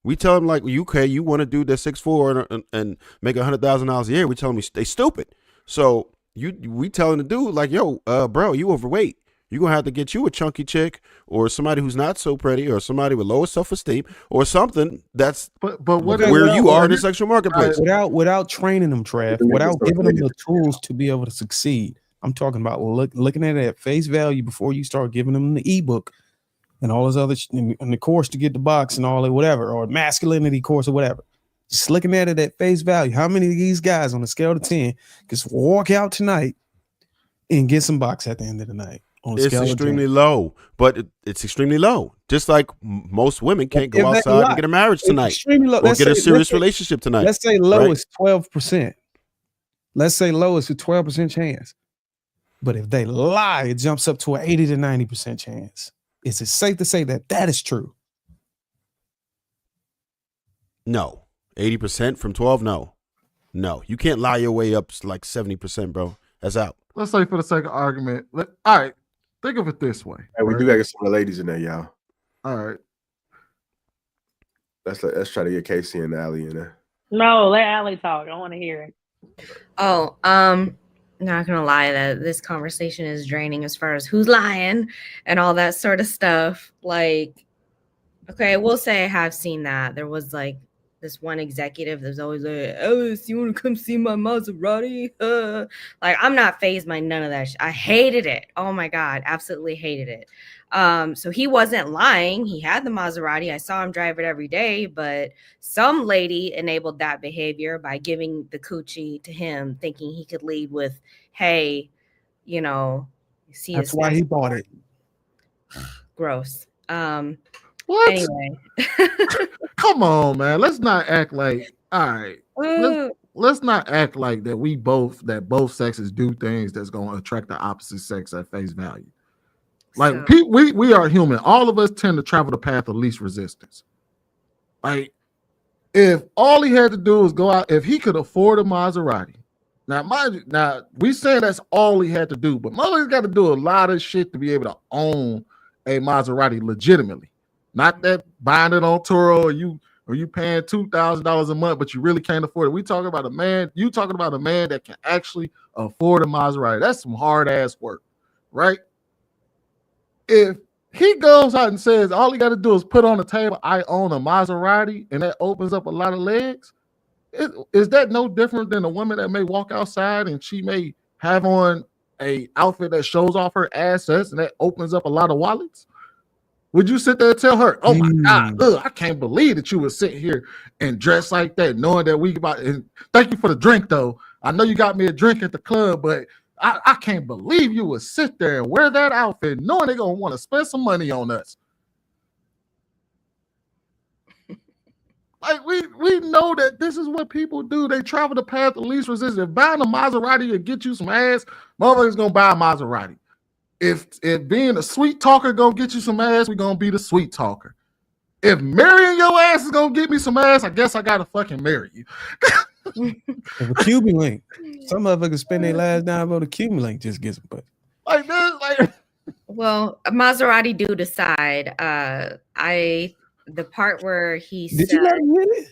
We tell them, like, you want to do the 6'4" and make $100,000 a year. We tell them they stupid. So we telling the dude, like, yo, bro, you overweight. You're going to have to get you a chunky chick or somebody who's not so pretty or somebody with lower self-esteem or something that's but what where you are in the sexual marketplace. Without training them, Trav, without giving them the tools to be able to succeed. I'm talking about looking at it at face value before you start giving them the ebook and all this other and the course to get the box and all that, whatever, or masculinity course or whatever. Just looking at it at face value. How many of these guys on a scale of 10 just walk out tonight and get some box at the end of the night? It's extremely low, but it's extremely low. Just like most women can't go outside and get a marriage tonight or get a serious relationship tonight. Let's say low is 12%. Let's say low is a 12% chance. But if they lie, it jumps up to an 80 to 90% chance. Is it safe to say that that is true? No. 80% from 12? No. You can't lie your way up like 70%, bro. That's out. Let's say for the sake of argument, all right, think of it this way. Hey, we do gotta get some of the ladies in there, y'all. All right. Let's try to get Casey and Allie in there. No, let Allie talk. I want to hear it. Oh, not gonna lie, that this conversation is draining as far as who's lying and all that sort of stuff. Like, okay, I will say I have seen that. There was like this one executive that's always like, Alice, you want to come see my Maserati? Like, I'm not fazed by none of that I hated it. Oh my God, absolutely hated it. So he wasn't lying. He had the Maserati. I saw him drive it every day, but some lady enabled that behavior by giving the coochie to him, thinking he could lead with, hey, you know, see, that's why he bought it. Gross. What? Anyway. Come on, man. Let's not act like, all right. Let's not act like that both sexes do things that's going to attract the opposite sex at face value. Like, we are human. All of us tend to travel the path of least resistance. Like, if all he had to do was go out, if he could afford a Maserati. Now we saying that's all he had to do, but mother's got to do a lot of shit to be able to own a Maserati legitimately. Not that buying it on tour or you paying $2,000 a month, but you really can't afford it. We talking about a man. You talking about a man that can actually afford a Maserati. That's some hard ass work, right? If he goes out and says all he got to do is put on the table, I own a Maserati, and that opens up a lot of legs, is that no different than a woman that may walk outside and she may have on a outfit that shows off her assets and that opens up a lot of wallets? Would you sit there and tell her, oh my God, I can't believe that you would sit here and dress like that, knowing that we about, and thank you for the drink though. I know you got me a drink at the club, but I can't believe you would sit there and wear that outfit knowing they're going to want to spend some money on us. Like, we know that this is what people do. They travel the path of least resistance. If buying a Maserati will get you some ass, motherfuckers going to buy a Maserati. If being a sweet talker gonna get you some ass, we're gonna be the sweet talker. If marrying your ass is gonna get me some ass, I guess I gotta fucking marry you. If accumulate. Some motherfuckers spend their last dime on accumulate, just get some butt. Like this, like. Well, Maserati do decide. The part where he did said, you let him hit it?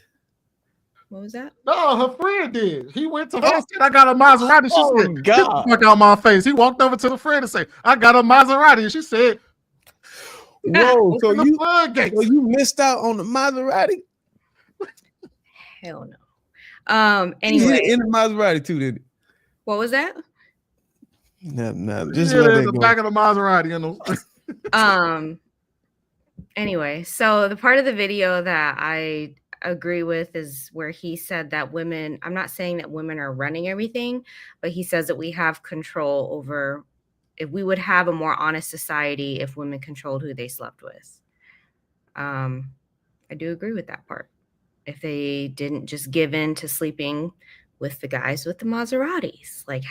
What was that? No, her friend did. He went to her, said, I got a Maserati. She said, God. Get the fuck out my face. He walked over to the friend and said, I got a Maserati. And she said, whoa, so you missed out on the Maserati? Hell no. Anyway. In the Maserati too, did it? What was that? No, just let that in the go. back of the Maserati, you know. Anyway, so the part of the video that I agree with is where he said that women, I'm not saying that women are running everything, but he says that we have control over, if we would have a more honest society if women controlled who they slept with. I do agree with that part. If they didn't just give in to sleeping with the guys with the Maseratis, like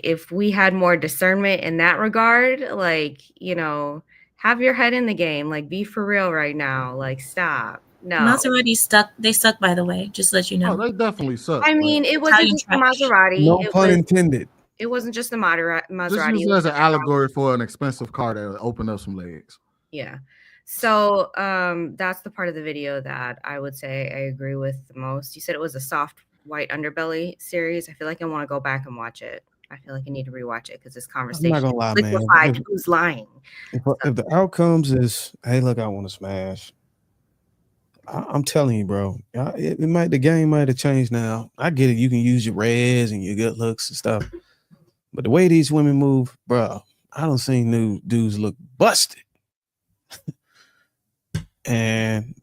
if we had more discernment in that regard, like, you know, have your head in the game. Like, be for real right now. Like, stop. No. Maserati they suck, by the way. Just to let you know. Oh, they definitely suck. I mean, it wasn't just the Maserati. No pun intended. It wasn't just the Maserati. Just use it as an allegory for an expensive car that opened up some legs. Yeah. So that's the part of the video that I would say I agree with the most. You said it was a soft white underbelly series. I feel like I want to go back and watch it. I feel like I need to rewatch it because this I'm not conversation gonna lie, man. liquefied who's lying. If the outcomes is, hey, look, I want to smash. I'm telling you, bro. The game might have changed now. I get it. You can use your reds and your good looks and stuff, but the way these women move, bro, I don't see new dudes look busted. And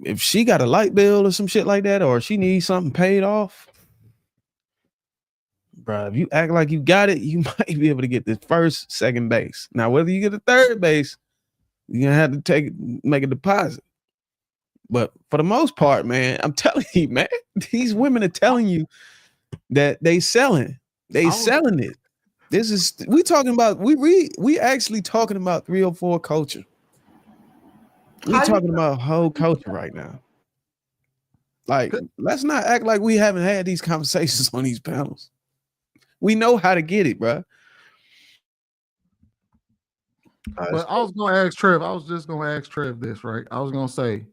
if she got a light bill or some shit like that, or she needs something paid off, bro, if you act like you got it, you might be able to get the first, second base. Now, whether you get a third base, you're gonna have to make a deposit. But for the most part, man, I'm telling you, man, these women are telling you that they selling it. This is we actually talking about 304 culture. We're talking about whole culture right now. Like, let's not act like we haven't had these conversations on these panels. We know how to get it, bro. But I was going to ask Trev. I was just going to ask Trev this, right? I was going to say,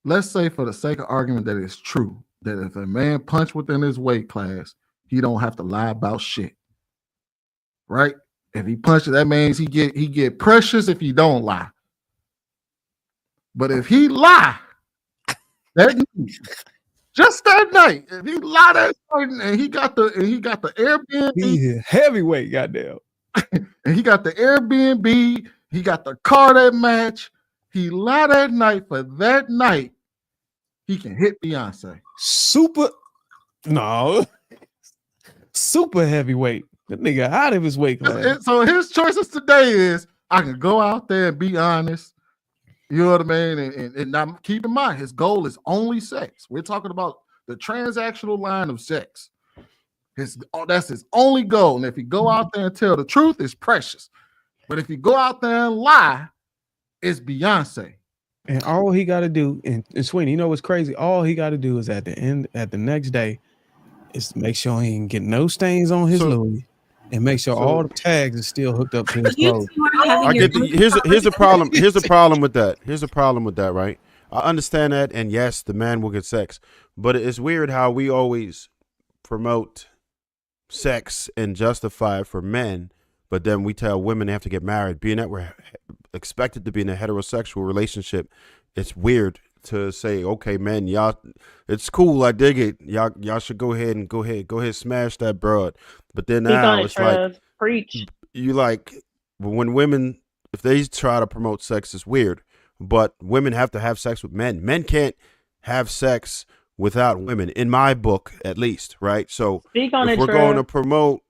let's say for the sake of argument that it's true, that if a man punch within his weight class, he don't have to lie about shit, right? If he punches, that means he get precious if he don't lie. But if he lie, just that night, if he lie that night and he got the Airbnb, he's heavyweight, goddamn. And he got the Airbnb, he got the car that match. He lie that night for that night. He can hit Beyonce. Super heavyweight. That nigga out of his weight class. So his choices today is I can go out there and be honest. You know what I mean? And now keep in mind, his goal is only sex. We're talking about the transactional line of sex. That's his only goal. And if he go out there and tell the truth, it's precious. But if you go out there and lie, it's Beyonce. And all he got to do, and Sweeney, you know what's crazy? All he got to do is at the next day, is to make sure he can get no stains on his Louis, and make sure all the tags are still hooked up to his clothes. Here's the problem. Here's the problem with that. Here's the problem with that, right? I understand that, and yes, the man will get sex, but it's weird how we always promote sex and justify it for men, but then we tell women they have to get married. Being that we're expected to be in a heterosexual relationship, it's weird to say, okay, men, y'all, it's cool, I dig it. Y'all should go ahead, smash that broad. But then now it's like, preach. You like when women, if they try to promote sex, it's weird. But women have to have sex with men. Men can't have sex without women, in my book, at least, right? So if we're going to promote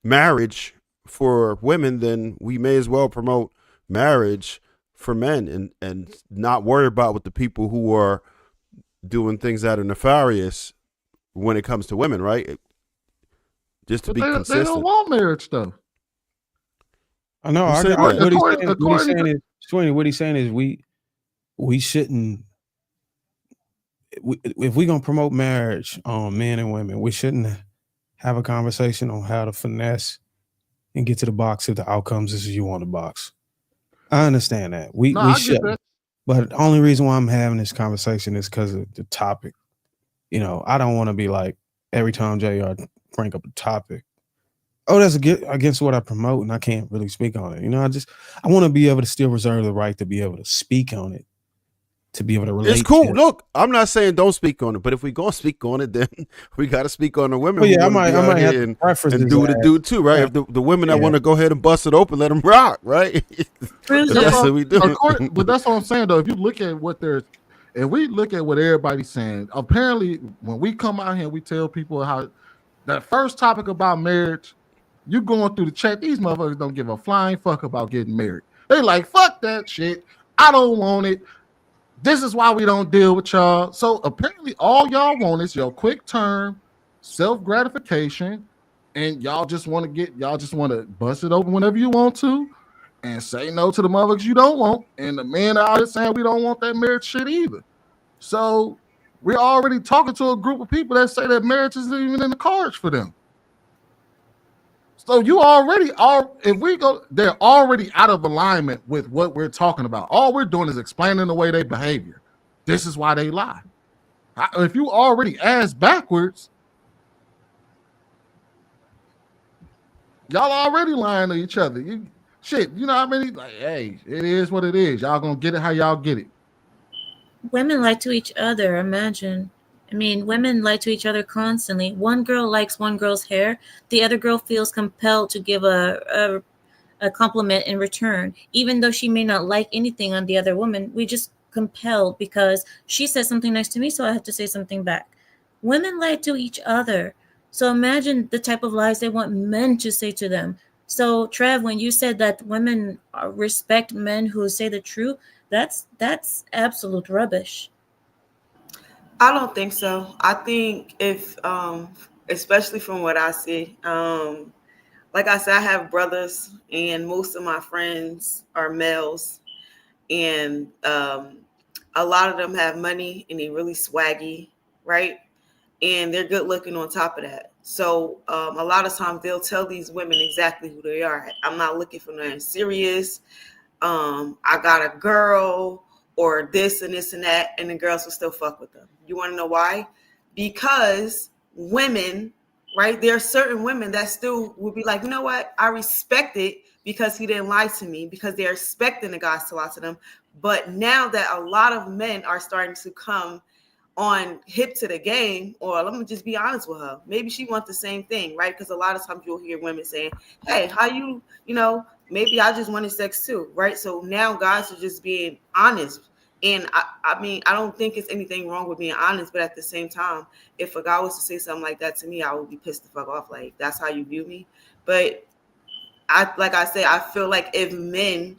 marriage for women, then we may as well promote marriage for men and not worry about what the people who are doing things that are nefarious when it comes to women, right? Just to be consistent. They don't want marriage, though. I know. What he's saying is we shouldn't. If we're gonna promote marriage on men and women, we shouldn't have a conversation on how to finesse and get to the box if the outcomes is you want the box. I understand that. We should. But the only reason why I'm having this conversation is because of the topic. You know, I don't want to be like every time JR bring up a topic, oh, that's against what I promote, and I can't really speak on it. You know, I want to be able to still reserve the right to be able to speak on it, to be able to relate. It's cool. Look, I'm not saying don't speak on it, but if we gonna speak on it, then we got to speak on the women. Well, yeah, I might have and do what it do too, right? Yeah. If the women that want to go ahead and bust it open, let them rock, right? That's what we do. Of course, but that's what I'm saying, though. If you look at if we look at what everybody's saying, apparently when we come out here and we tell people how that first topic about marriage, you going through the chat, these motherfuckers don't give a flying fuck about getting married. They like, fuck that shit. I don't want it. This is why we don't deal with y'all. So apparently all y'all want is your quick term self-gratification, and y'all just want to bust it open whenever you want to and say no to the motherfuckers you don't want. And the men out here saying we don't want that marriage shit either. So we're already talking to a group of people that say that marriage isn't even in the cards for them. So you already are, they're already out of alignment with what we're talking about. All we're doing is explaining the way they behavior. This is why they lie. If you already ass backwards, Y'all already lying to each other. You know how many? Like, hey, it is what it is. Y'all gonna get it how y'all get it. Women lie to each other. Imagine. I mean, women lie to each other constantly. One girl likes one girl's hair. The other girl feels compelled to give a compliment in return, even though she may not like anything on the other woman. We just compelled because she said something nice to me, so I have to say something back. Women lie to each other. So imagine the type of lies they want men to say to them. So Trev, when you said that women respect men who say the truth, that's absolute rubbish. I don't think so. I think if, especially from what I see, like I said, I have brothers, and most of my friends are males, and a lot of them have money, and they're really swaggy, right? And they're good looking on top of that. So a lot of times they'll tell these women exactly who they are. I'm not looking for nothing serious. I got a girl or this and this and that, and the girls will still fuck with them. You want to know why? Because women, right? There are certain women that still will be like, you know what? I respect it because he didn't lie to me, because they're expecting the guys to lie to them. But now that a lot of men are starting to come on hip to the game, or let me just be honest with her, maybe she wants the same thing, right? Because a lot of times you'll hear women saying, hey, how you know, maybe I just wanted sex too, right? So now guys are just being honest. And I mean, I don't think it's anything wrong with being honest, but at the same time, if a guy was to say something like that to me, I would be pissed the fuck off. Like, that's how you view me. But like I said, I feel like if men,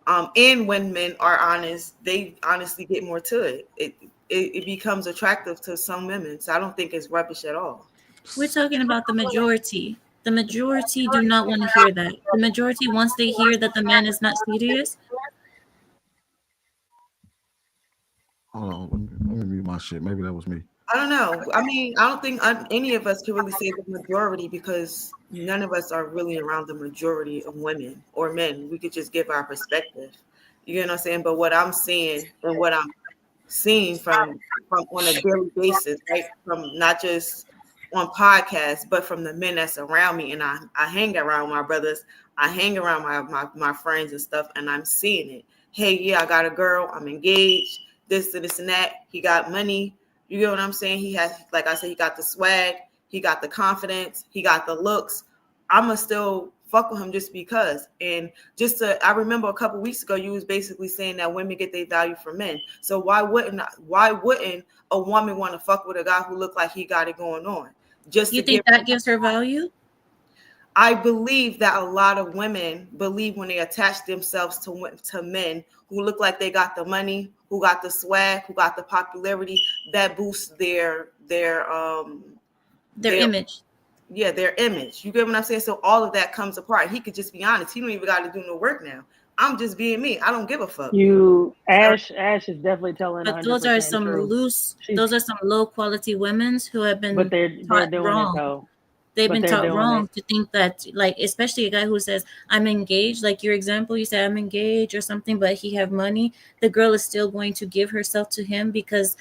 and when men are honest, they honestly get more to it. It becomes attractive to some women. So I don't think it's rubbish at all. We're talking about the majority. The majority do not want to hear that. The majority, once they hear that the man is not serious. Hold on, let me mute my shit. Maybe that was me. I don't know. I mean, I don't think any of us can really say the majority, because none of us are really around the majority of women or men. We could just give our perspective. You know what I'm saying? But what I'm seeing and what I'm seeing from on a daily basis, right? From not just on podcasts, but from the men that's around me. And I hang around my brothers. I hang around my friends and stuff, and I'm seeing it. Hey, yeah, I got a girl. I'm engaged. This and this and that. He got money. You get what I'm saying? He has, like I said, he got the swag, he got the confidence, he got the looks. I'ma still fuck with him just because. And I remember a couple weeks ago, you was basically saying that women get their value from men. So why wouldn't a woman want to fuck with a guy who looked like he got it going on? Just you think that gives her value? I believe that a lot of women believe when they attach themselves to men who look like they got the money, who got the swag, who got the popularity, that boosts their image. Yeah, their image. You get what I'm saying? So all of that comes apart. He could just be honest. He don't even got to do no work now. I'm just being me. I don't give a fuck. Ash is definitely telling. But those are some those are some low quality women who have been they're doing wrong. It though. They've been taught wrong to think that, like, especially a guy who says, I'm engaged, like your example, you say I'm engaged or something, but he have money. The girl is still going to give herself to him because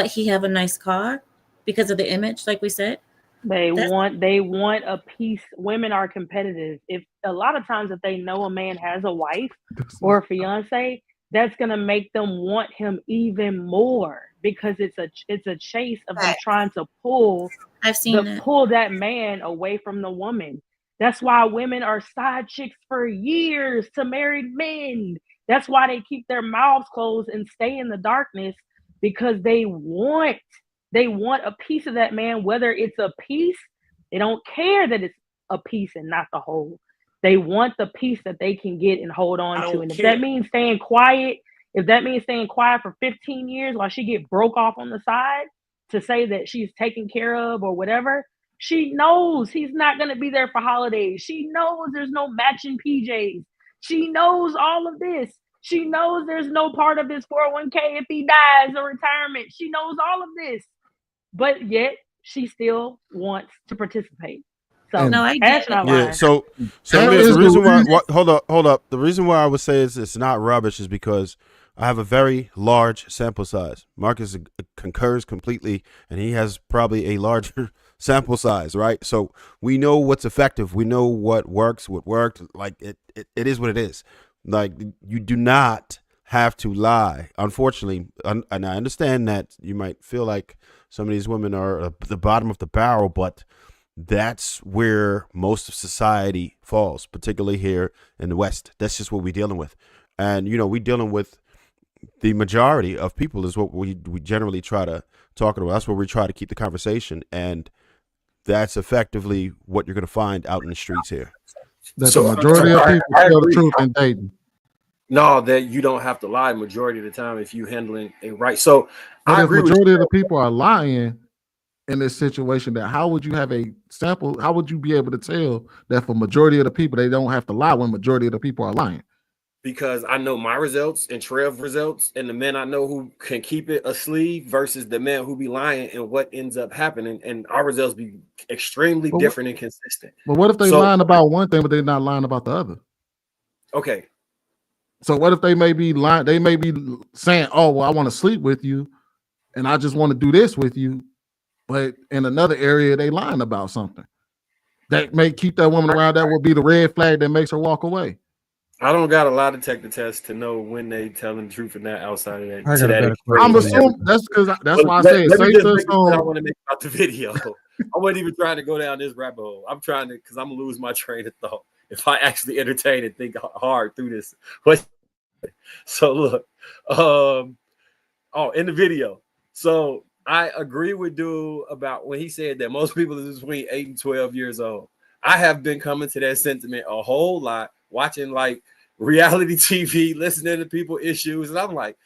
he have a nice car, because of the image, like we said. They want a piece. Women are competitive. If a lot of times if they know a man has a wife or a fiance, that's gonna make them want him even more, because it's a chase of them trying to pull that man away from the woman. That's why women are side chicks for years to married men. That's why they keep their mouths closed and stay in the darkness, because they want a piece of that man, whether it's a piece. They don't care that it's a piece and not the whole. They want the piece that they can get and hold on to. And if that means staying quiet for 15 years while she get broke off on the side to say that she's taken care of or whatever, she knows he's not going to be there for holidays. She knows there's no matching PJs. She knows all of this. She knows there's no part of his 401k if he dies or retirement. She knows all of this. But yet she still wants to participate. So no, I get it. Yeah. So the reason why hold up. The reason why I would say it's not rubbish is because I have a very large sample size. Marcus concurs completely, and he has probably a larger sample size, right? So we know what's effective. We know what works, what worked. Like it is what it is. Like you do not have to lie. Unfortunately, and I understand that you might feel like some of these women are at the bottom of the barrel, but that's where most of society falls, particularly here in the West. That's just what we're dealing with. And, you know, we're dealing with the majority of people is what we generally try to talk about. That's where we try to keep the conversation. And that's effectively what you're going to find out in the streets here. That the majority of people tell the truth in dating. No, that you don't have to lie majority of the time if you handling it right. So but I if agree majority with of the people are lying in this situation, that how would you have a sample? How would you be able to tell that for majority of the people they don't have to lie when majority of the people are lying? because I know my results and Trev results, and the men I know who can keep it a sleeve versus the men who be lying, and what ends up happening, and our results be extremely different and consistent. But what if they lying about one thing, but they're not lying about the other? Okay. So what if they may be lying? They may be saying, "Oh, well, I want to sleep with you, and I just want to do this with you," but in another area they lying about something that may keep that woman around. That will be the red flag that makes her walk away. I don't got a lie detector test to know when they telling the truth and not outside of that. I To got a that better extreme. I'm assuming that's because that's why I said Let me safe just to make the point I assume. want to make about the video. I wasn't even trying to go down this rabbit hole. I'm trying to, because I'm gonna lose my train of thought if I actually entertain and think hard through this. So look, in the video. So I agree with dude about when he said that most people is between 8 and 12 years old. I have been coming to that sentiment a whole lot, watching like reality TV, listening to people issues, and I'm like,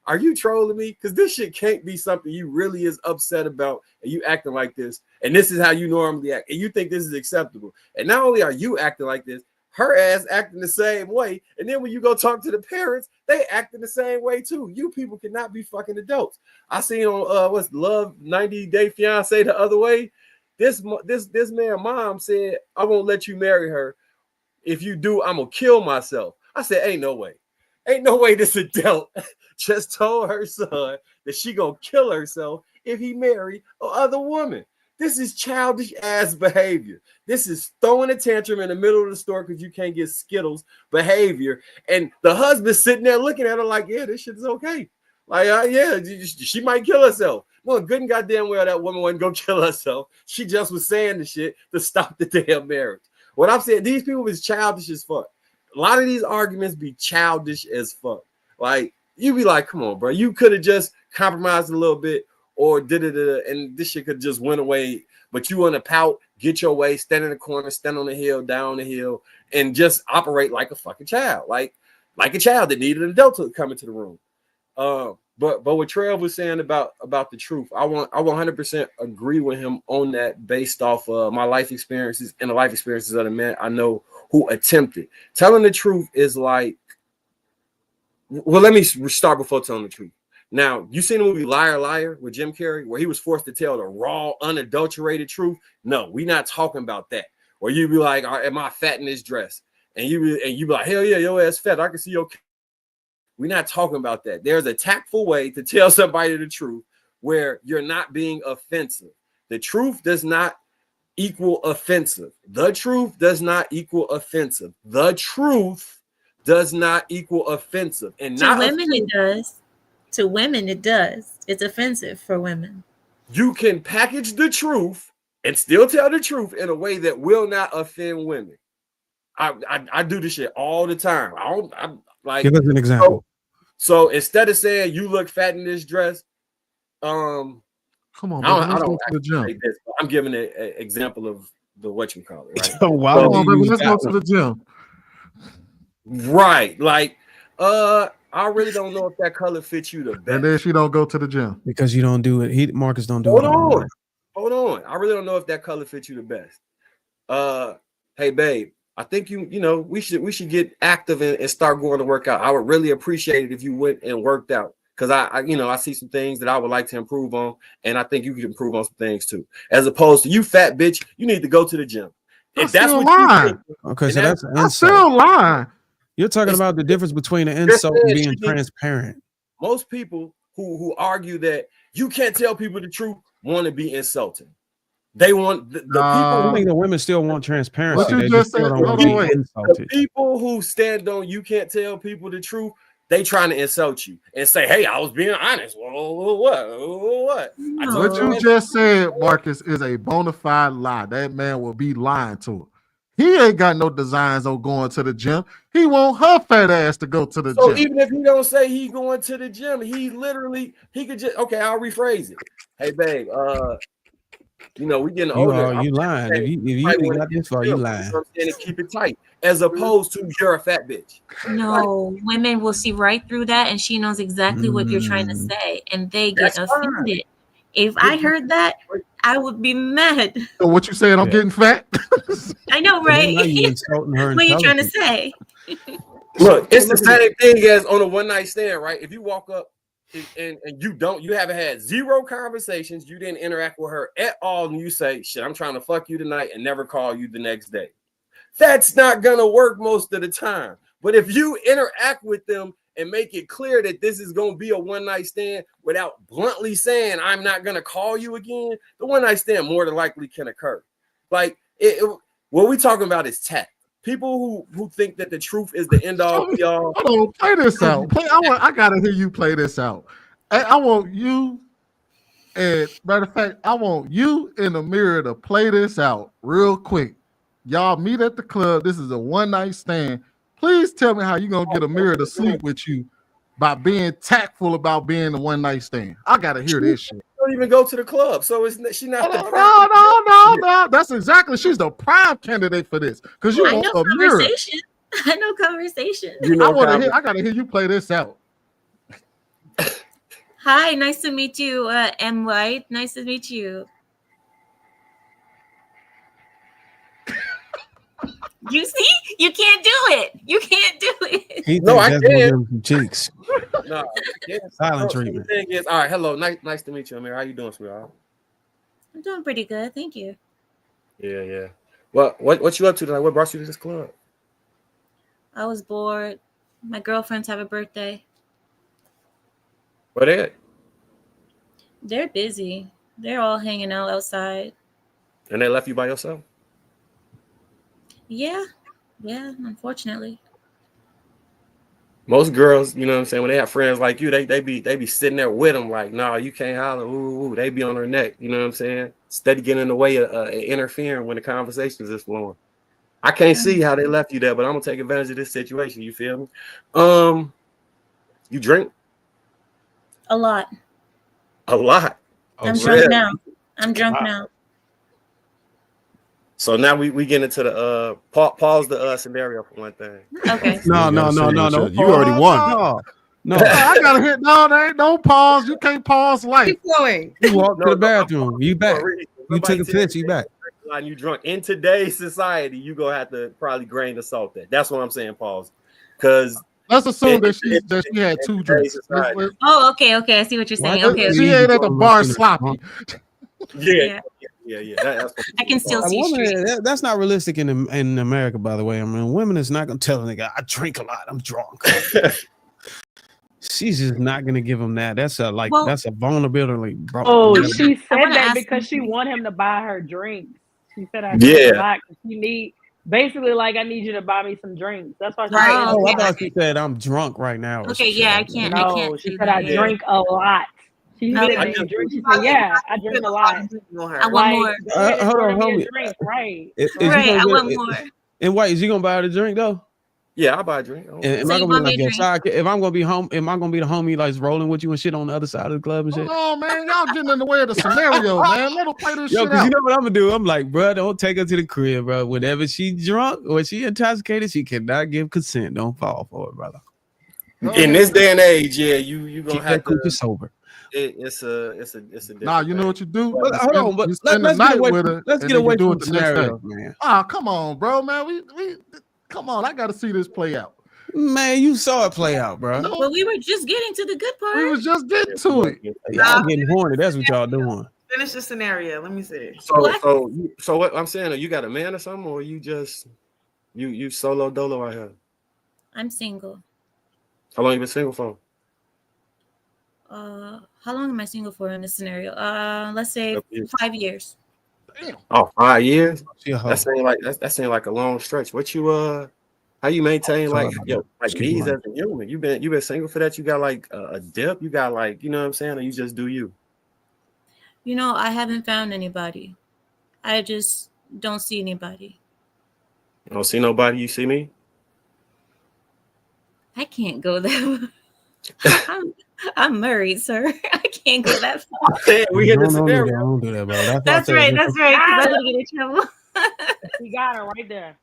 are you trolling me? Because this shit can't be something you really is upset about, and you acting like this, and this is how you normally act, and you think this is acceptable. And not only are you acting like this, her ass acting the same way, and then when you go talk to the parents, they acting the same way too. You people cannot be fucking adults. I seen on what's Love 90 Day Fiance the other way. This man mom said, I won't let you marry her. If you do, I'm gonna kill myself. I said, ain't no way. Ain't no way this adult just told her son that she gonna kill herself if he married another woman. This is childish ass behavior. This is throwing a tantrum in the middle of the store because you can't get Skittles behavior. And the husband sitting there looking at her like, yeah, this shit is okay. Like, yeah, she might kill herself. Well, good and goddamn well that woman wasn't gonna kill herself. She just was saying the shit to stop the damn marriage. What I'm saying, these people is childish as fuck. A lot of these arguments be childish as fuck. Like, you be like, come on, bro. You could have just compromised a little bit or did it, and this shit could just went away. But you want to pout, get your way, stand in the corner, stand on the hill, down the hill, and just operate like a fucking child, like a child that needed an adult to come into the room. But what Trev was saying about the truth, I 100% agree with him on that, based off my life experiences and the life experiences of the men I know who attempted. Telling the truth is like, well, let me start before telling the truth. Now, you seen the movie Liar Liar with Jim Carrey, where he was forced to tell the raw, unadulterated truth? No, we're not talking about that. Where you be like, am I fat in this dress? And you be like, hell yeah, your ass fat. I can see your. We're not talking about that. There's a tactful way to tell somebody the truth where you're not being offensive. The truth does not equal offensive. The truth does not equal offensive. The truth does not equal offensive. And to not women, offensive. it does. To women, it does. It's offensive for women. You can package the truth and still tell the truth in a way that will not offend women. I do this shit all the time. I'm like, give us an example. So instead of saying you look fat in this dress, come on, I don't go to the gym. say this, but I'm giving an example of the whatchamacallit, right? So why Come would on, you baby, use let's that go to one? the gym. Right. Like, I really don't know if that color fits you the best. And then she don't go to the gym Because you don't do it. Marcus don't do Hold it. on. Hold on. I really don't know if that color fits you the best. Hey babe, I think you know we should get active and start going to work out. I would really appreciate it if you went and worked out, because I see some things that I would like to improve on, and I think you could improve on some things too. As opposed to, you fat bitch, you need to go to the gym. If that's what you think, Okay, so that's an I insult. still lying. You're talking about the difference between an insult and being transparent. Most people who argue that you can't tell people the truth want to be insulting. They want the people. I think the women still want transparency. What you They just still said? don't Hold want to on, be wait. The insulted. people who stand on you can't tell people the truth. They trying to insult you and say, "Hey, I was being honest." Whoa, what? What you just said, Marcus, is a bona fide lie. That man will be lying to her. He ain't got no designs on going to the gym. He want her fat ass to go to the So gym. even if he don't say he going to the gym, he could just I'll rephrase it. Hey, babe, we getting older. You lying. If you even got this far, you lying. I'm saying to keep it tight, as opposed to you're a fat bitch. No, women will see right through that, and she knows exactly what you're trying to say, and they get offended. If I heard that, I would be mad. So what you saying? I'm getting fat. I know, right? Now you insulting her. What are you trying to intelligence. say? Look, it's the same thing as on a one night stand, right? If you walk up and you haven't had zero conversations, you didn't interact with her at all, and you say, "Shit, I'm trying to fuck you tonight," and never call you the next day. That's not gonna work most of the time. But if you interact with them and make it clear that this is gonna be a one night stand without bluntly saying, "I'm not gonna call you again," the one night stand more than likely can occur. Like what we talking about is tact. People who think that the truth is the end all be all. Hold on, play this out. I gotta hear you play this out. I want you, and matter of fact, I want you in the mirror to play this out real quick. Y'all meet at the club. This is a one night stand. Please tell me how you gonna get a mirror to sleep with you by being tactful about being a one night stand. I gotta hear this shit. Don't even go to the club, so she's not the No. That's exactly. She's the prime candidate for this because you I want know a mirror. conversation. I know conversation. I gotta hear you play this out. Hi, nice to meet you, M. White. Nice to meet you. You see, you can't do it. You can't do it. He No, I thinks that's can. one of them cheeks. No, I can't. Silent So treatment. The thing is, all right, hello, nice to meet you, Amir. How you doing, sweetheart? I'm doing pretty good, thank you. Yeah. Well, what you up to tonight? What brought you to this club? I was bored. My girlfriends have a birthday. Where they at? They're busy. They're all hanging out outside. And they left you by yourself? Yeah, unfortunately. Most girls, you know what I'm saying, when they have friends like you, they be sitting there with them like, "No, you can't holler." Ooh, they be on their neck, you know what I'm saying? Steady getting in the way of interfering when the conversations is flowing. I can't see how they left you there, but I'm gonna take advantage of this situation. You feel me? You drink A lot. a lot. I'm drunk now. Now. So now we get into the pause the scenario for one thing. Okay. No. You already won. No. I gotta hit. No, there ain't no pause. You can't pause life. Keep going. You walked to the bathroom. You back. You took a piss. You back. And you drunk in today's society, you gonna have to probably grain the salt that. That's what I'm saying, pause. Because let's assume that she had two drinks. Oh, okay. I see what you're saying. Okay. She ain't at the bar sloppy. Yeah. I can still see streets. That's not realistic in America, by the way. I mean, women is not gonna tell a nigga, "I drink a lot. I'm drunk." She's just not gonna give him that. That's a vulnerability, bro. Oh, she said that because she want him to buy her drinks. She said, "I drink a lot because she need." Basically, like, I need you to buy me some drinks. That's why she I thought she said, "I'm drunk right now." Okay, yeah, I can't. No, she said, "I drink a lot." She said, She said, "Yeah, I drink a lot." I want more. Hold on, homie. Drink, right? Right, I want more. And wait, is you gonna buy her the drink though? Yeah, I'll buy a drink. Am I gonna be like your side? If I'm gonna be home, am I gonna be the homie like rolling with you and shit on the other side of the club and shit? Oh man, y'all getting in the way of the scenario, man. Let her play this shit out. You know what I'm gonna do? I'm like, bro, don't take her to the crib, bro. Whenever she drunk or she intoxicated, she cannot give consent. Don't fall for it, brother. In this day and age, yeah, you gonna have to sober. It's a nah, you know what you do? But hold on, but let's get away from the scenario, man. Oh, come on, bro, man. We come on. I gotta see this play out. Man, you saw it play out, bro. No. Well, we were just getting to the good part. We was just getting to it. Y'all getting horny. That's what y'all doing. Finish the scenario. Let me see. So what I'm saying, are you got a man or something, or you just you solo dolo out here? I'm single. How long you been single for? How long am I single for in this scenario? Let's say 5 years. Damn. Oh, 5 years? She a hoe. That seemed like a long stretch. What you how you maintain like needs as a human? You been single for that? You got like a dip? You got like, you know what I'm saying? Or you just do you? You know, I haven't found anybody. I just don't see anybody. You don't see nobody, you see me? I can't go that I'm married, sir. I can't go that far. We in the Don't scenario. do that, bro. That's right. That's right. Because I'm gonna get in trouble. He got her right there.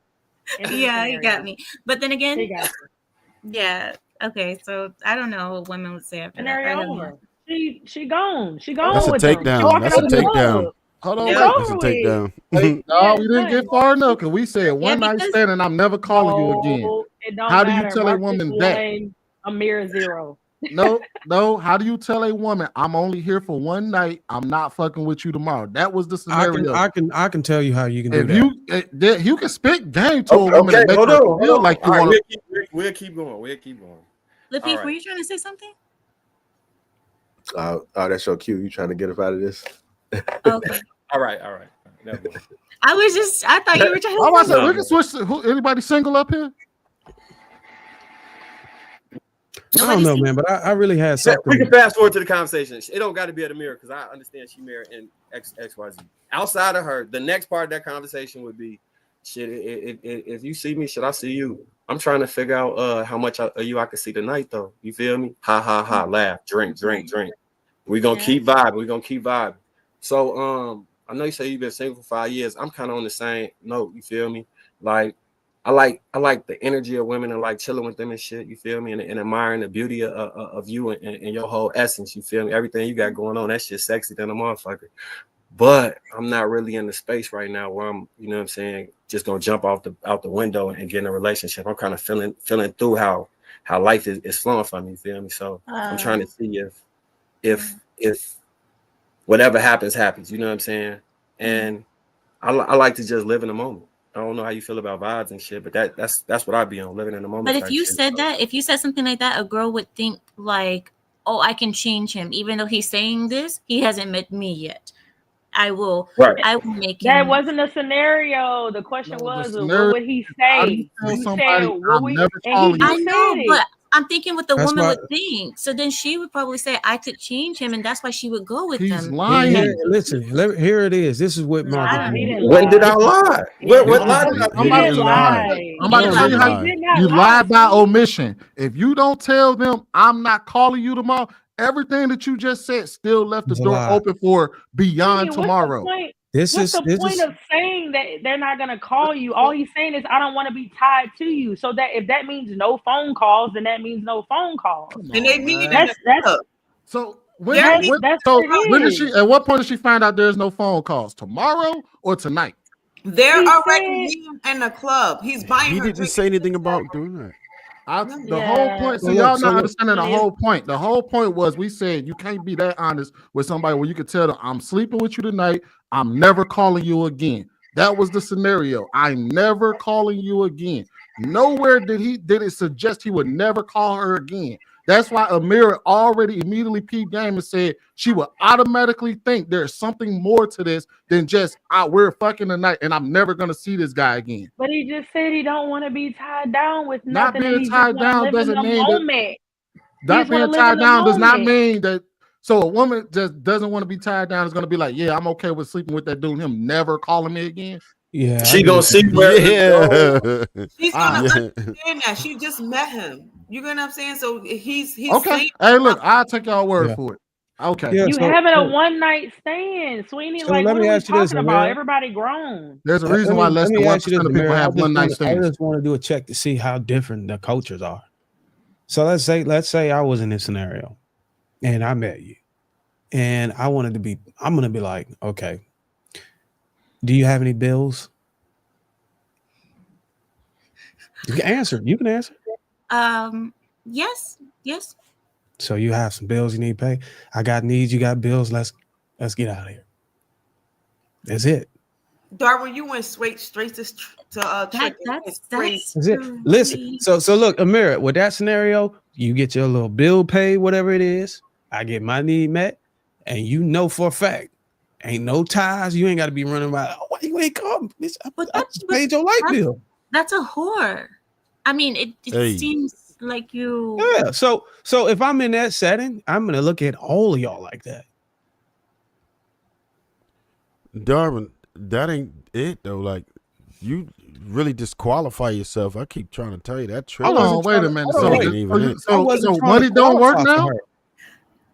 Yeah, he got me. But then again, He got her. yeah. Okay, so I don't know what women would say after that. I Scenario don't know. over. She gone. She gone That's a with him. She takedown. walking That's a out the takedown. club. Hold on, It's wait. That's a over with. takedown. Hey, no, we didn't get far enough because we said one night because- stand and I'm never calling you again. No, it don't How do you matter. tell a Marcus woman that? one, Amir 0. No. How do you tell a woman I'm only here for one night? I'm not fucking with you tomorrow. That was the scenario. I can tell you how you can do If that. you can spit game to a woman and make hold her on. feel like you All right, want. we'll keep going. We'll keep going. Lapeef, right. were you trying to say something? Oh, that's your cue. You trying to get up out of this? Okay. All right. Never mind. I thought you were trying I was to saying we can switch to anybody single up here. I don't know, man, but I really had Yeah, something. we can fast forward to the conversation. It don't got to be at a mirror because I understand she married and XYZ. Outside of her, the next part of that conversation would be, shit, if you see me, should I see you? I'm trying to figure out how much of you I can see tonight, though. You feel me? Ha, ha, ha, laugh, drink. We're going to keep vibing. So, I know you say you've been single for 5 years. I'm kind of on the same note, you feel me? Like, I like the energy of women and like chilling with them and shit, you feel me? And admiring the beauty of you and your whole essence, you feel me? Everything you got going on, that shit sexy than a motherfucker. But I'm not really in the space right now where I'm, you know what I'm saying, just gonna jump out the window and get in a relationship. I'm kind of feeling through how life is flowing for me, you feel me? So I'm trying to see if whatever happens, you know what I'm saying? And I like to just live in the moment. I don't know how you feel about vibes and shit, but that's what I'd be on, living in the moment. But if type you shit. said that, if you said something like that, a girl would think like, oh, I can change him. Even though he's saying this, he hasn't met me yet. I will make That him. wasn't a scenario. The question was, scenario- what would he How do say? you tell You somebody said, what I'm we, never and calling he you? I just know, said but it. I'm thinking what the That's woman why- would think. So then she would probably say, I could change him, and that's why she would go with He's him. lying. Here it is. This is what Marcus He did. didn't When did I lie. lie? What lie did I He I'm about didn't to lie. I'm about to tell you how He did not you lie. lied by omission. If you don't tell them I'm not calling you tomorrow, everything that you just said still left the It's a door lie. open for beyond What's the tomorrow. point? This What's is the point of saying that they're not gonna call you? All he's saying is, I don't want to be tied to you. So that if that means no phone calls, then that means no phone calls. And they mean That's So when That's did what she it is. at what point did she find out there's no phone calls? Tomorrow or tonight? They're He already said- meeting in the club. He's buying He her didn't drinks. say anything about doing that. The whole point. See, y'all not understanding the whole point. The whole point was we said you can't be that honest with somebody where you could tell them I'm sleeping with you tonight. I'm never calling you again. That was the scenario. I'm never calling you again. Nowhere did it suggest he would never call her again. That's why Amira already immediately peeped game and said she would automatically think there's something more to this than just we're fucking tonight and I'm never gonna see this guy again. But he just said he don't want to be tied down with Not nothing. being and he tied just wanna down live doesn't in the mean that- moment. Not wanna being live tied in the down does not moment. mean that. So a woman just doesn't want to be tied down is going to be like, yeah, I'm okay with sleeping with that dude and him never calling me again. Yeah, She gonna see where She's gonna understand that she just met him. You get what I'm saying? So he's Okay. saying, Hey, look, I'll take y'all word for it. Okay. Yeah, You so- having so- a one night stand, Sweeney. So Like, let what me are we ask you this, talking about? Amira. Everybody grown. There's a reason why less let than me ask you 1% of this, people Amira. have one night I stands. just want to do a check to see how different the cultures are. So let's say I was in this scenario and I met you and I'm going to be like, okay, do you have any bills? You can answer. Yes. So you have some bills you need to pay. I got needs, you got bills. Let's get out of here. That's it. Darwin, you went straight to trick. That's That's it. Listen. So look, Amira, with that scenario, you get your little bill paid, whatever it is. I get my need met, and you know for a fact Ain't no ties. You ain't got to be running around. Oh, why you ain't come? I just paid your light bill. That's a whore. I mean, it seems like you. Yeah. So if I'm in that setting, I'm gonna look at all of y'all like that. Darwin, that ain't it though. Like, you really disqualify yourself. I keep trying to tell you that trick. Hold on, wait a minute. So money don't work now?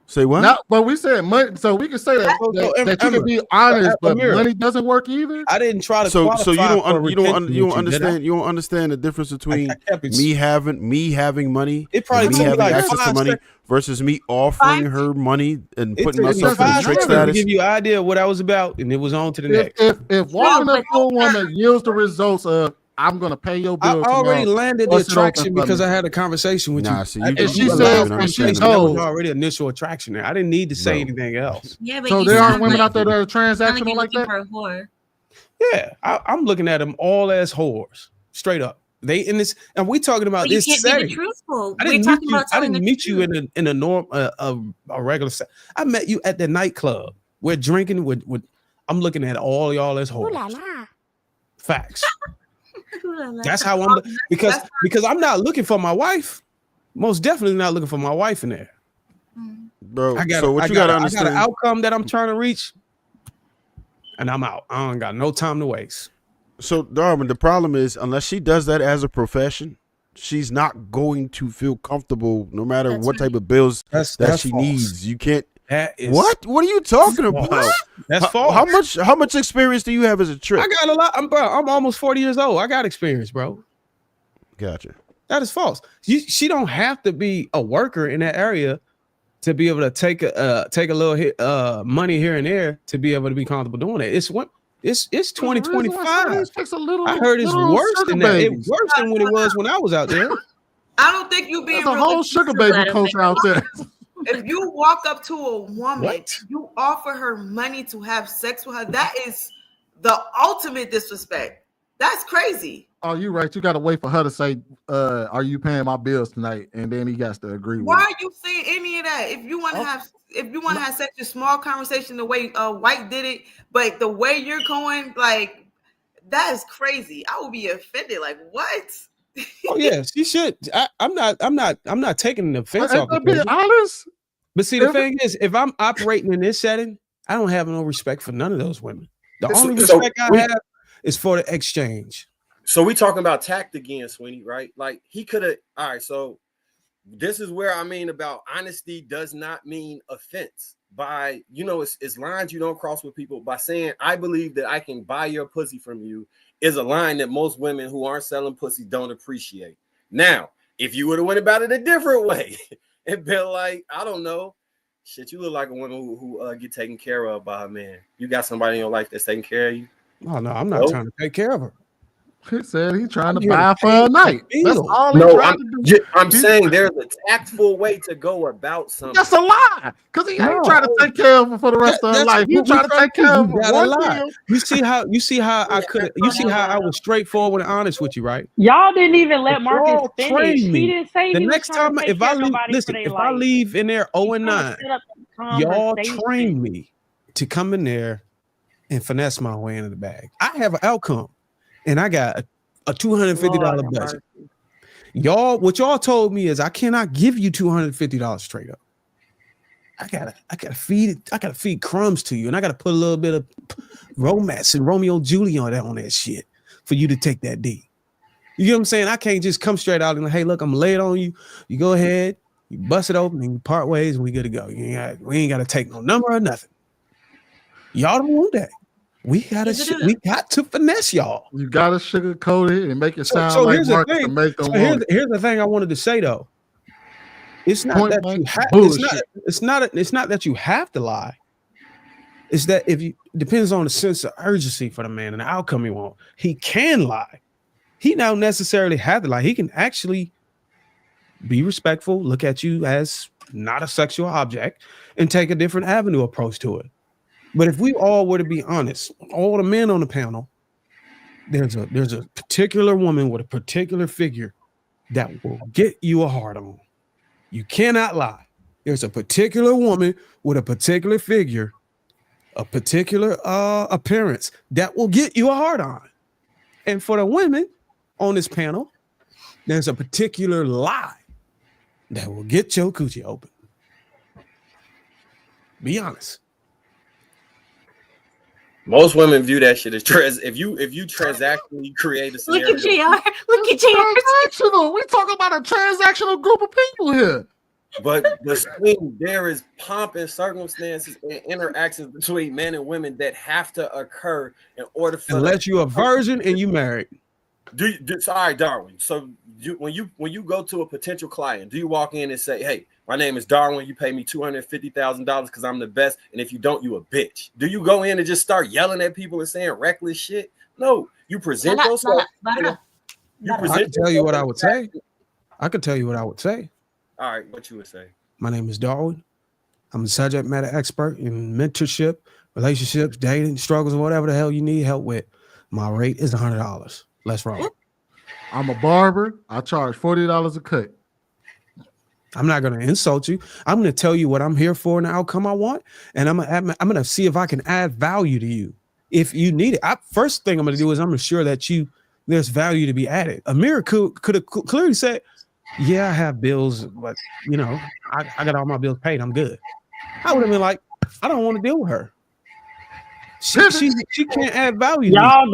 Say what? No, but we said money, so we can say that you can be honest, but money doesn't work either. I didn't try to. So you don't understand the difference between me having money, it probably me having access to money versus me offering her money and putting myself in a trick status. To give you an idea of what I was about, and it was on to the next. If walking up to a woman yields the results of I'm gonna pay your bill. I already landed the attraction because I had a conversation with you. See, she said that was already initial attraction there. I didn't need to say anything else. Yeah, but so there aren't women out there that are transactional like that. For a whore. Yeah, I'm looking at them all as whores, straight up. They in this, and we talking about this setting. Be truthful. I didn't meet you in a norm a regular set. I met you at the nightclub. We're drinking with I'm looking at all y'all as whores. Facts. That's how I'm because I'm not looking for my wife. Most definitely not looking for my wife in there. Bro, I got an outcome that I'm trying to reach, and I'm out. I don't got no time to waste. So, Darwin, the problem is unless she does that as a profession, she's not going to feel comfortable no matter what type of bills that she needs. You can't. What are you talking about? That's false. How much experience do you have as a trick? I got a lot. I'm almost 40 years old. I got experience, bro. Gotcha. That is false. She don't have to be a worker in that area to be able to take a little hit money here and there to be able to be comfortable doing it. It's 2025. I heard it's worse than that. It's worse than when it was when I was out there. I don't think you being a whole sugar baby culture out there. If you walk up to a woman, you offer her money to have sex with her, that is the ultimate disrespect. That's crazy. Oh, you're right. You got to wait for her to say, are you paying my bills tonight? And then he has to agree with Why are you saying any of that? If you want to have such a small conversation the way White did it, but the way you're going, like, that is crazy. I would be offended. Like, what? Oh yes, you should. I'm not taking the offense off. Be honest. But see, the thing is, if I'm operating in this setting, I don't have no respect for none of those women. The only respect I have is for the exchange. So we talking about tact again, Sweeney, right? Like he could have. All right, so this is where I mean about honesty does not mean offense. By it's lines you don't cross with people. By saying I believe that I can buy your pussy from you is a line that most women who aren't selling pussy don't appreciate. Now, if you would have went about it a different way, it'd be like, I don't know, shit, you look like a woman who get taken care of by a man. You got somebody in your life that's taking care of you? Oh, no, I'm not trying to take care of her. He said he's trying to buy for a night. That's all he's trying to do. I'm saying there's a tactful way to go about something. That's a lie. Because he ain't trying to take care of her for the rest of her life. He's trying to take care of her. You see how I was straightforward and honest with you, right? Y'all didn't even let Marcus finish. He didn't say the he next was time if I leave in there 0-9, y'all train me to come in there and finesse my way into the bag. I have an outcome. And I got a $250 budget. What y'all told me is I cannot give you $250 straight up. I gotta feed crumbs to you, and I gotta put a little bit of romance and Romeo and Juliet on that shit for you to take that D. You get what I'm saying? I can't just come straight out and like, hey, look, I'm laid on you. You go ahead, you bust it open, and you part ways, and we good to go. We ain't gotta take no number or nothing. Y'all don't want that. We got to finesse y'all. You got to sugarcoat it and make it sound like Marcus to make them want it. Here's the thing I wanted to say though. It's not that you have. It's not that you have to lie. It's that depends on the sense of urgency for the man and the outcome he wants. He can lie. He don't necessarily have to lie. He can actually be respectful, look at you as not a sexual object, and take a different avenue approach to it. But if we all were to be honest, all the men on the panel, there's a particular woman with a particular figure that will get you a hard on. You cannot lie. There's a particular woman with a particular figure, a particular appearance that will get you a hard on. And for the women on this panel, there's a particular lie that will get your coochie open. Be honest. Most women view that shit as if you transactionally create a scenario. Look at JR. Look at JR. Transactional. We talking about a transactional group of people here. But there is pomp and circumstances and interactions between men and women that have to occur in order for unless you're a virgin and you married. Sorry, Darwin. So when you go to a potential client, do you walk in and say, "Hey, my name is Darwin. You pay me $250,000 because I'm the best, and if you don't, you a bitch"? Do you go in and just start yelling at people and saying reckless shit? No, you present yourself. I can tell you what I would say. I could tell you what I would say. All right, what you would say? My name is Darwin. I'm a subject matter expert in mentorship, relationships, dating, struggles, or whatever the hell you need help with. My rate is $100. Let's roll. I'm a barber. I charge $40 a cut. I'm not going to insult you. I'm going to tell you what I'm here for and the outcome I want, and I'm going to see if I can add value to you. If you need it, first thing I'm going to do is I'm going to ensure that there's value to be added. Amira could have clearly said, "Yeah, I have bills, but I got all my bills paid. I'm good." I would have been like, "I don't want to deal with her. She can't add value." Y'all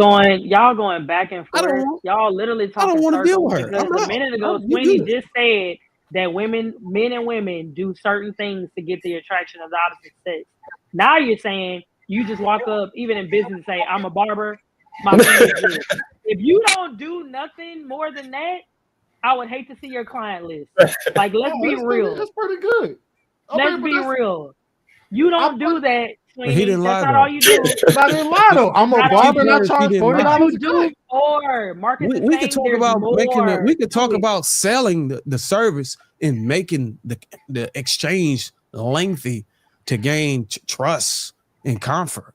going back and forth. Y'all literally talking. I don't want to deal with her. Because a minute ago, Sweeney just said that men and women do certain things to get the attraction of the opposite sex. Now you're saying you just walk up, even in business, and say, "I'm a barber. My fee is good." If you don't do nothing more than that, I would hate to see your client list. Like, let's be real. That's pretty good. Let's be real. You don't do that. Sweeney. He didn't lie. That's not all you do. I didn't lie though. I'm a barber and I charge $40 a cut. Or Marcus is we could talk saying about there's making more. we could talk about selling the service and making the exchange lengthy to gain trust and comfort.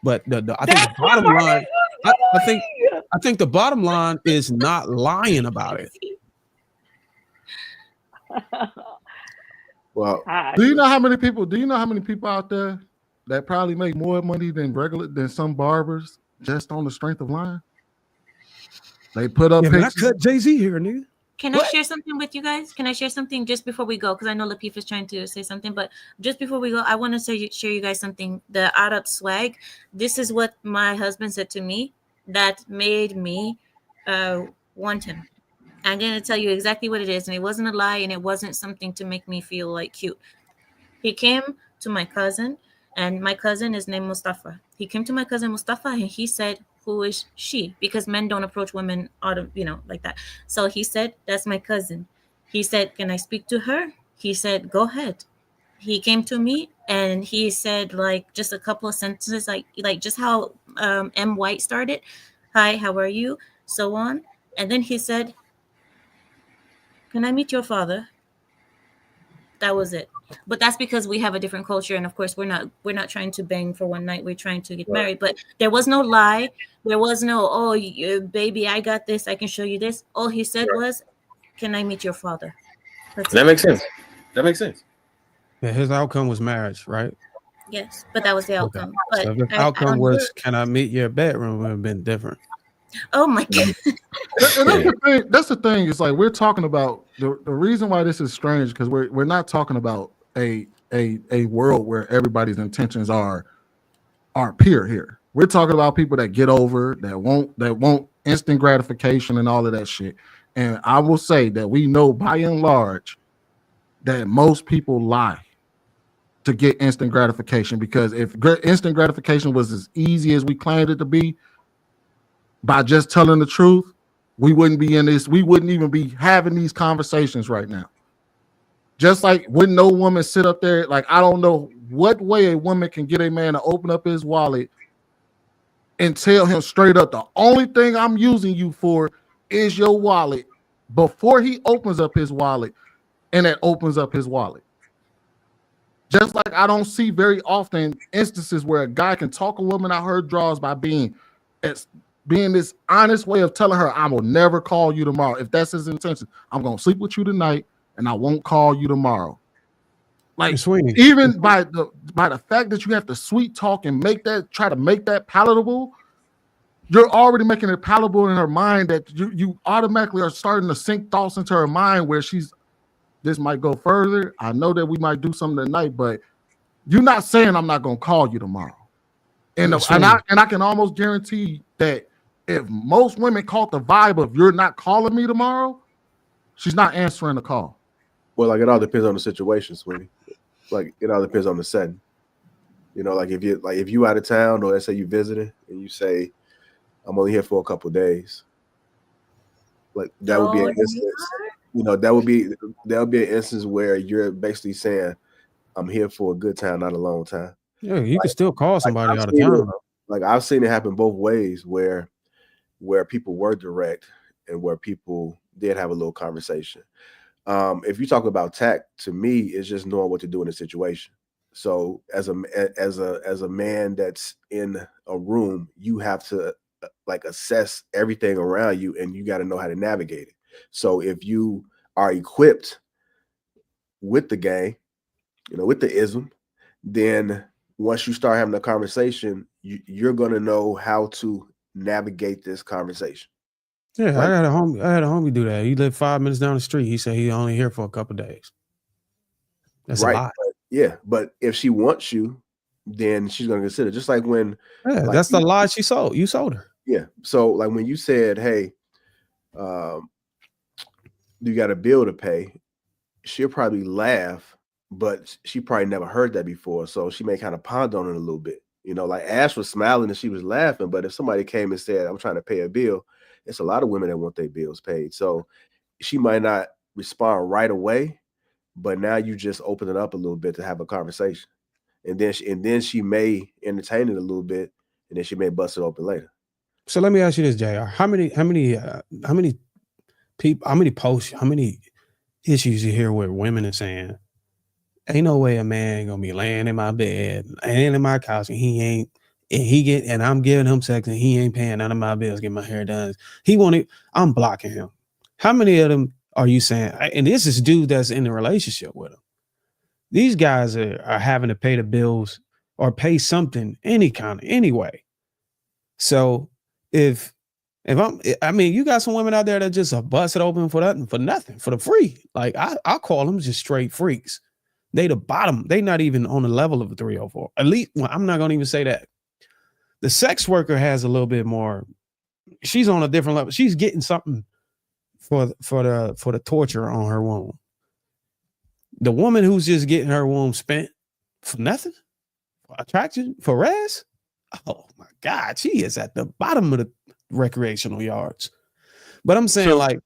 But I think the bottom line, I think the bottom line is not lying about it. Well, do you know how many people out there that probably make more money than some barbers just on the strength of lying? They put up pictures. I cut Jay-Z here, nigga. Can I share something with you guys? Can I share something just before we go? Because I know Lapeef is trying to say something, but just before we go, I want to share you guys something. The Arab swag. This is what my husband said to me that made me want him. I'm going to tell you exactly what it is, and it wasn't a lie, and it wasn't something to make me feel like cute. He came to my cousin, and my cousin is named Mustafa. He came to my cousin Mustafa, and he said, "Who is she?" Because men don't approach women out of, like that. So he said, "That's my cousin." He said, "Can I speak to her?" He said, "Go ahead." He came to me, and he said, like, just a couple of sentences, like just how M. White started. "Hi, how are you?" So on. And then he said, "Can I meet your father?" That was it. But that's because we have a different culture, and of course we're not trying to bang for one night. We're trying to get married. But there was no lie. There was no, "Oh, baby, I got this. I can show you this." All he said was, "Can I meet your father?" That makes sense. That makes sense. Yeah, his outcome was marriage, right? Yes, but that was the outcome. But So if the outcome was, "Can I meet your bedroom?" It would have been different. Oh my God. That's the thing. It's like we're talking about the reason why this is strange, because we're not talking about a world where everybody's intentions are pure here. We're talking about people that get over, that want instant gratification and all of that shit. And I will say that we know by and large that most people lie to get instant gratification, because if instant gratification was as easy as we claimed it to be, by just telling the truth, we wouldn't be in this. We wouldn't even be having these conversations right now. Just like when no woman sit up there, like, I don't know what way a woman can get a man to open up his wallet and tell him straight up, "The only thing I'm using you for is your wallet," before he opens up his wallet, and it opens up his wallet. Just like I don't see very often instances where a guy can talk a woman out her draws by being this honest way of telling her, "I will never call you tomorrow." If that's his intention, "I'm going to sleep with you tonight and I won't call you tomorrow." Like Sweeney. even by the fact that you have to sweet talk and try to make that palatable, you're already making it palatable in her mind that you automatically are starting to sink thoughts into her mind where this might go further. I know that we might do something tonight, but you're not saying I'm not gonna call you tomorrow. And I can almost guarantee that if most women caught the vibe of you're not calling me tomorrow, she's not answering the call. Well, like it all depends on the situation, sweetie. Like it all depends on the setting. You know, like if you out of town or let's say you visiting and you say, I'm only here for a couple of days. Like that would be an instance. You know, that would be an instance where you're basically saying, I'm here for a good time, not a long time. Yeah, you can still call somebody out of town. Like I've seen it happen both ways where people were direct and where people did have a little conversation. If you talk about tact, to me, it's just knowing what to do in a situation. So as a man that's in a room, you have to like assess everything around you, and you got to know how to navigate it. So if you are equipped with the game, you know, with the ism, then once you start having a conversation, you're going to know how to navigate this conversation. Yeah, like, I had a homie do that. He lived 5 minutes down the street. He said he only here for a couple of days. That's right. A lot. But if she wants you, then she's going to consider. Just like when, like, that's the lie she sold. You sold her. Yeah. So like when you said, "Hey, you got a bill to pay," she'll probably laugh, but she probably never heard that before. So she may kind of ponder on it a little bit. You know, like Ash was smiling and she was laughing, but if somebody came and said, "I'm trying to pay a bill," it's a lot of women that want their bills paid. So she might not respond right away, but now you just open it up a little bit to have a conversation. And then she may entertain it a little bit, and then she may bust it open later. So let me ask you this, JR. How many issues you hear where women are saying, ain't no way a man gonna be laying in my bed, laying in my couch, and I'm giving him sex and he ain't paying none of my bills, getting my hair done. I'm blocking him. How many of them are you saying? And this is dude that's in a relationship with him. These guys are having to pay the bills or pay something anyway. So if you got some women out there that just are busted open for nothing, for the free. Like I call them just straight freaks. They the bottom. They not even on the level of a 304. At least, well, I'm not gonna even say that. The sex worker has a little bit more. She's on a different level. She's getting something for the torture on her womb. The woman who's just getting her womb spent for nothing, for attraction, for rest. Oh my God, she is at the bottom of the recreational yards. But I'm saying, like,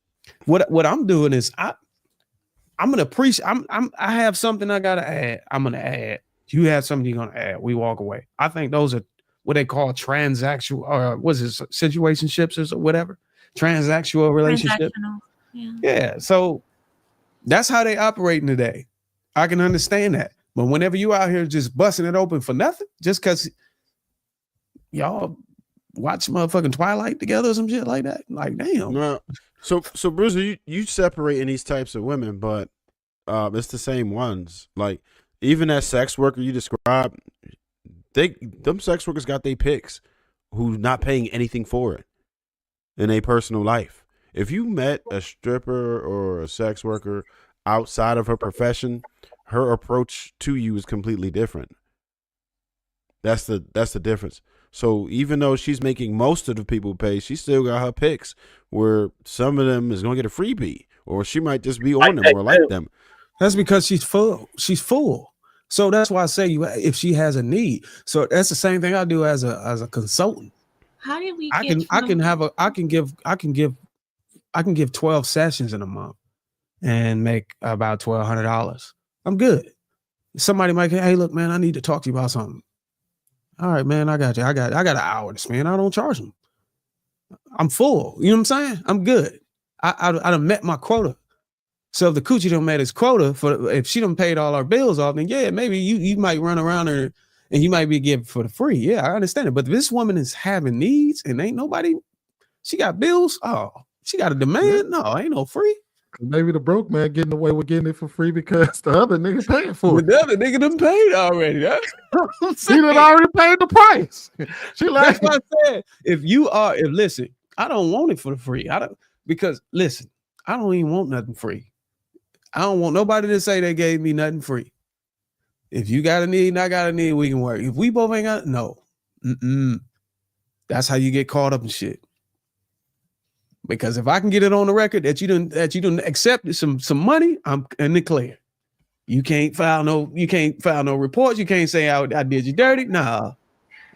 what I'm doing is I'm gonna appreciate. I have something I gotta add. I'm gonna add. You have something you're gonna add. We walk away. I think those are what they call transactional, or what's it, situationships or whatever. Transactional relationship. Yeah. So that's how they operating today. I can understand that. But whenever you out here just busting it open for nothing, just because y'all watch motherfucking Twilight together or some shit like that, like damn. No. So Bruiser, you separating these types of women, but it's the same ones. Like even that sex worker you described, them sex workers got their picks who's not paying anything for it in a personal life. If you met a stripper or a sex worker outside of her profession, her approach to you is completely different. That's the difference. So even though she's making most of the people pay, she still got her picks where some of them is going to get a freebie, or she might just be on them or like them. That's because she's full. She's full. So that's why I say if she has a need. So that's the same thing I do as a consultant. How did we I can give 12 sessions in a month and make about $1,200. I'm good. Somebody might say, hey, look, man, I need to talk to you about something. All right, man, I got you. I got an hour to spend. I don't charge them. I'm full. You know what I'm saying? I'm good. I done met my quota. So if the coochie done met his quota, if she done paid all our bills off, then yeah, maybe you might run around her and you might be given for the free. Yeah, I understand it. But this woman is having needs and ain't nobody, she got bills. Oh, she got a demand. No, ain't no free. Maybe the broke man getting away with getting it for free because the other nigga paying for it. The other nigga done paid already. That's what I'm He saying. done already paid the price. She like, That's what I said. If listen, I don't want it for the free. Because listen, I don't even want nothing free. I don't want nobody to say they gave me nothing free. If you got a need and I got a need, we can work. If we both ain't got no. That's how you get caught up in shit. Because if I can get it on the record that you done accepted some money, I'm in the clear. You can't file no reports. You can't say I did you dirty. Nah.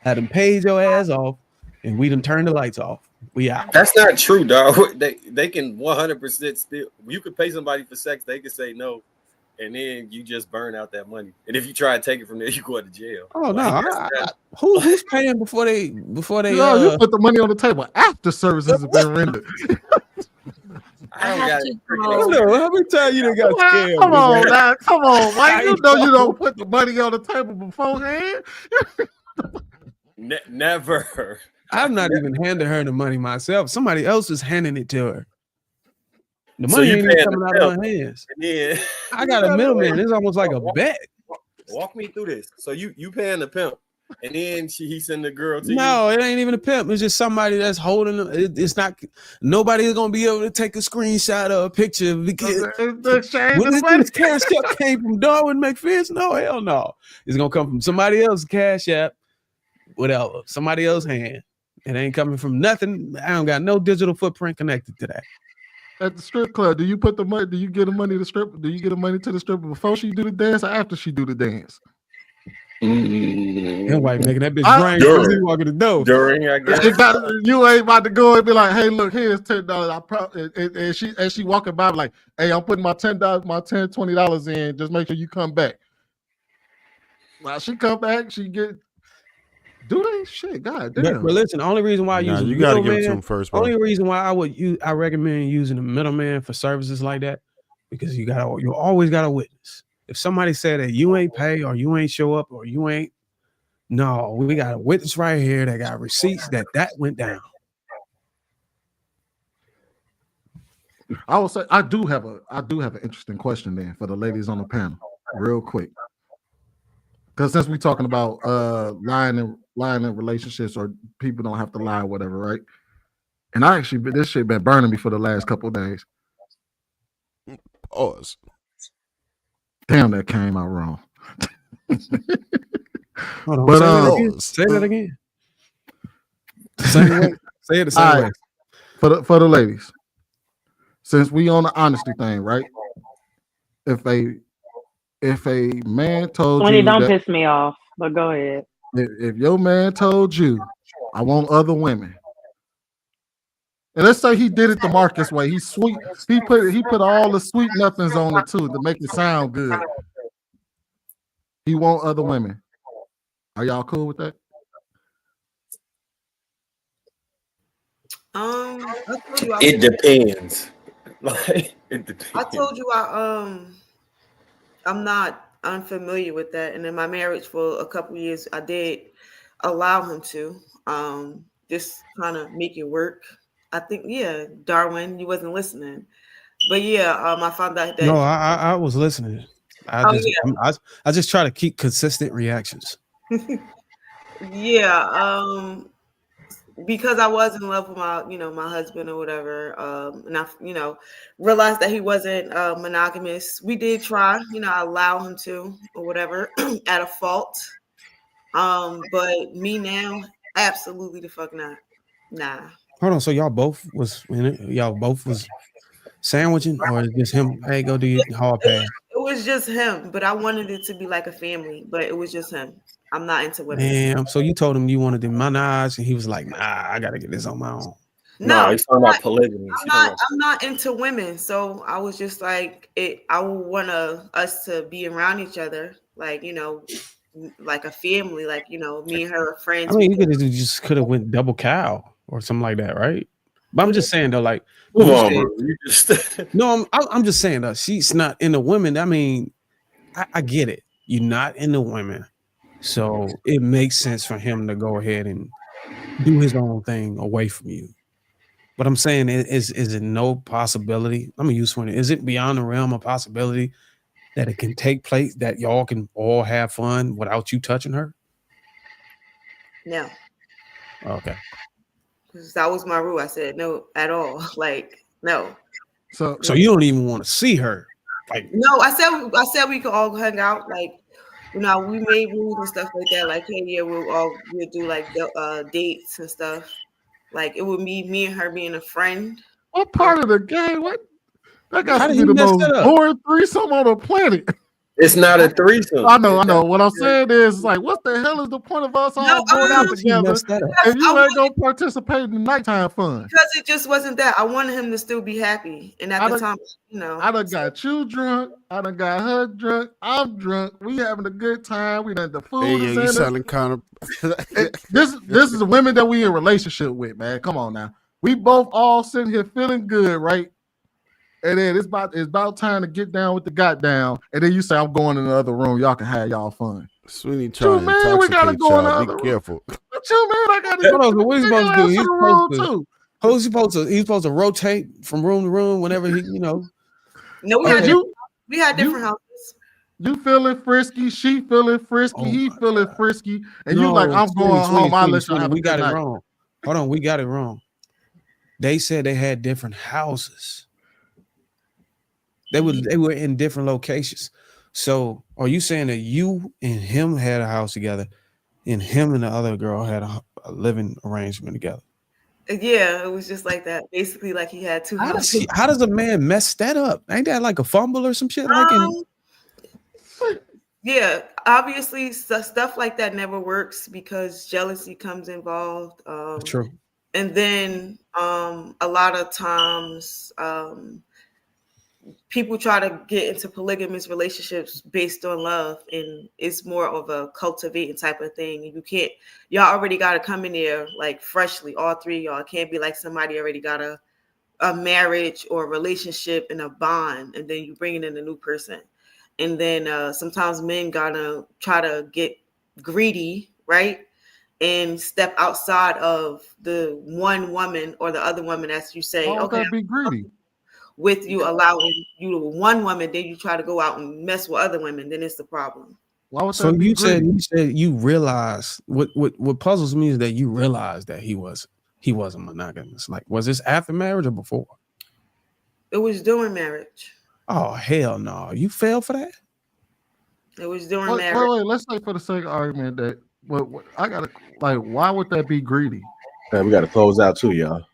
I done paid your ass off and we done turned the lights off. We out. That's not true, dog. They can 100% still. You could pay somebody for sex, they could say no, and then you just burn out that money. And if you try to take it from there, you go to jail. Oh no! Who's paying before they? No, you put the money on the table after services have been rendered. I don't know how many times you done got scammed. Come on, man. Come on, Mike. You know you don't put the money on the table beforehand. Never. I'm not even handing her the money myself. Somebody else is handing it to her. The money ain't even coming out of my hands. Yeah. I got a middleman. It's almost like a bet. Walk me through this. So you paying the pimp, and then he send the girl to you. No, it ain't even a pimp. It's just somebody that's holding them. It's not. Nobody is gonna be able to take a screenshot or a picture because when this cash app came from Darwin McPherson, no, hell no. It's gonna come from somebody else's cash app, whatever, somebody else's hand. It ain't coming from nothing. I don't got no digital footprint connected to that. At the strip club, do you put the money? Do you get the money to strip? Do you get the money to the stripper before she do the dance or after she do the dance? That white making that bitch brain as he walking the door. During, I guess. You ain't about to go and be like, "Hey, look, here's $10." And she walking by like, "Hey, I'm putting my $20 in. Just make sure you come back." While she come back, she get. Do they shit? God damn. But listen, the only reason why I use you got to give it to them first, bro. Only reason why I recommend using a middleman for services like that, because you always got a witness. If somebody said that you ain't pay or you ain't show up or you ain't, no, we got a witness right here that got receipts that went down. I will say I do have an interesting question then for the ladies on the panel, real quick. Because since we're talking about lying in relationships, or people don't have to lie or whatever, right? And this shit been burning me for the last couple of days. Pause. Damn, that came out wrong. Hold on, but say that again. Same way. Say it the same way. For the ladies, since we on the honesty thing, right? If a man told you, don't piss me off, but go ahead. If your man told you, I want other women, and let's say he did it the Marcus way, he's sweet. He put all the sweet nothings on it too to make it sound good. He want other women. Are y'all cool with that? It depends. Like it depends. I told you I'm not unfamiliar with that, and in my marriage for a couple of years, I did allow him to just kind of make it work. I think, Darwin, you wasn't listening, but I found out that. No, I was listening. I just try to keep consistent reactions. Because I was in love with my husband or whatever, and I realized that he wasn't monogamous. We did try, I allow him to or whatever at a fault. But me now, absolutely the fuck not. Nah. Hold on, so y'all both was in it? Y'all both was sandwiching, or just him? Hey, go do your hard pass. It was just him, but I wanted it to be like a family, but it was just him. I'm not into women. Damn. So you told him you wanted the menage, and he was like, "Nah, I gotta get this on my own." No, he's talking about polygamy. I'm not into women, so I was just like, I would want us to be around each other, like like a family, like me and her are friends. I mean, you could have went double cow or something like that, right? But I'm just saying though, like, no, I'm just saying though, she's not into women. I mean, I get it. You're not into women. So it makes sense for him to go ahead and do his own thing away from you. But I'm saying, is it no possibility? Let me use one. Is it beyond the realm of possibility that it can take place, that y'all can all have fun without you touching her? No, Okay. because that was my rule. I said no at all. Like no. So you don't even want to see her. Like No, I said we could all hang out. Like, you know, we made rules and stuff like that. Like, hey, yeah, we'll do like dates and stuff. Like, it would be me and her being a friend. what part of the game? What that got How to did be he the mess most that up? boring threesome on the planet. It's not a threesome. I know. What I'm saying is, like, what the hell is the point of us all going out How did he together mess that up? if you ain't gonna participate in the nighttime fun? Because it just wasn't that. I wanted him to still be happy, and at the time, you know, I done got you drunk. I done got her drunk. I'm drunk. We having a good time. We done the food Hey, is yo, you in sounding kind of. this is the women that we in relationship with, man. Come on now. We both all sitting here feeling good, right? And then it's about time to get down with the goddamn. And then you say, I'm going in the other room. Y'all can have y'all fun. Sweeney trying to man, we gotta intoxicate go in the y'all. other Be room. careful. What you man? I gotta Hold on, so what he's supposed to do? He's too. supposed to rotate from room to room whenever he, you know. No, we had different houses. You feeling frisky, she feeling frisky, he feeling frisky, and you like, I'm going home. I'll let y'all have a we good got night. it wrong. Hold on, we got it wrong. They said they had different houses. They were in different locations. So are you saying that you and him had a house together and him and the other girl had a living arrangement together? Yeah, it was just like that. Basically, like he had two houses. How does a man mess that up? Ain't that like a fumble or some shit? Yeah, obviously stuff like that never works because jealousy comes involved. True. And then a lot of times people try to get into polygamous relationships based on love, and it's more of a cultivating type of thing. Y'all already got to come in there like freshly, all three of y'all. It can't be like somebody already got a marriage or a relationship and a bond, and then you bringing in a new person. And then sometimes men gotta try to get greedy, right? And step outside of the one woman or the other woman, as you say, Why would that be greedy? With you allowing you to one woman, then you try to go out and mess with other women, then it's the problem. Why would So that be greedy? you said you realized what puzzles me is that you realized that he wasn't monogamous. Like, was this after marriage or before? It was during marriage. Oh hell no! You fell for that? It was during marriage. Wait. Let's say for the sake of argument that what I gotta like. Why would that be greedy? Man, we got to close out too, y'all.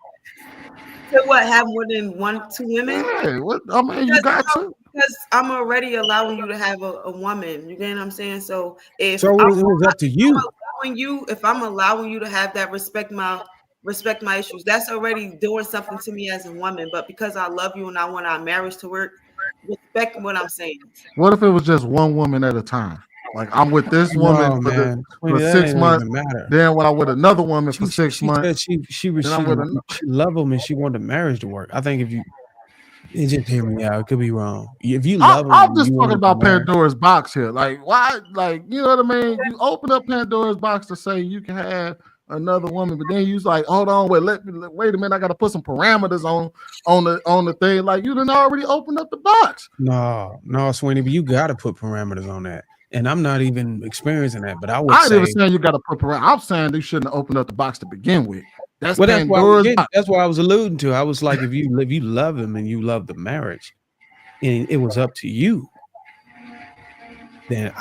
So what? Have more than two women? Hey, what? I mean, you got to. Because I'm already allowing you to have a woman. You get what I'm saying? So if it was up to you. If I'm allowing you to have that, respect my issues, that's already doing something to me as a woman. But because I love you and I want our marriage to work, respect what I'm saying. What if it was just one woman at a time? Like, I'm with this woman for 6 months. Then when I'm with another woman for 6 months, she loved him and she wanted marriage to work. I think if you just hear me out, it could be wrong. If you love him, I'm just talking about Pandora's box here. Like, why? Like, you know what I mean? You open up Pandora's box to say you can have another woman, but then you like, hold on, wait a minute, I got to put some parameters on the thing. Like, you done already opened up the box. No, Sweeney, but you got to put parameters on that. And I'm not even experiencing that, but I ain't even saying you got to put parameters. I'm saying they shouldn't have opened up the box to begin with. That's that's what I was alluding to. I was like, if you love him and you love the marriage, and it was up to you, then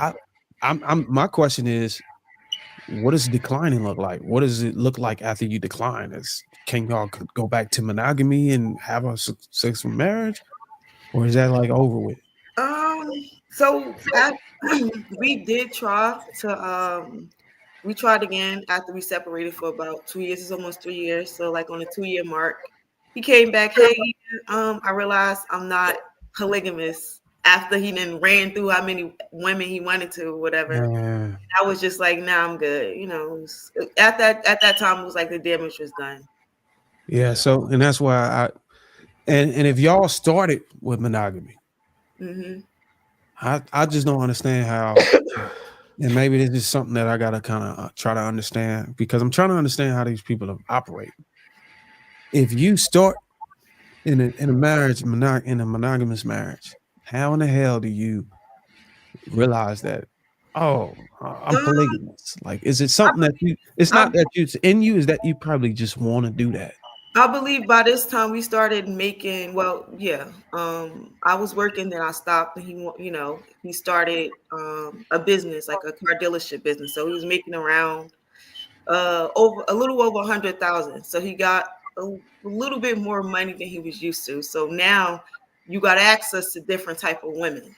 my question is, what does declining look like? What does it look like after you decline? Can y'all go back to monogamy and have a successful marriage, or is that like over with? So we did try to we tried again after we separated for about 2 years. It's almost 3 years. So like on the 2-year mark, he came back. Hey, I realized I'm not polygamous after he then ran through how many women he wanted to, or whatever. I was just like, nah, I'm good. You know, at that time it was like the damage was done. Yeah. So, and that's why and if y'all started with monogamy, I just don't understand how. And maybe this is something that I gotta kind of try to understand, because I'm trying to understand how these people operate. if you start in a marriage, in a monogamous marriage, how in the hell do you realize that? Oh, I'm polygamous. Like, is it something that you? It's not that it's in you. Is that you probably just want to do that? I believe by this time we started making, well, yeah. I was working, then I stopped, and he started a business, like a car dealership business. So he was making around over a little over 100,000. So he got a little bit more money than he was used to. So now you got access to different type of women,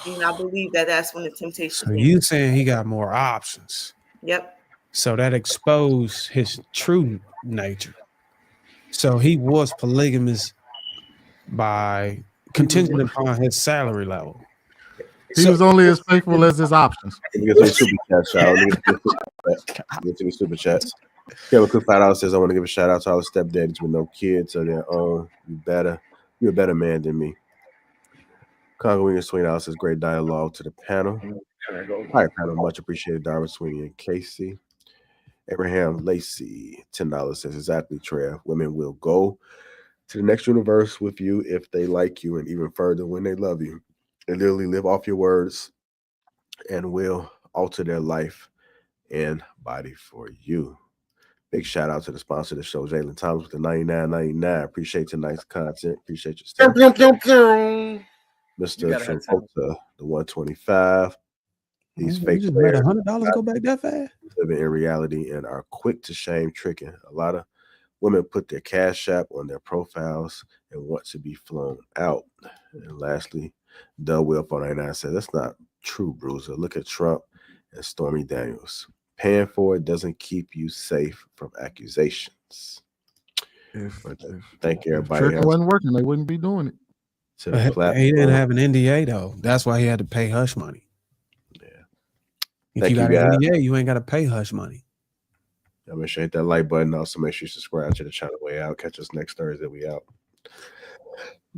and I believe that that's when the temptation So came. you saying he got more options? Yep. So that exposed his true nature. So he was polygamous by contingent upon his salary level. He was only as faithful as his options. Let me get to the super chats, y'all. Let me get to the super chats. Kevin Cook $5 says, I want to give a shout out to all the stepdaddies with no kids of their own. You're a better man than me. Congo Williams $20 says, great dialogue to the panel. All right, panel, much appreciated. Darwin Sweeney and Casey. Abraham Lacey, $10 says, exactly, Trev. Women will go to the next universe with you if they like you, and even further when they love you. They literally live off your words and will alter their life and body for you. Big shout out to the sponsor of the show, Jalen Thomas with the $99.99. Appreciate tonight's content. Appreciate your stuff. Mr. Travolta, the $125. These fake just players let $100 go back that fast? living in reality and are quick to shame tricking. A lot of women put their Cash App on their profiles and want to be flown out. And lastly, Doug Will 499 said, that's not true, Bruiser. Look at Trump and Stormy Daniels. Paying for it doesn't keep you safe from accusations. Thank you, everybody. If wasn't working, they wouldn't be doing it. He didn't have an NDA though. That's why he had to pay hush money. Yeah. If you got an NDA, you ain't got to pay hush money. Make sure you hit that like button. Also, make sure you subscribe to the channel. Way out. Catch us next Thursday. We out.